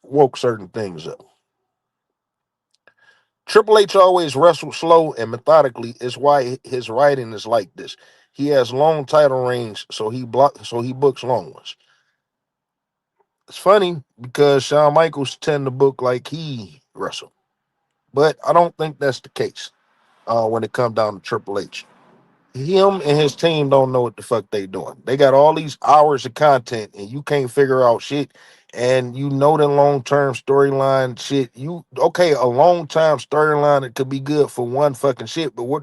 woke certain things up. Triple H always wrestled slow and methodically. Is why his writing is like this. He has long title reigns, so he books long ones. It's funny because Shawn Michaels tend to book like he wrestled, but I don't think that's the case when it comes down to Triple H. Him and his team don't know what the fuck they doing. They got all these hours of content and you can't figure out shit. And you know the long term storyline shit. You okay? A long time storyline that could be good for one fucking shit, but what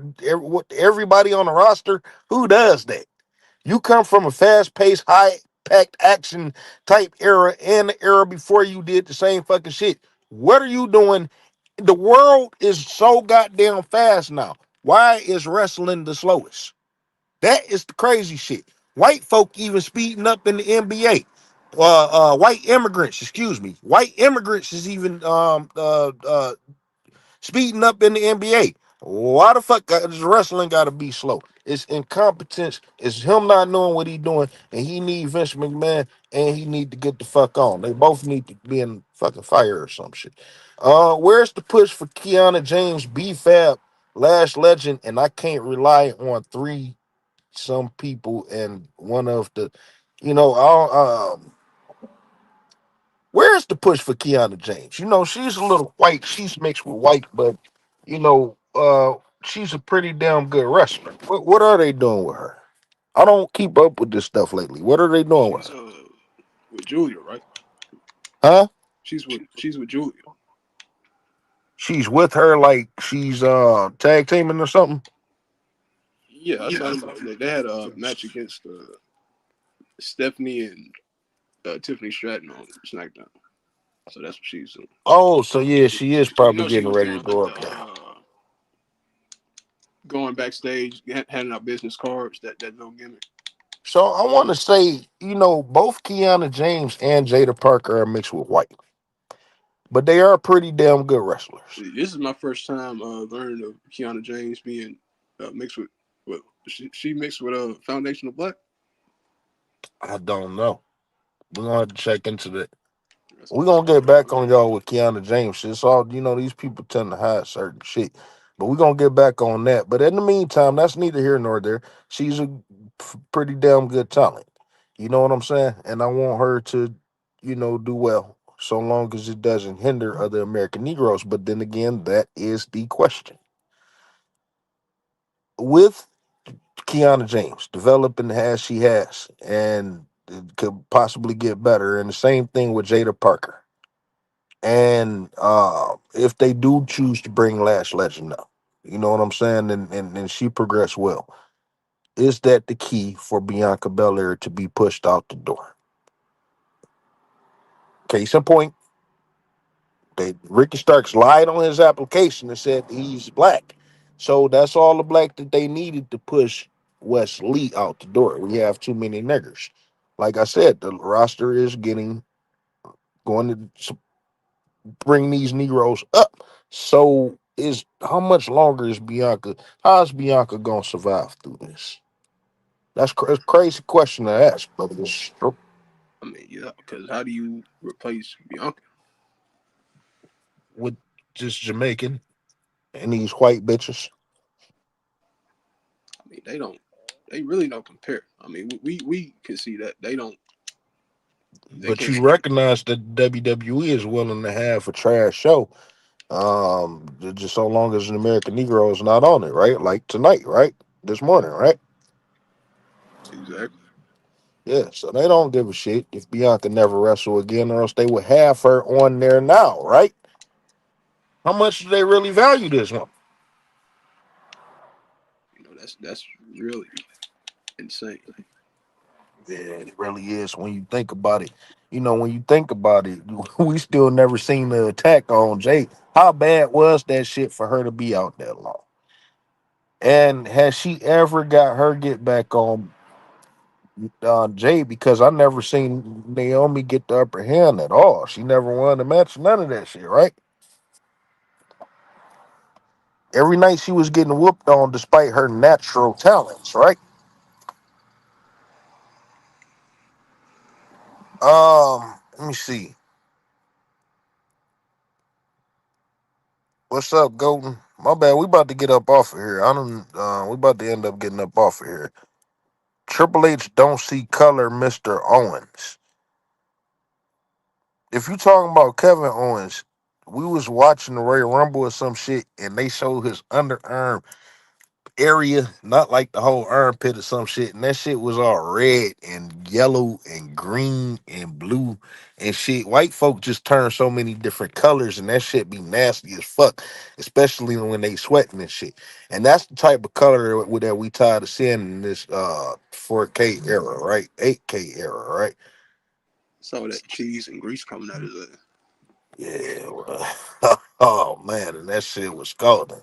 everybody on the roster who does that? You come from a fast paced, high packed action type era and the era before you did the same fucking shit. What are you doing? The world is so goddamn fast now. Why is wrestling the slowest? That is the crazy shit. White folk even speeding up in the NBA. White immigrants, excuse me. White immigrants is even speeding up in the NBA. Why the fuck does wrestling got to be slow? It's incompetence. It's him not knowing what he's doing, and he need Vince McMahon, and he need to get the fuck on. They both need to be in fucking fire or some shit. Where's the push for Keanu James, B Fab, Last Legend, and I can't rely on three some people and one of the, you know, where's the push for Keanu James? You know, she's a little white. She's mixed with white, but you know, she's a pretty damn good wrestler. What are they doing with her? I don't keep up with this stuff lately. What are they doing with She's her? with Julia, right? Huh? She's with Julia. She's with her like she's tag teaming or something. Yeah, I saw them. They had a match against Stephanie and Tiffany Stratton on SmackDown. So that's what she's doing. Oh, so yeah, she is You probably know, she getting was ready to doing like go the up there. going backstage, handing out business cards. That no gimmick. So I want to say, you know, both Keanu James and Jada Parker are mixed with white, but they are pretty damn good wrestlers. This is my first time learning of Kiana James being mixed with. Well, she mixed with a Foundation of Black. I don't know. We're gonna have to check into that. That's We're what's gonna up. get back on y'all with Keanu James. It's all you know, these people tend to hide certain shit. But we're gonna get back on that. But in the meantime, that's neither here nor there. She's a pretty damn good talent. You know what I'm saying? And I want her to, you know, do well. So long as it doesn't hinder other American Negroes. But then again, that is the question. With Kiana James developing as she has and it could possibly get better. And the same thing with Jada Parker. And if they do choose to bring Lash Legend up, you know what I'm saying? And she progressed well. Is that the key for Bianca Belair to be pushed out the door? Case in point, Ricky Starks lied on his application and said he's black. So that's all the black that they needed to push Wes Lee out the door. We have too many niggers. Like I said, the roster is going to bring these Negroes up. So is how much longer is Bianca? How is Bianca gonna survive through this? That's a crazy question to ask, but it's true. I mean, yeah, because how do you replace Bianca? With just Jamaican and these white bitches. I mean, they don't. They really don't compare. I mean, we can see that they don't. They But can't. you recognize that WWE is willing to have a trash show. Just so long as an American Negro is not on it, right? Like tonight, right? This morning, right? Exactly. Yeah, so they don't give a shit if Bianca never wrestle again, or else they would have her on there now, right? How much do they really value this one? You know, that's really insane. Yeah, it really is when you think about it. You know, when you think about it, we still never seen the attack on Jay. How bad was that shit for her to be out that long? And has she ever got her get back on Jay? Because I never seen Naomi get the upper hand at all. She never won the match, none of that shit, right? Every night she was getting whooped on despite her natural talents, right? Let me see. What's up, Golden? My bad. We about to get up off of here. I don't. We about to end up getting up off of here. Triple H don't see color, Mister Owens. if you talking about Kevin Owens, we was watching the Royal Rumble or some shit, and they showed his underarm area, not like the whole armpit or some shit. And that shit was all red and yellow and green and blue and shit. White folk just turn so many different colors, and that shit be nasty as fuck, especially when they sweating and shit. And that's the type of color that we tired of seeing in this 4K era, right? 8K era, right? Saw that cheese and grease coming out of his ass. Yeah. Oh man, and that shit was scalding.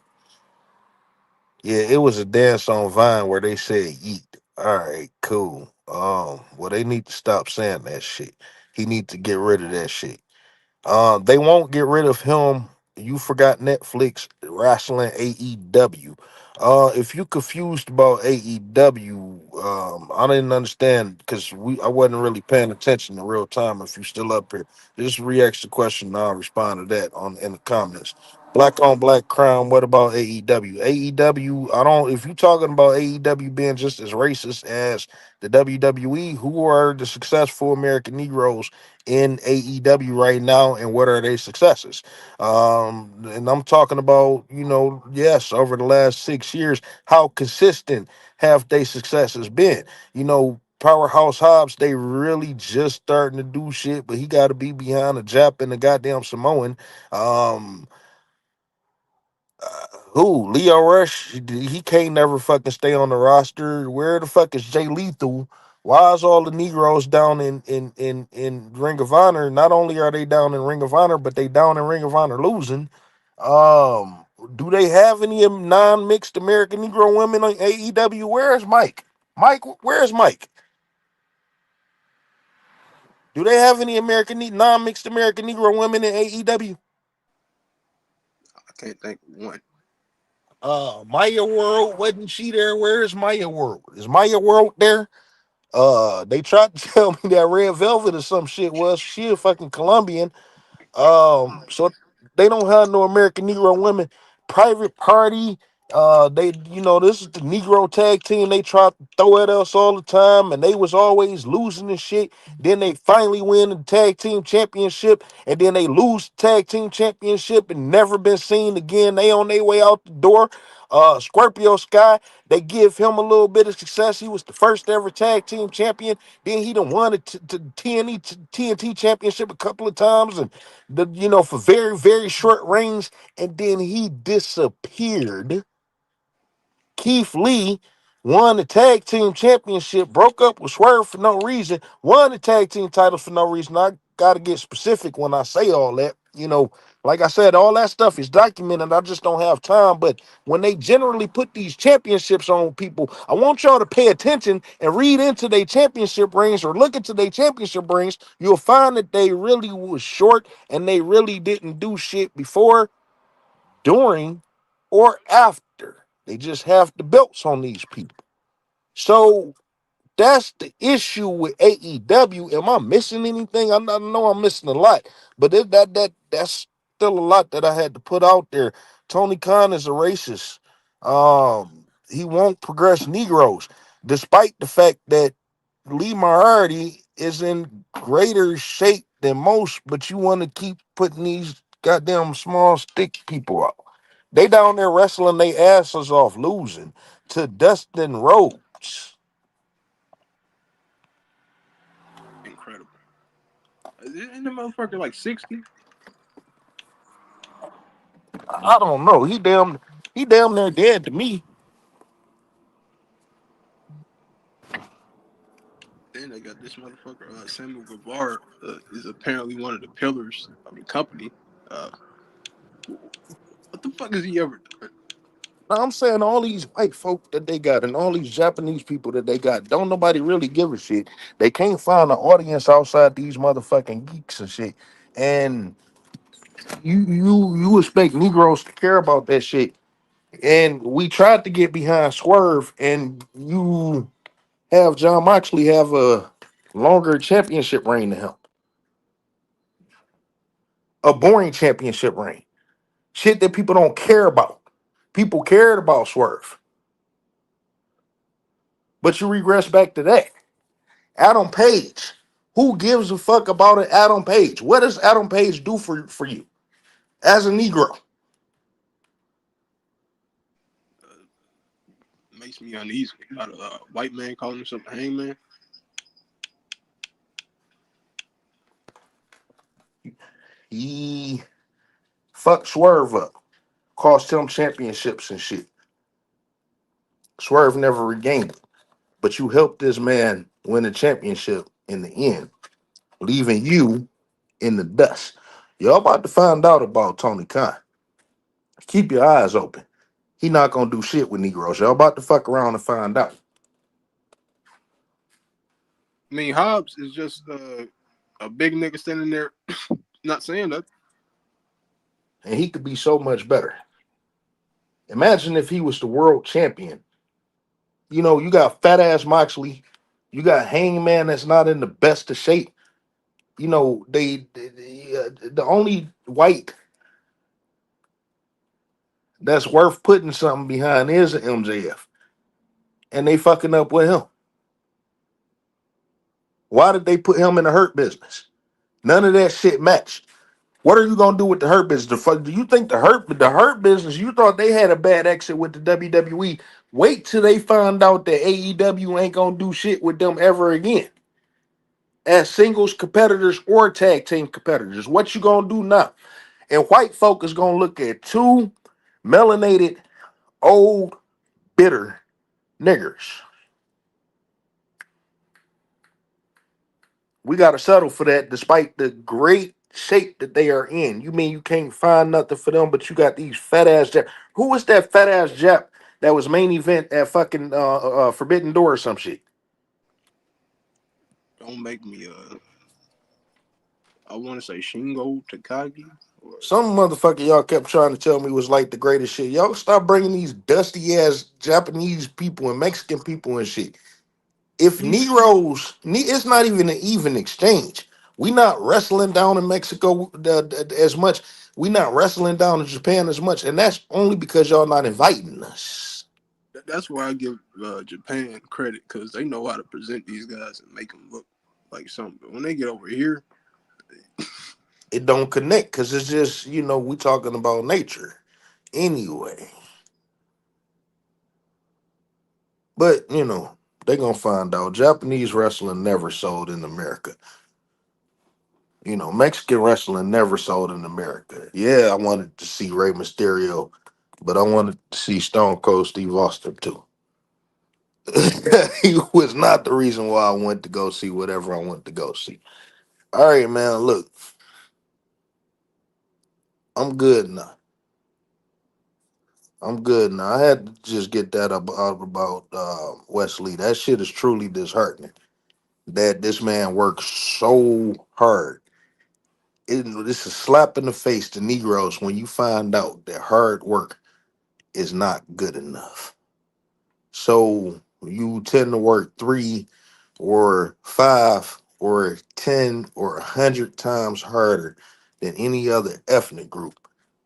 Yeah, it was a dance on Vine where they said yeet. All right, cool. Well, they need to stop saying that shit. He need to get rid of that shit. They won't get rid of him. You forgot Netflix wrestling AEW. If you confused about AEW, I didn't understand because I wasn't really paying attention in real time. If you still up here, just react the question. And I'll respond to that on in the comments. Black on black crime. What about AEW? AEW. I don't. If you talking about AEW being just as racist as the WWE, who are the successful American Negroes in AEW right now, and what are their successes? And I'm talking about, yes, over the last 6 years, how consistent have they successes been? Powerhouse Hobbs, they really just starting to do shit, but he got to be behind a Jap and a goddamn Samoan. Um, who? Leo Rush? He can't never fucking stay on the roster. Where the fuck is Jay Lethal? Why is all the Negroes down in Ring of Honor? Not only are they down in Ring of Honor, but they down in Ring of Honor losing. Um, do they have any non-mixed American Negro women on AEW? Where's Mike? Mike, where's Mike? Do they have any non-mixed American Negro women in AEW? I can't think of one. Maya World, wasn't she there? Where is Maya World? Is Maya World there? They tried to tell me that Red Velvet or some shit was she a fucking Colombian. So they don't have no American Negro women. Private Party. This is the Negro tag team. They try to throw at us all the time, and they was always losing and shit. Then they finally win the tag team championship, and then they lose the tag team championship and never been seen again. They on their way out the door. Scorpio Sky, they give him a little bit of success. He was the first ever tag team champion. Then he done won the TNT championship a couple of times, and for very, very short reigns, and then he disappeared. Keith Lee won the tag team championship, broke up with Swerve for no reason, won the tag team titles for no reason. I got to get specific when I say all that. Like I said, all that stuff is documented. I just don't have time. But when they generally put these championships on people, I want y'all to pay attention and read into their championship rings or look into their championship rings. You'll find that they really was short and they really didn't do shit before, during, or after. They just have the belts on these people. So that's the issue with AEW. Am I missing anything? Know I'm missing a lot, but that's still a lot that I had to put out there. Tony Khan is a racist. He won't progress Negroes, despite the fact that Lee Moriarty is in greater shape than most, but you want to keep putting these goddamn small stick people out. They down there wrestling their asses off, losing to Dustin Rhodes. Incredible. Isn't the motherfucker like 60? I don't know. He damn near dead to me. Then they got this motherfucker, Samuel Guevara, is apparently one of the pillars of the company. Uh, what the fuck has he ever done? Now I'm saying all these white folk that they got and all these Japanese people that they got, don't nobody really give a shit. They can't find an audience outside these motherfucking geeks and shit. And you expect Negroes to care about that shit. And we tried to get behind Swerve, and you have John Moxley have a longer championship reign than him. A boring championship reign. Shit that people don't care about. People cared about Swerve. But you regress back to that. Adam Page. Who gives a fuck about an Adam Page? What does Adam Page do for you as a Negro? Makes me uneasy. A white man calling himself a hangman. He fucked Swerve up, cost him championships and shit. Swerve never regained it, but you helped this man win a championship in the end, leaving you in the dust. Y'all about to find out about Tony Khan. Keep your eyes open. He not gonna do shit with Negroes. Y'all about to fuck around and find out. I mean, Hobbs is just a big nigga standing there, not saying that. And he could be so much better. Imagine if he was the world champion. You know, you got fat ass Moxley, you got Hangman that's not in the best of shape. You know, the only white that's worth putting something behind is an MJF, and they fucking up with him. Why did they put him in the hurt business? None of that shit matched. What are you gonna do with the hurt business? Do you think the hurt business? You thought they had a bad exit with the WWE? Wait till they find out that AEW ain't gonna do shit with them ever again as singles competitors or tag team competitors. What you gonna do now? And white folk is gonna look at two melanated, old, bitter niggers. We gotta settle for that, despite the great shape that they are in. You mean you can't find nothing for them, but you got these fat ass Jap. Who was that fat ass Jap that was main event at fucking Forbidden Door or some shit? Don't make me I want to say Shingo Takagi or Some motherfucker y'all kept trying to tell me was like the greatest shit. Y'all stop bringing these dusty ass Japanese people and Mexican people and shit. If he's Negroes, it's not even an even exchange. We not wrestling down in Mexico as much. We not wrestling down in Japan as much, and that's only because y'all not inviting us. that's why I give Japan credit because they know how to present these guys and make them look like something. But when they get over here, It don't connect because it's just we talking about nature anyway. But they gonna find out. Japanese wrestling never sold in America. Mexican wrestling never sold in America. Yeah, I wanted to see Rey Mysterio, but I wanted to see Stone Cold Steve Austin too. He was not the reason why I went to go see whatever I went to go see. All right, man. Look, I'm good now. I'm good now. I had to just get that out about Wes Lee. That shit is truly disheartening. That this man works so hard. This is a slap in the face to Negroes when you find out that hard work is not good enough. So you tend to work 3 or 5 or 10 or 100 times harder than any other ethnic group,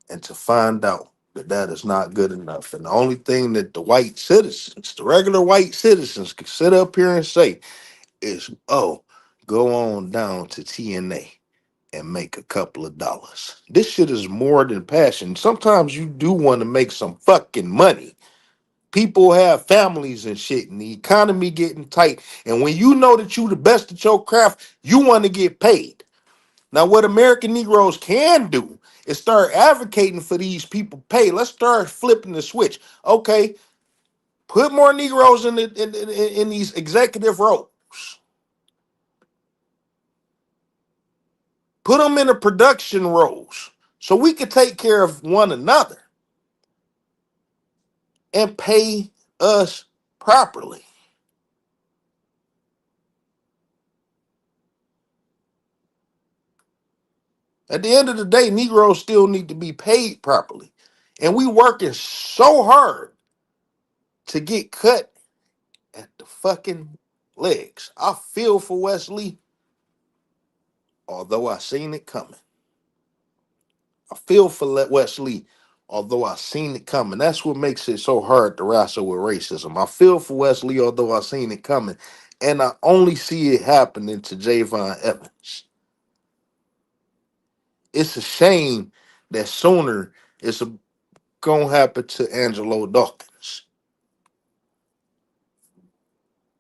and to find out that that is not good enough. And the only thing that the white citizens, the regular white citizens, can sit up here and say is, "Oh, go on down to TNA and make a couple of dollars." This shit is more than passion. Sometimes you do want to make some fucking money. People have families and shit, and the economy getting tight. And when you know that you the best at your craft, you want to get paid. Now, what American Negroes can do is start advocating for these people pay. Let's start flipping the switch. Okay, put more Negroes in these executive roles. Put them in the production roles so we can take care of one another and pay us properly. At the end of the day, Negroes still need to be paid properly. And we working so hard to get cut at the fucking legs. I feel for Wes Lee, although I seen it coming. I feel for Wes Lee, although I seen it coming. That's what makes it so hard to wrestle with racism. I feel for Wes Lee, although I seen it coming. And I only see it happening to Javon Evans. It's a shame that sooner it's going to happen to Angelo Dawkins.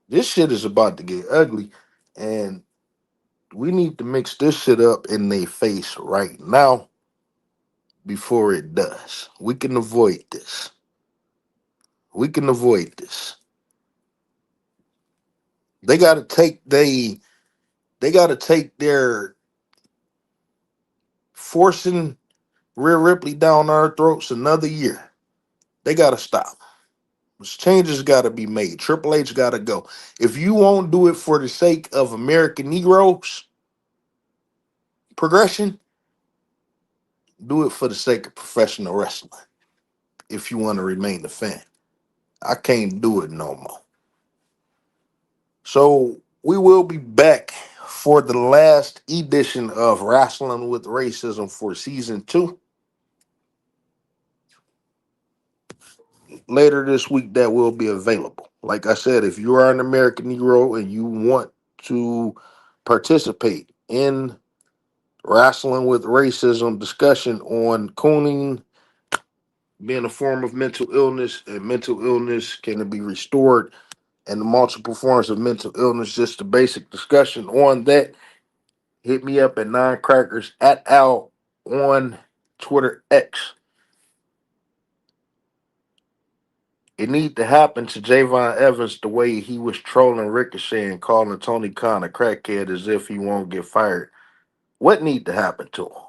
This shit is about to get ugly, and we need to mix this shit up in their face right now before it does. We can avoid this. We can avoid this. They got to take they got to take their forcing Rhea Ripley down our throats another year. They got to stop. Changes got to be made. Triple H got to go. If you won't do it for the sake of American Negroes progression, do it for the sake of professional wrestling. If you want to remain a fan, I can't do it no more. So we will be back for the last edition of Wrestling with Racism for season 2 later this week. That will be available. Like I said, if you are an American Negro and you want to participate in Wrestling with Racism discussion on cooning being a form of mental illness, and mental illness can be restored, and the multiple forms of mental illness, just a basic discussion on that, hit me up at Nine Crackers at Al on Twitter X. It need to happen to Javon Evans the way he was trolling Ricochet and calling Tony Khan a crackhead as if he won't get fired. What need to happen to him?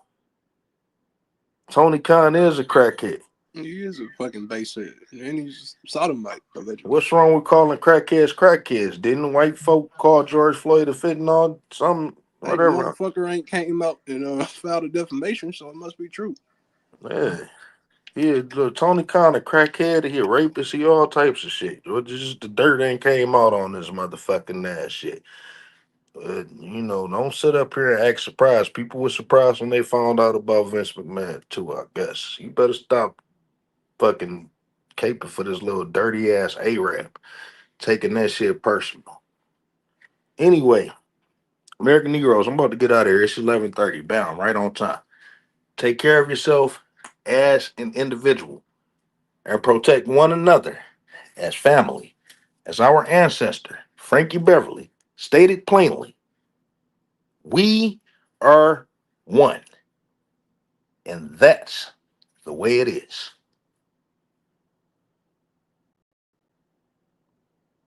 Tony Khan is a crackhead. He is a fucking basehead, and he's sodomite allegedly. What's wrong with calling crackheads? Didn't white folk call George Floyd a fentanyl? Some Hey, the whatever. motherfucker ain't came out and filed a defamation, so it must be true. Yeah. Look, Tony Khan a crackhead, he a rapist, he all types of shit. Just the dirt ain't came out on this motherfucking ass shit. Don't sit up here and act surprised. People were surprised when they found out about Vince McMahon too, I guess. You better stop fucking caping for this little dirty ass Arab, taking that shit personal. Anyway, American Negroes, I'm about to get out of here. It's 11:30. Bound right on time. Take care of yourself as an individual and protect one another as family. As our ancestor, Frankie Beverly, stated plainly, we are one. And that's the way it is.